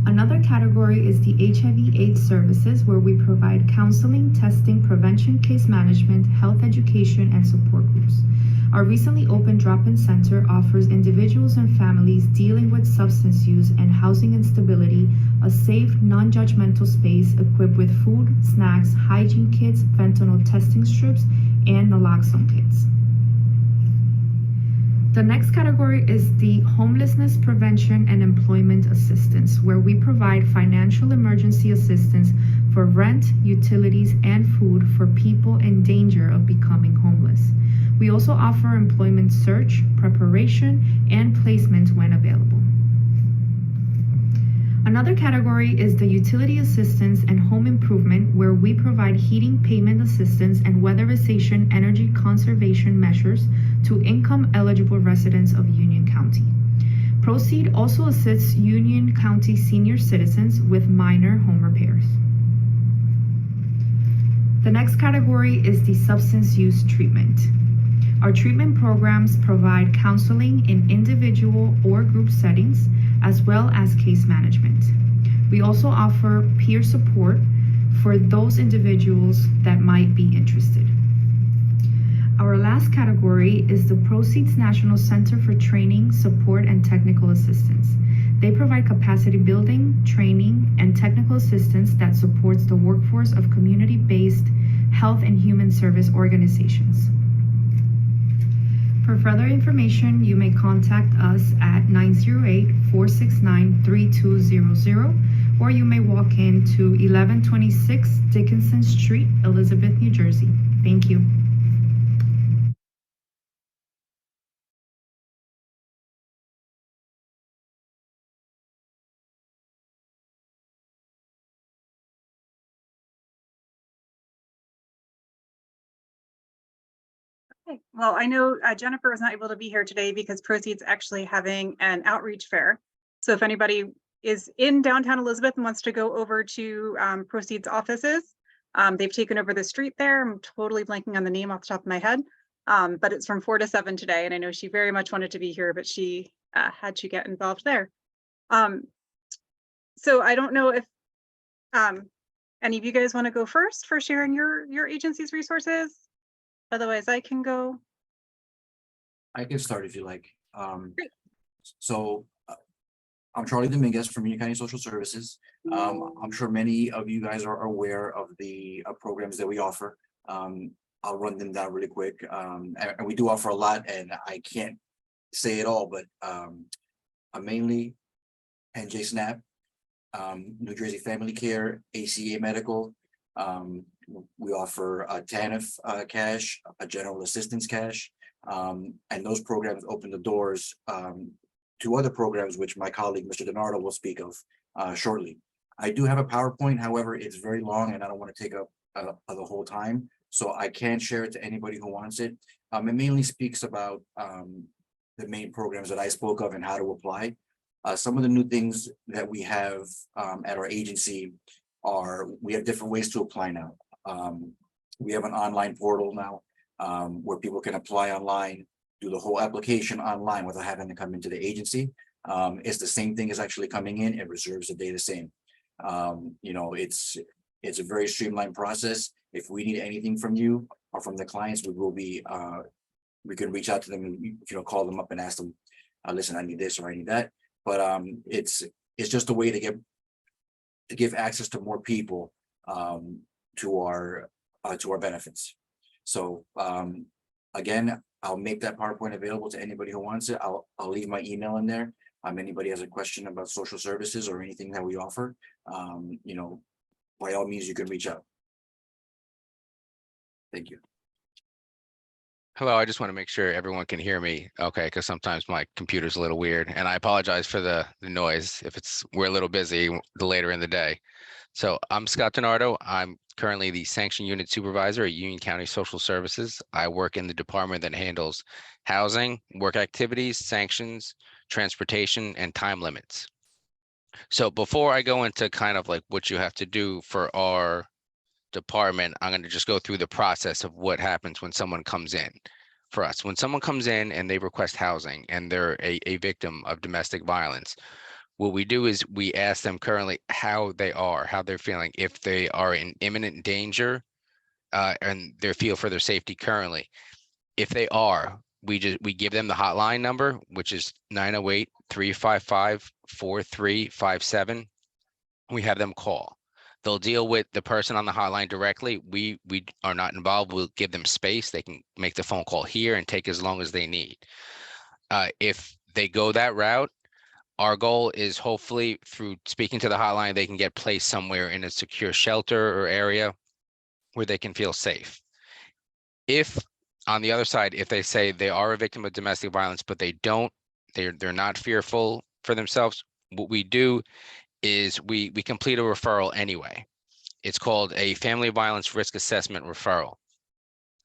Another category is the HIV/AIDS services, where we provide counseling, testing, prevention, case management, health education, and support groups. Our recently opened drop-in center offers individuals and families dealing with substance use and housing instability a safe, non-judgmental space equipped with food, snacks, hygiene kits, fentanyl testing strips, and naloxone kits. The next category is the homelessness prevention and employment assistance, where we provide financial emergency assistance for rent, utilities, and food for people in danger of becoming homeless. We also offer employment search, preparation, and placement when available. Another category is the utility assistance and home improvement, where we provide heating payment assistance and weatherization energy conservation measures to income eligible residents of Union County. Proceed also assists Union County senior citizens with minor home repairs. The next category is the substance use treatment. Our treatment programs provide counseling in individual or group settings, as well as case management. We also offer peer support for those individuals that might be interested. Our last category is the Proceeds National Center for Training, Support, and Technical Assistance. They provide capacity building, training, and technical assistance that supports the workforce of community-based health and human service organizations. For further information, you may contact us at 908-469-3200, or you may walk in to 1126 Dickinson Street, Elizabeth, New Jersey. Thank you. Okay. Well, I know Jennifer was not able to be here today because Proceed's actually having an outreach fair. So if anybody is in downtown Elizabeth and wants to go over to Proceed's offices, they've taken over the street there. I'm totally blanking on the name off the top of my head, but it's from 4 to 7 today. And I know she very much wanted to be here, but she had to get involved there. So I don't know if any of you guys want to go first for sharing your agency's resources. Otherwise, I can go. I can start if you like. So I'm Charlie Dominguez from Union County Social Services. I'm sure many of you guys are aware of the programs that we offer. I'll run them down really quick. And we do offer a lot, and I can't say it all, but mainly NJ SNAP, New Jersey Family Care, ACA Medical. We offer a TANF cash, a general assistance cash, and those programs open the doors to other programs, which my colleague, Mr. DiNardo, will speak of shortly. I do have a PowerPoint, however, it's very long and I don't want to take up the whole time, so I can share it to anybody who wants it. It mainly speaks about the main programs that I spoke of and how to apply. Some of the new things that we have at our agency are we have different ways to apply now. We have an online portal now where people can apply online, do the whole application online without having to come into the agency. It's the same thing as actually coming in. It reserves the day the same. You know, it's a very streamlined process. If we need anything from you or from the clients, we will be we can reach out to them and, you know, call them up and ask them, listen, I need this or I need that. But it's just a way to give access to more people to our benefits. So again, I'll make that PowerPoint available to anybody who wants it. I'll leave my email in there. Anybody has a question about social services or anything that we offer, you know, by all means, you can reach out. Thank you. Hello, I just want to make sure everyone can hear me okay, because sometimes my computer's a little weird, and I apologize for the noise if we're a little busy later in the day. So I'm Scott DiNardo. I'm currently the Sanction Unit Supervisor at Union County Social Services. I work in the department that handles housing, work activities, sanctions, transportation, and time limits. So before I go into kind of like what you have to do for our department, I'm going to just go through the process of what happens when someone comes in for us. When someone comes in and they request housing and they're a victim of domestic violence, what we do is we ask them currently how they're feeling, if they are in imminent danger and their feel for their safety currently. If they are, we give them the hotline number, which is 908-355-4357. We have them call. They'll deal with the person on the hotline directly. We are not involved. We'll give them space. They can make the phone call here and take as long as they need. If they go that route, our goal is hopefully through speaking to the hotline, they can get placed somewhere in a secure shelter or area where they can feel safe. If on the other side, if they say they are a victim of domestic violence, but they're not fearful for themselves, what we do is we complete a referral anyway. It's called a family violence risk assessment referral.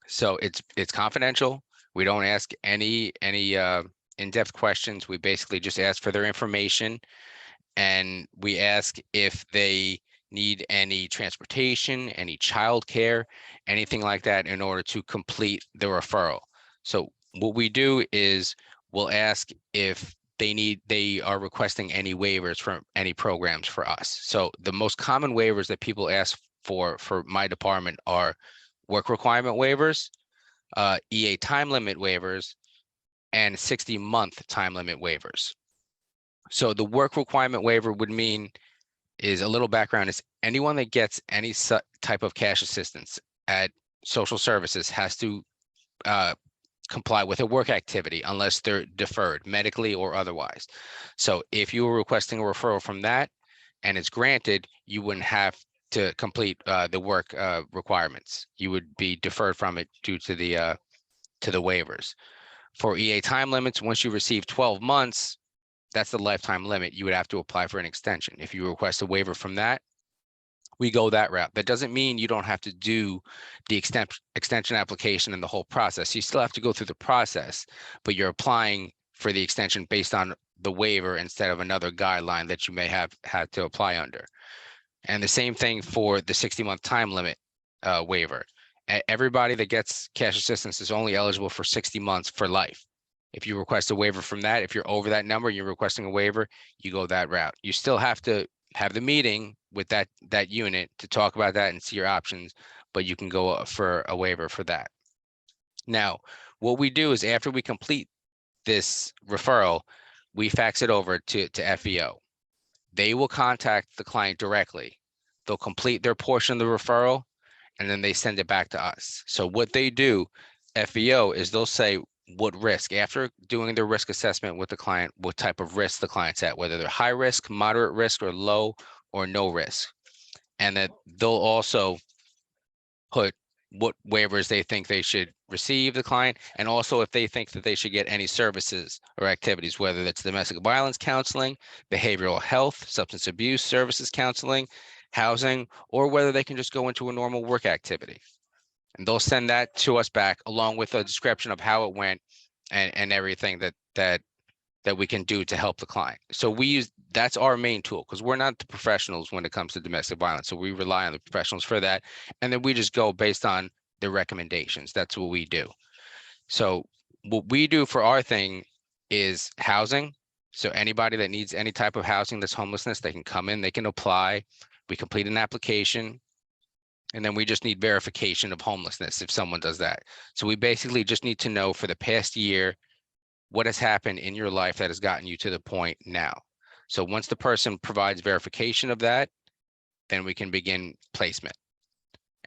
So it's confidential. We don't ask any in-depth questions. We basically just ask for their information, and we ask if they need any transportation, any childcare, anything like that in order to complete the referral. So what we do is we'll ask if they are requesting any waivers from any programs for us. So the most common waivers that people ask for my department are work requirement waivers, EA time limit waivers, and 60-month time limit waivers. So the work requirement waiver would mean, is a little background, is anyone that gets any type of cash assistance at social services has to comply with a work activity unless they're deferred medically or otherwise. So if you were requesting a referral from that and it's granted, you wouldn't have to complete the work requirements. You would be deferred from it due to the waivers. For EA time limits, once you receive 12 months, that's the lifetime limit. You would have to apply for an extension. If you request a waiver from that, we go that route. That doesn't mean you don't have to do the extension application and the whole process. You still have to go through the process, but you're applying for the extension based on the waiver instead of another guideline that you may have had to apply under. And the same thing for the 60-month time limit waiver. Everybody that gets cash assistance is only eligible for 60 months for life. If you request a waiver from that, if you're over that number, you're requesting a waiver, you go that route. You still have to have the meeting with that unit to talk about that and see your options, but you can go for a waiver for that. Now, what we do is after we complete this referral, we fax it over to FEO. They will contact the client directly. They'll complete their portion of the referral, and then they send it back to us. So what they do, FEO, is they'll say what risk, after doing their risk assessment with the client, what type of risk the client's at, whether they're high risk, moderate risk, or low or no risk. And that they'll also put what waivers they think they should receive the client, and also if they think that they should get any services or activities, whether that's domestic violence counseling, behavioral health, substance abuse services counseling, housing, or whether they can just go into a normal work activity. And they'll send that to us back along with a description of how it went and everything that we can do to help the client. So that's our main tool, because we're not the professionals when it comes to domestic violence. So we rely on the professionals for that. And then we just go based on the recommendations. That's what we do. So what we do for our thing is housing. So anybody that needs any type of housing that's homelessness, they can come in, they can apply. We complete an application. And then we just need verification of homelessness if someone does that. So we basically just need to know for the past year, what has happened in your life that has gotten you to the point now. So once the person provides verification of that, then we can begin placement.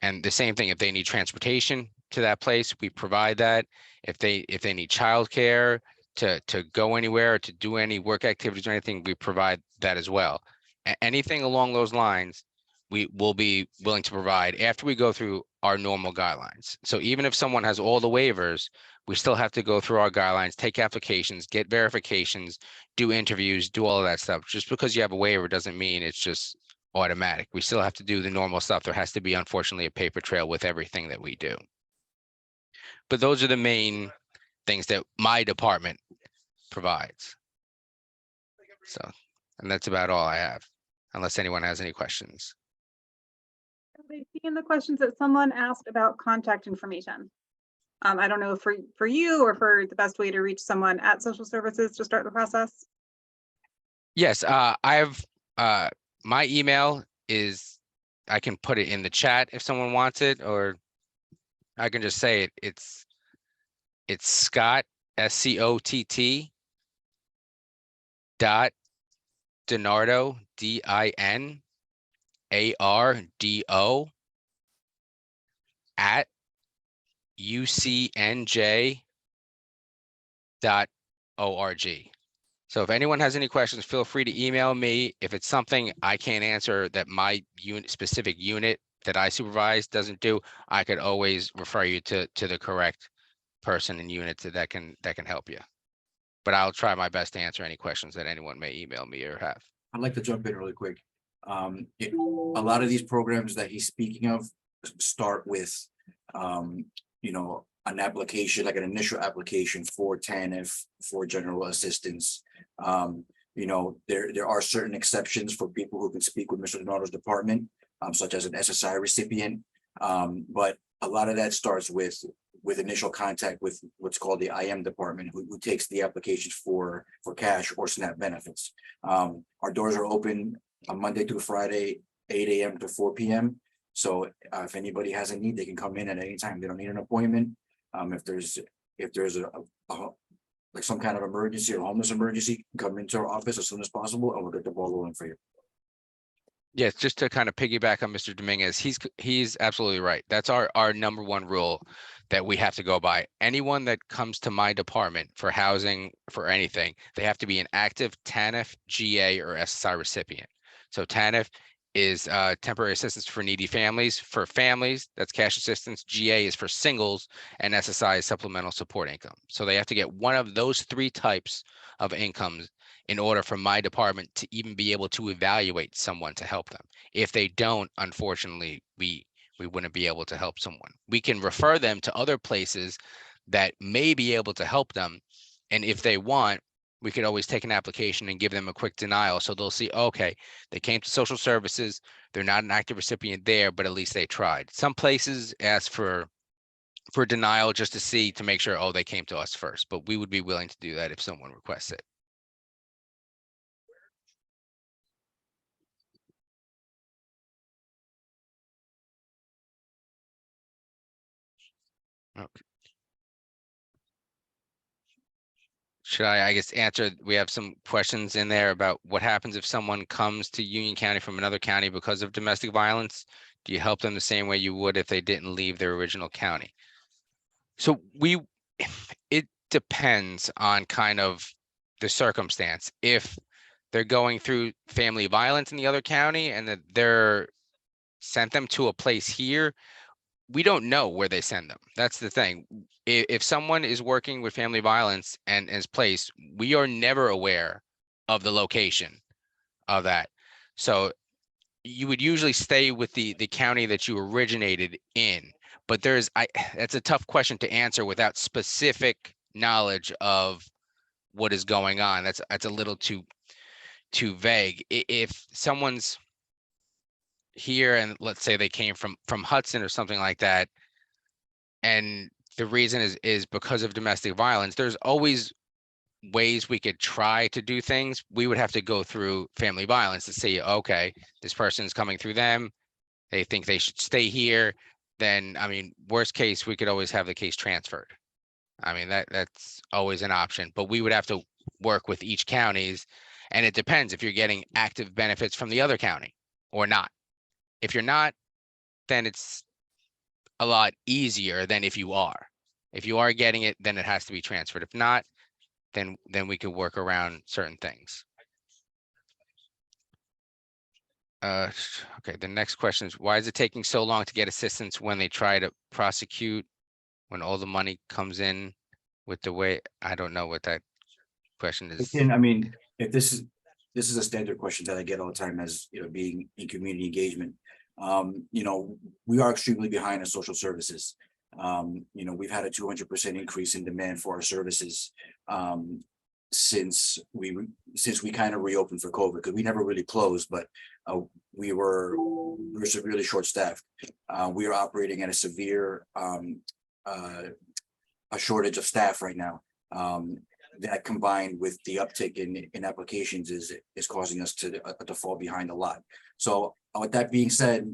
And the same thing, if they need transportation to that place, we provide that. If they need childcare to go anywhere, or to do any work activities or anything, we provide that as well. Anything along those lines, we will be willing to provide after we go through our normal guidelines. So even if someone has all the waivers, we still have to go through our guidelines, take applications, get verifications, do interviews, do all of that stuff. Just because you have a waiver doesn't mean it's just automatic. We still have to do the normal stuff. There has to be, unfortunately, a paper trail with everything that we do. But those are the main things that my department provides. So, and that's about all I have, unless anyone has any questions. I see in the questions that someone asked about contact information. I don't know for you or for the best way to reach someone at social services to start the process. Yes, I have my email is, I can put it in the chat if someone wants it, or I can just say it. It's Scott, SCOTT DiNardo, DINARDO at ucnj.org. So if anyone has any questions, feel free to email me. If it's something I can't answer that my specific unit that I supervise doesn't do, I could always refer you to the correct person and unit that can help you. But I'll try my best to answer any questions that anyone may email me or have. I'd like to jump in really quick. A lot of these programs that he's speaking of start with, you know, an application, like an initial application for TANF, for general assistance. You know, there are certain exceptions for people who can speak with Mr. Donato's department, such as an SSI recipient. But a lot of that starts with initial contact with what's called the IM department, who takes the applications for cash or SNAP benefits. Our doors are open on Monday through Friday, 8 a.m. to 4 p.m. So if anybody has a need, they can come in at any time. They don't need an appointment. If there's a like some kind of emergency or homeless emergency, come into our office as soon as possible, and we'll get the ball rolling for you. Yes, just to kind of piggyback on Mr. Dominguez, he's absolutely right. That's our number one rule that we have to go by. Anyone that comes to my department for housing, for anything, they have to be an active TANF, GA, or SSI recipient. So TANF is temporary assistance for needy families. For families, that's cash assistance. GA is for singles, and SSI is supplemental support income. So they have to get one of those three types of incomes in order for my department to even be able to evaluate someone to help them. If they don't, unfortunately, we wouldn't be able to help someone. We can refer them to other places that may be able to help them. And if they want, we could always take an application and give them a quick denial. So they'll see, okay, they came to social services, they're not an active recipient there, but at least they tried. Some places ask for denial just to see, to make sure, oh, they came to us first, but we would be willing to do that if someone requests it. Okay. Should I guess, answer? We have some questions in there about what happens if someone comes to Union County from another county because of domestic violence. Do you help them the same way you would if they didn't leave their original county? So it depends on kind of the circumstance. If they're going through family violence in the other county and that they're sent them to a place here, we don't know where they send them. That's the thing. If someone is working with family violence and is placed, we are never aware of the location of that. So you would usually stay with the county that you originated in. But that's a tough question to answer without specific knowledge of what is going on. That's a little too vague. If someone's here and let's say they came from Hudson or something like that, and the reason is because of domestic violence, there's always ways we could try to do things. We would have to go through family violence to see, okay, this person's coming through them, they think they should stay here. Then, I mean, worst case, we could always have the case transferred. I mean, that's always an option, but we would have to work with each counties, and it depends if you're getting active benefits from the other county or not. If you're not, then it's a lot easier than if you are. If you are getting it, then it has to be transferred. If not, then we could work around certain things. Okay, the next question is, why is it taking so long to get assistance when they try to prosecute, when all the money comes in with the way? I don't know what that question is. And I mean, if this is a standard question that I get all the time, as you know, being in community engagement. You know, we are extremely behind in social services. You know, we've had a 200% increase in demand for our services since we kind of reopened for COVID, because we never really closed, but we were severely short-staffed. We are operating at a severe a shortage of staff right now. That combined with the uptick in applications is causing us to fall behind a lot. So with that being said,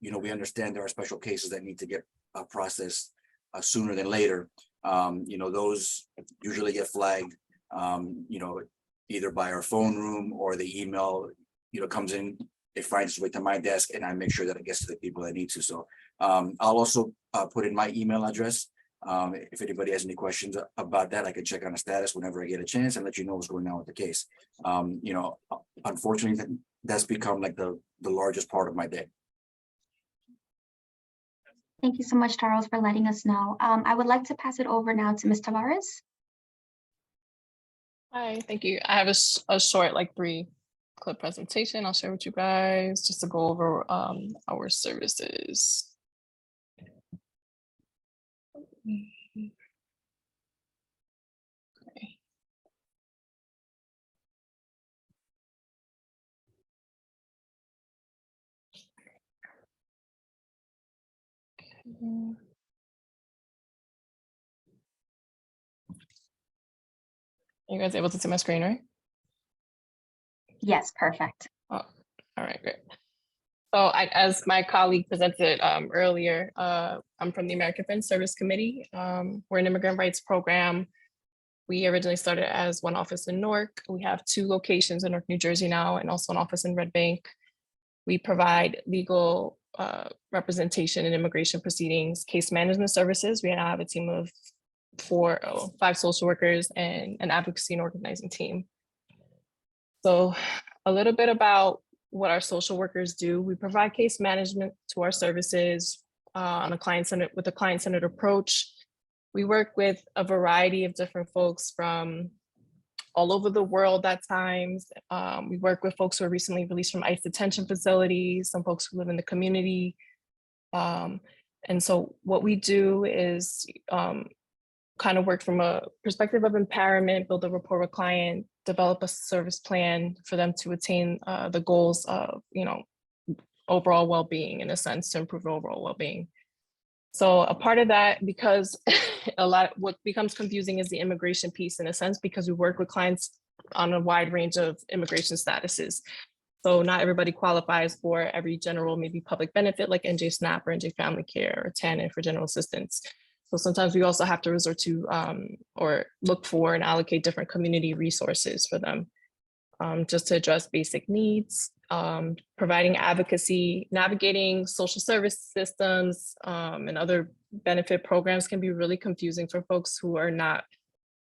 you know, we understand there are special cases that need to get processed sooner than later. You know, those usually get flagged, you know, either by our phone room or the email, you know, comes in, it finds its way to my desk, and I make sure that it gets to the people that need to. So I'll also put in my email address. If anybody has any questions about that, I can check on the status whenever I get a chance and let you know what's going on with the case. You know, unfortunately, that's become like the largest part of my day. Thank you so much, Charles, for letting us know. I would like to pass it over now to Ms. Tavares. Hi, thank you. I have a short, like 3 clip presentation I'll share with you guys just to go over our services. Okay. You guys able to see my screen, right? Yes, perfect. Oh, all right, great. So as my colleague presented earlier, I'm from the American Friends Service Committee. We're an immigrant rights program. We originally started as one office in Newark. We have 2 locations in Newark, New Jersey now, and also an office in Red Bank. We provide legal representation in immigration proceedings, case management services. We now have a team of 5 social workers and an advocacy and organizing team. So a little bit about what our social workers do. We provide case management to our services on a with a client-centered approach. We work with a variety of different folks from all over the world at times. We work with folks who are recently released from ICE detention facilities, some folks who live in the community. And so what we do is kind of work from a perspective of empowerment, build a rapport with client, develop a service plan for them to attain the goals of, overall well-being, in a sense, to improve overall well-being. So a part of that, because what becomes confusing is the immigration piece, in a sense, because we work with clients on a wide range of immigration statuses. So not everybody qualifies for every general, maybe public benefit like NJ SNAP or NJ Family Care or TANF for general assistance. So sometimes we also have to resort to or look for and allocate different community resources for them just to address basic needs, providing advocacy, navigating social service systems and other benefit programs can be really confusing for folks who are not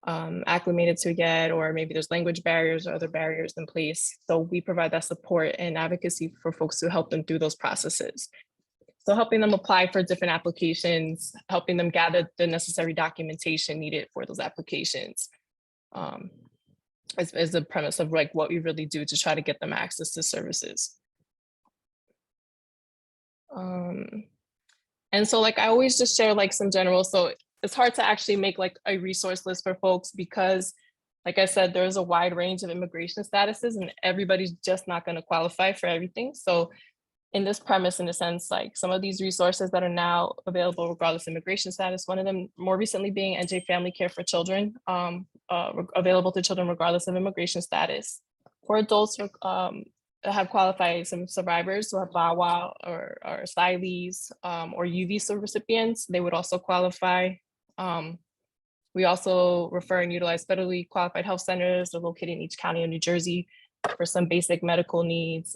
acclimated to yet, or maybe there's language barriers or other barriers in place. So we provide that support and advocacy for folks to help them through those processes. So helping them apply for different applications, helping them gather the necessary documentation needed for those applications is the premise of like what we really do to try to get them access to services. And so like I always just share like some general, so it's hard to actually make like a resource list for folks because like I said, there's a wide range of immigration statuses and everybody's just not going to qualify for everything. So in this premise, in a sense, like some of these resources that are now available regardless of immigration status, one of them more recently being NJ Family Care for Children, available to children regardless of immigration status. For adults that have qualified, some survivors who have VAWA or asylees or UV recipients, they would also qualify. We also refer and utilize federally qualified health centers that are located in each county of New Jersey for some basic medical needs.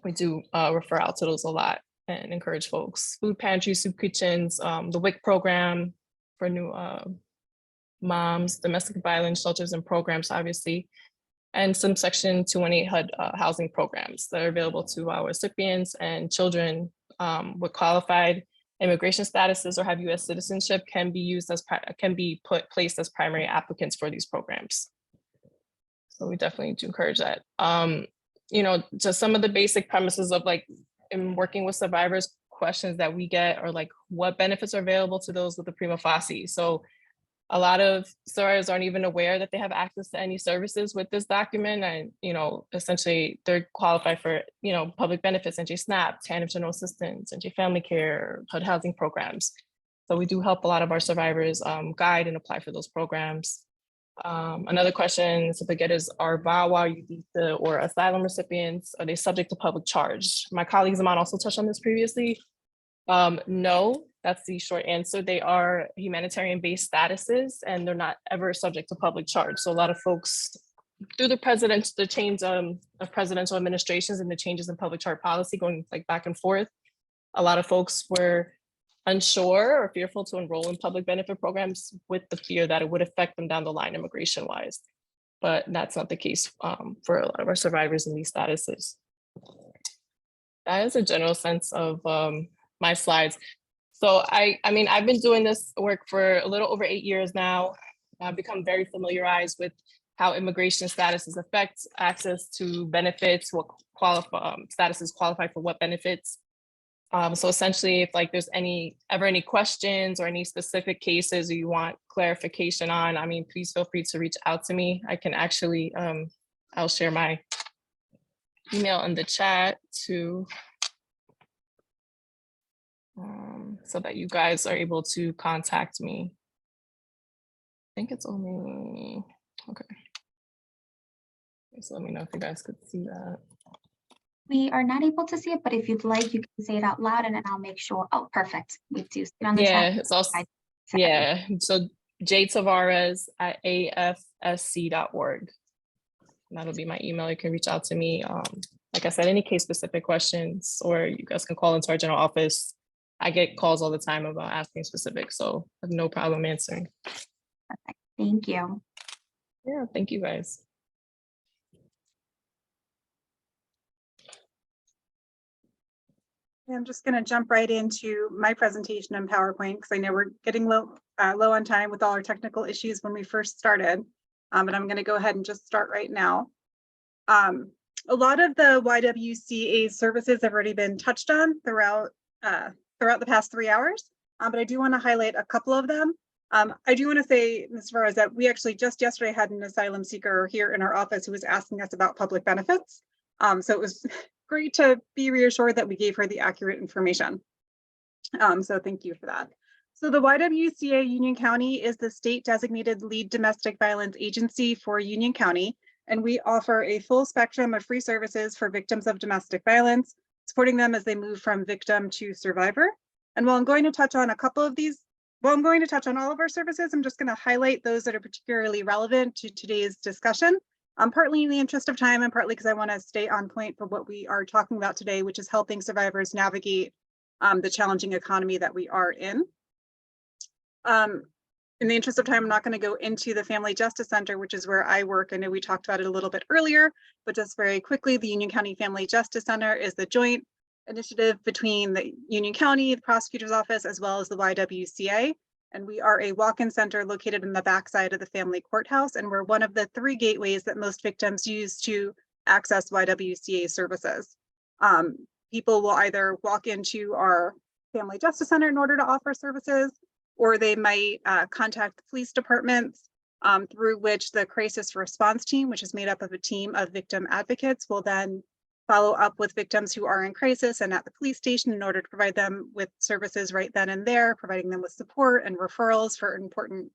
We do refer out to those a lot and encourage folks. Food pantries, soup kitchens, the WIC program for new moms, domestic violence shelters and programs, obviously, and some Section 218 HUD housing programs that are available to our recipients and children with qualified immigration statuses or have U.S. citizenship can be used as placed as primary applicants for these programs. So we definitely do encourage that. Just some of the basic premises of like in working with survivors, questions that we get are like, what benefits are available to those with the prima facie? So a lot of survivors aren't even aware that they have access to any services with this document. And, essentially they're qualified for, public benefits, NJ SNAP, TANF general assistance, NJ Family Care, HUD housing programs. So we do help a lot of our survivors guide and apply for those programs. Another question to get is, are VAWA, UVisa, or asylum recipients, are they subject to public charge? My colleagues of mine also touched on this previously. No, that's the short answer. They are humanitarian-based statuses, and they're not ever subject to public charge. So a lot of folks, through the change of presidential administrations and the changes in public charge policy going like back and forth, a lot of folks were unsure or fearful to enroll in public benefit programs with the fear that it would affect them down the line immigration wise. But that's not the case for a lot of our survivors in these statuses. That is a general sense of my slides. So I've been doing this work for a little over 8 years now. I've become very familiarized with how immigration statuses affect access to benefits, what statuses qualify for what benefits. So essentially, if like there's ever any questions or any specific cases or you want clarification on, I mean, please feel free to reach out to me. I can actually, I'll share my email in the chat too, so that you guys are able to contact me. I think it's only, okay. So let me know if you guys could see that. We are not able to see it, but if you'd like, you can say it out loud and then I'll make sure. Oh, perfect. We do see it on the chat. It's also, yeah. So jtavares@afsc.org. That'll be my email. You can reach out to me. Like I said, any case specific questions, or you guys can call into our general office. I get calls all the time about asking specifics, so I have no problem answering. Perfect. Thank you. Yeah, thank you guys. I'm just going to jump right into my presentation in PowerPoint because I know we're getting low on time with all our technical issues when we first started, but I'm going to go ahead and just start right now. A lot of the YWCA services have already been touched on throughout the past 3 hours, but I do want to highlight a couple of them. I do want to say, Ms. Ferraz, that we actually just yesterday had an asylum seeker here in our office who was asking us about public benefits. So it was great to be reassured that we gave her the accurate information. So thank you for that. So the YWCA Union County is the state designated lead domestic violence agency for Union County, and we offer a full spectrum of free services for victims of domestic violence, supporting them as they move from victim to survivor. And while I'm going to touch on a couple of these, I'm going to touch on all of our services, I'm just going to highlight those that are particularly relevant to today's discussion. Partly in the interest of time and partly because I want to stay on point for what we are talking about today, which is helping survivors navigate the challenging economy that we are in. In the interest of time, I'm not going to go into the Family Justice Center, which is where I work. I know we talked about it a little bit earlier, but just very quickly, the Union County Family Justice Center is the joint initiative between the Union County, the prosecutor's office, as well as the YWCA. And we are a walk-in center located in the backside of the family courthouse. And we're one of the 3 gateways that most victims use to access YWCA services. People will either walk into our Family Justice Center in order to offer services, or they might contact the police departments, through which the crisis response team, which is made up of a team of victim advocates, will then follow up with victims who are in crisis and at the police station in order to provide them with services right then and there, providing them with support and referrals for important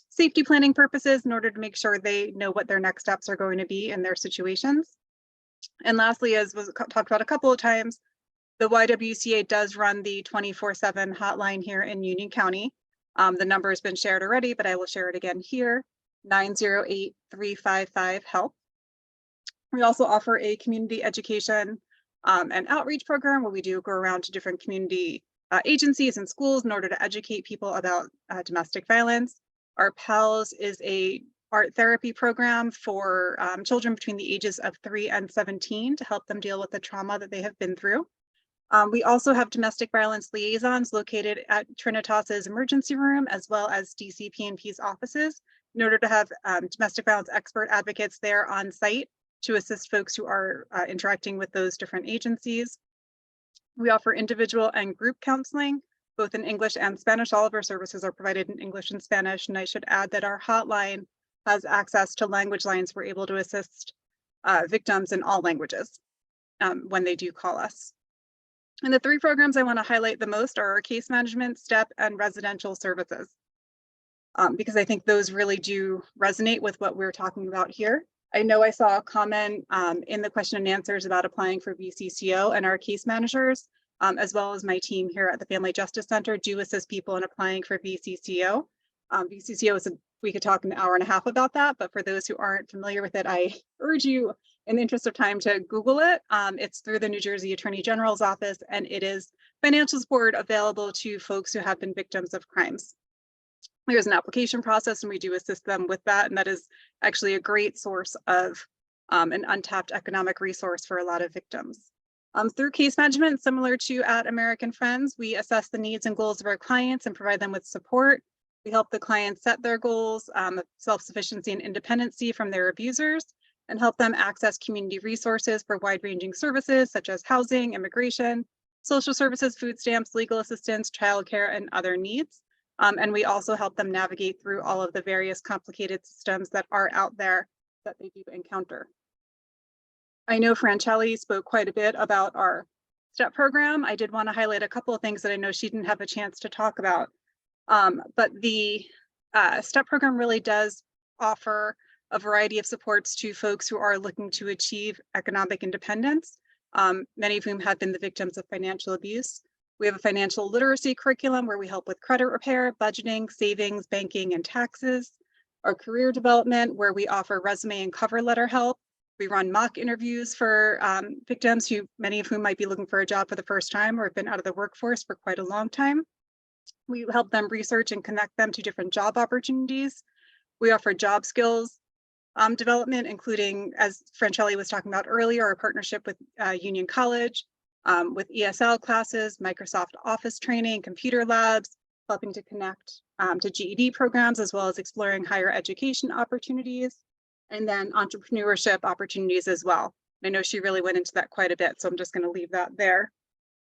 safety planning purposes in order to make sure they know what their next steps are going to be in their situations. And lastly, as was talked about a couple of times, the YWCA does run the 24/7 hotline here in Union County. The number has been shared already, but I will share it again here, 908-355-HELP. We also offer a community education and outreach program where we do go around to different community agencies and schools in order to educate people about domestic violence. Our PALS is a art therapy program for children between the ages of 3 and 17 to help them deal with the trauma that they have been through. We also have domestic violence liaisons located at Trinitas's emergency room, as well as DCP&P's offices, in order to have domestic violence expert advocates there on site to assist folks who are interacting with those different agencies. We offer individual and group counseling, both in English and Spanish. All of our services are provided in English and Spanish, and I should add that our hotline has access to language lines. We're able to assist victims in all languages when they do call us. And the 3 programs I want to highlight the most are our case management, STEP, and residential services, because I think those really do resonate with what we're talking about here. I know I saw a comment in the question and answers about applying for VCCO, and our case managers, as well as my team here at the Family Justice Center, do assist people in applying for VCCO. VCCO is we could talk an hour and a half about that, but for those who aren't familiar with it, I urge you, in the interest of time, to Google it. It's through the New Jersey Attorney General's office, and it is financial support available to folks who have been victims of crimes. There's an application process, and we do assist them with that, and that is actually a great source of an untapped economic resource for a lot of victims. Through case management, similar to at American Friends, we assess the needs and goals of our clients and provide them with support. We help the clients set their goals of self-sufficiency and independency from their abusers, and help them access community resources for wide-ranging services such as housing, immigration, social services, food stamps, legal assistance, childcare, and other needs. And we also help them navigate through all of the various complicated systems that are out there that they do encounter. I know Franchelli spoke quite a bit about our STEP program. I did want to highlight a couple of things that I know she didn't have a chance to talk about. But the STEP program really does offer a variety of supports to folks who are looking to achieve economic independence, many of whom have been the victims of financial abuse. We have a financial literacy curriculum where we help with credit repair, budgeting, savings, banking, and taxes. Our career development, where we offer resume and cover letter help. We run mock interviews for victims who, many of whom might be looking for a job for the first time or have been out of the workforce for quite a long time. We help them research and connect them to different job opportunities. We offer job skills development, including, as Franchelli was talking about earlier, our partnership with Union College, with ESL classes, Microsoft Office training, computer labs, helping to connect to GED programs, as well as exploring higher education opportunities, and then entrepreneurship opportunities as well. I know she really went into that quite a bit, so I'm just going to leave that there.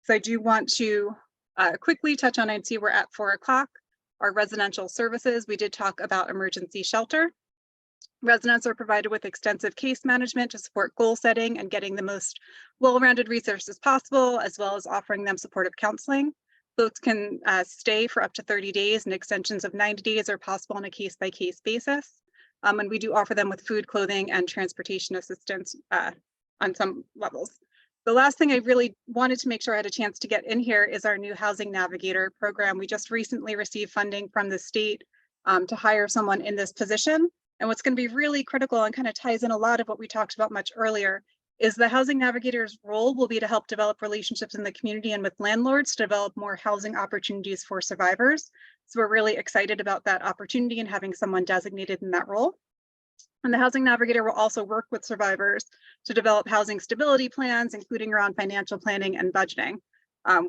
So I do want to quickly touch on, I'd see we're at 4 o'clock, our residential services. We did talk about emergency shelter. Residents are provided with extensive case management to support goal setting and getting the most well-rounded resources possible, as well as offering them supportive counseling. Folks can stay for up to 30 days, and extensions of 90 days are possible on a case-by-case basis. And we do offer them with food, clothing, and transportation assistance on some levels. The last thing I really wanted to make sure I had a chance to get in here is our new Housing Navigator program. We just recently received funding from the state to hire someone in this position. And what's going to be really critical and kind of ties in a lot of what we talked about much earlier is the Housing Navigator's role will be to help develop relationships in the community and with landlords to develop more housing opportunities for survivors. So we're really excited about that opportunity and having someone designated in that role. And the Housing Navigator will also work with survivors to develop housing stability plans, including around financial planning and budgeting.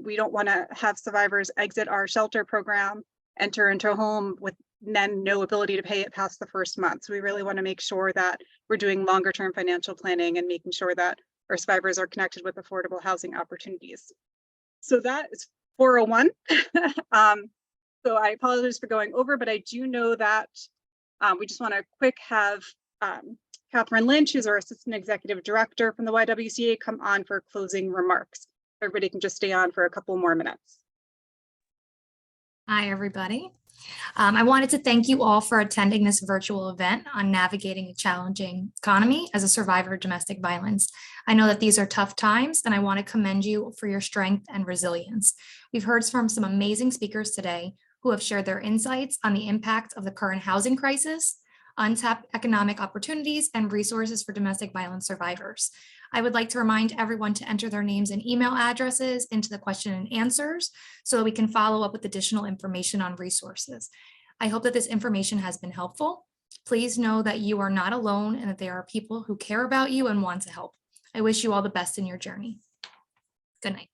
We don't want to have survivors exit our shelter program, enter into a home with then no ability to pay it past the first month. So we really want to make sure that we're doing longer term financial planning and making sure that our survivors are connected with affordable housing opportunities. So that is 401. So I apologize for going over, but I do know that we just want to quick have Catherine Lynch, who's our Assistant Executive Director from the YWCA, come on for closing remarks. Everybody can just stay on for a couple more minutes. Hi, everybody. I wanted to thank you all for attending this virtual event on navigating a challenging economy as a survivor of domestic violence. I know that these are tough times, and I want to commend you for your strength and resilience. We've heard from some amazing speakers today who have shared their insights on the impact of the current housing crisis, untapped economic opportunities, and resources for domestic violence survivors. I would like to remind everyone to enter their names and email addresses into the question and answers so that we can follow up with additional information on resources. I hope that this information has been helpful. Please know that you are not alone and that there are people who care about you and want to help. I wish you all the best in your journey. Good night.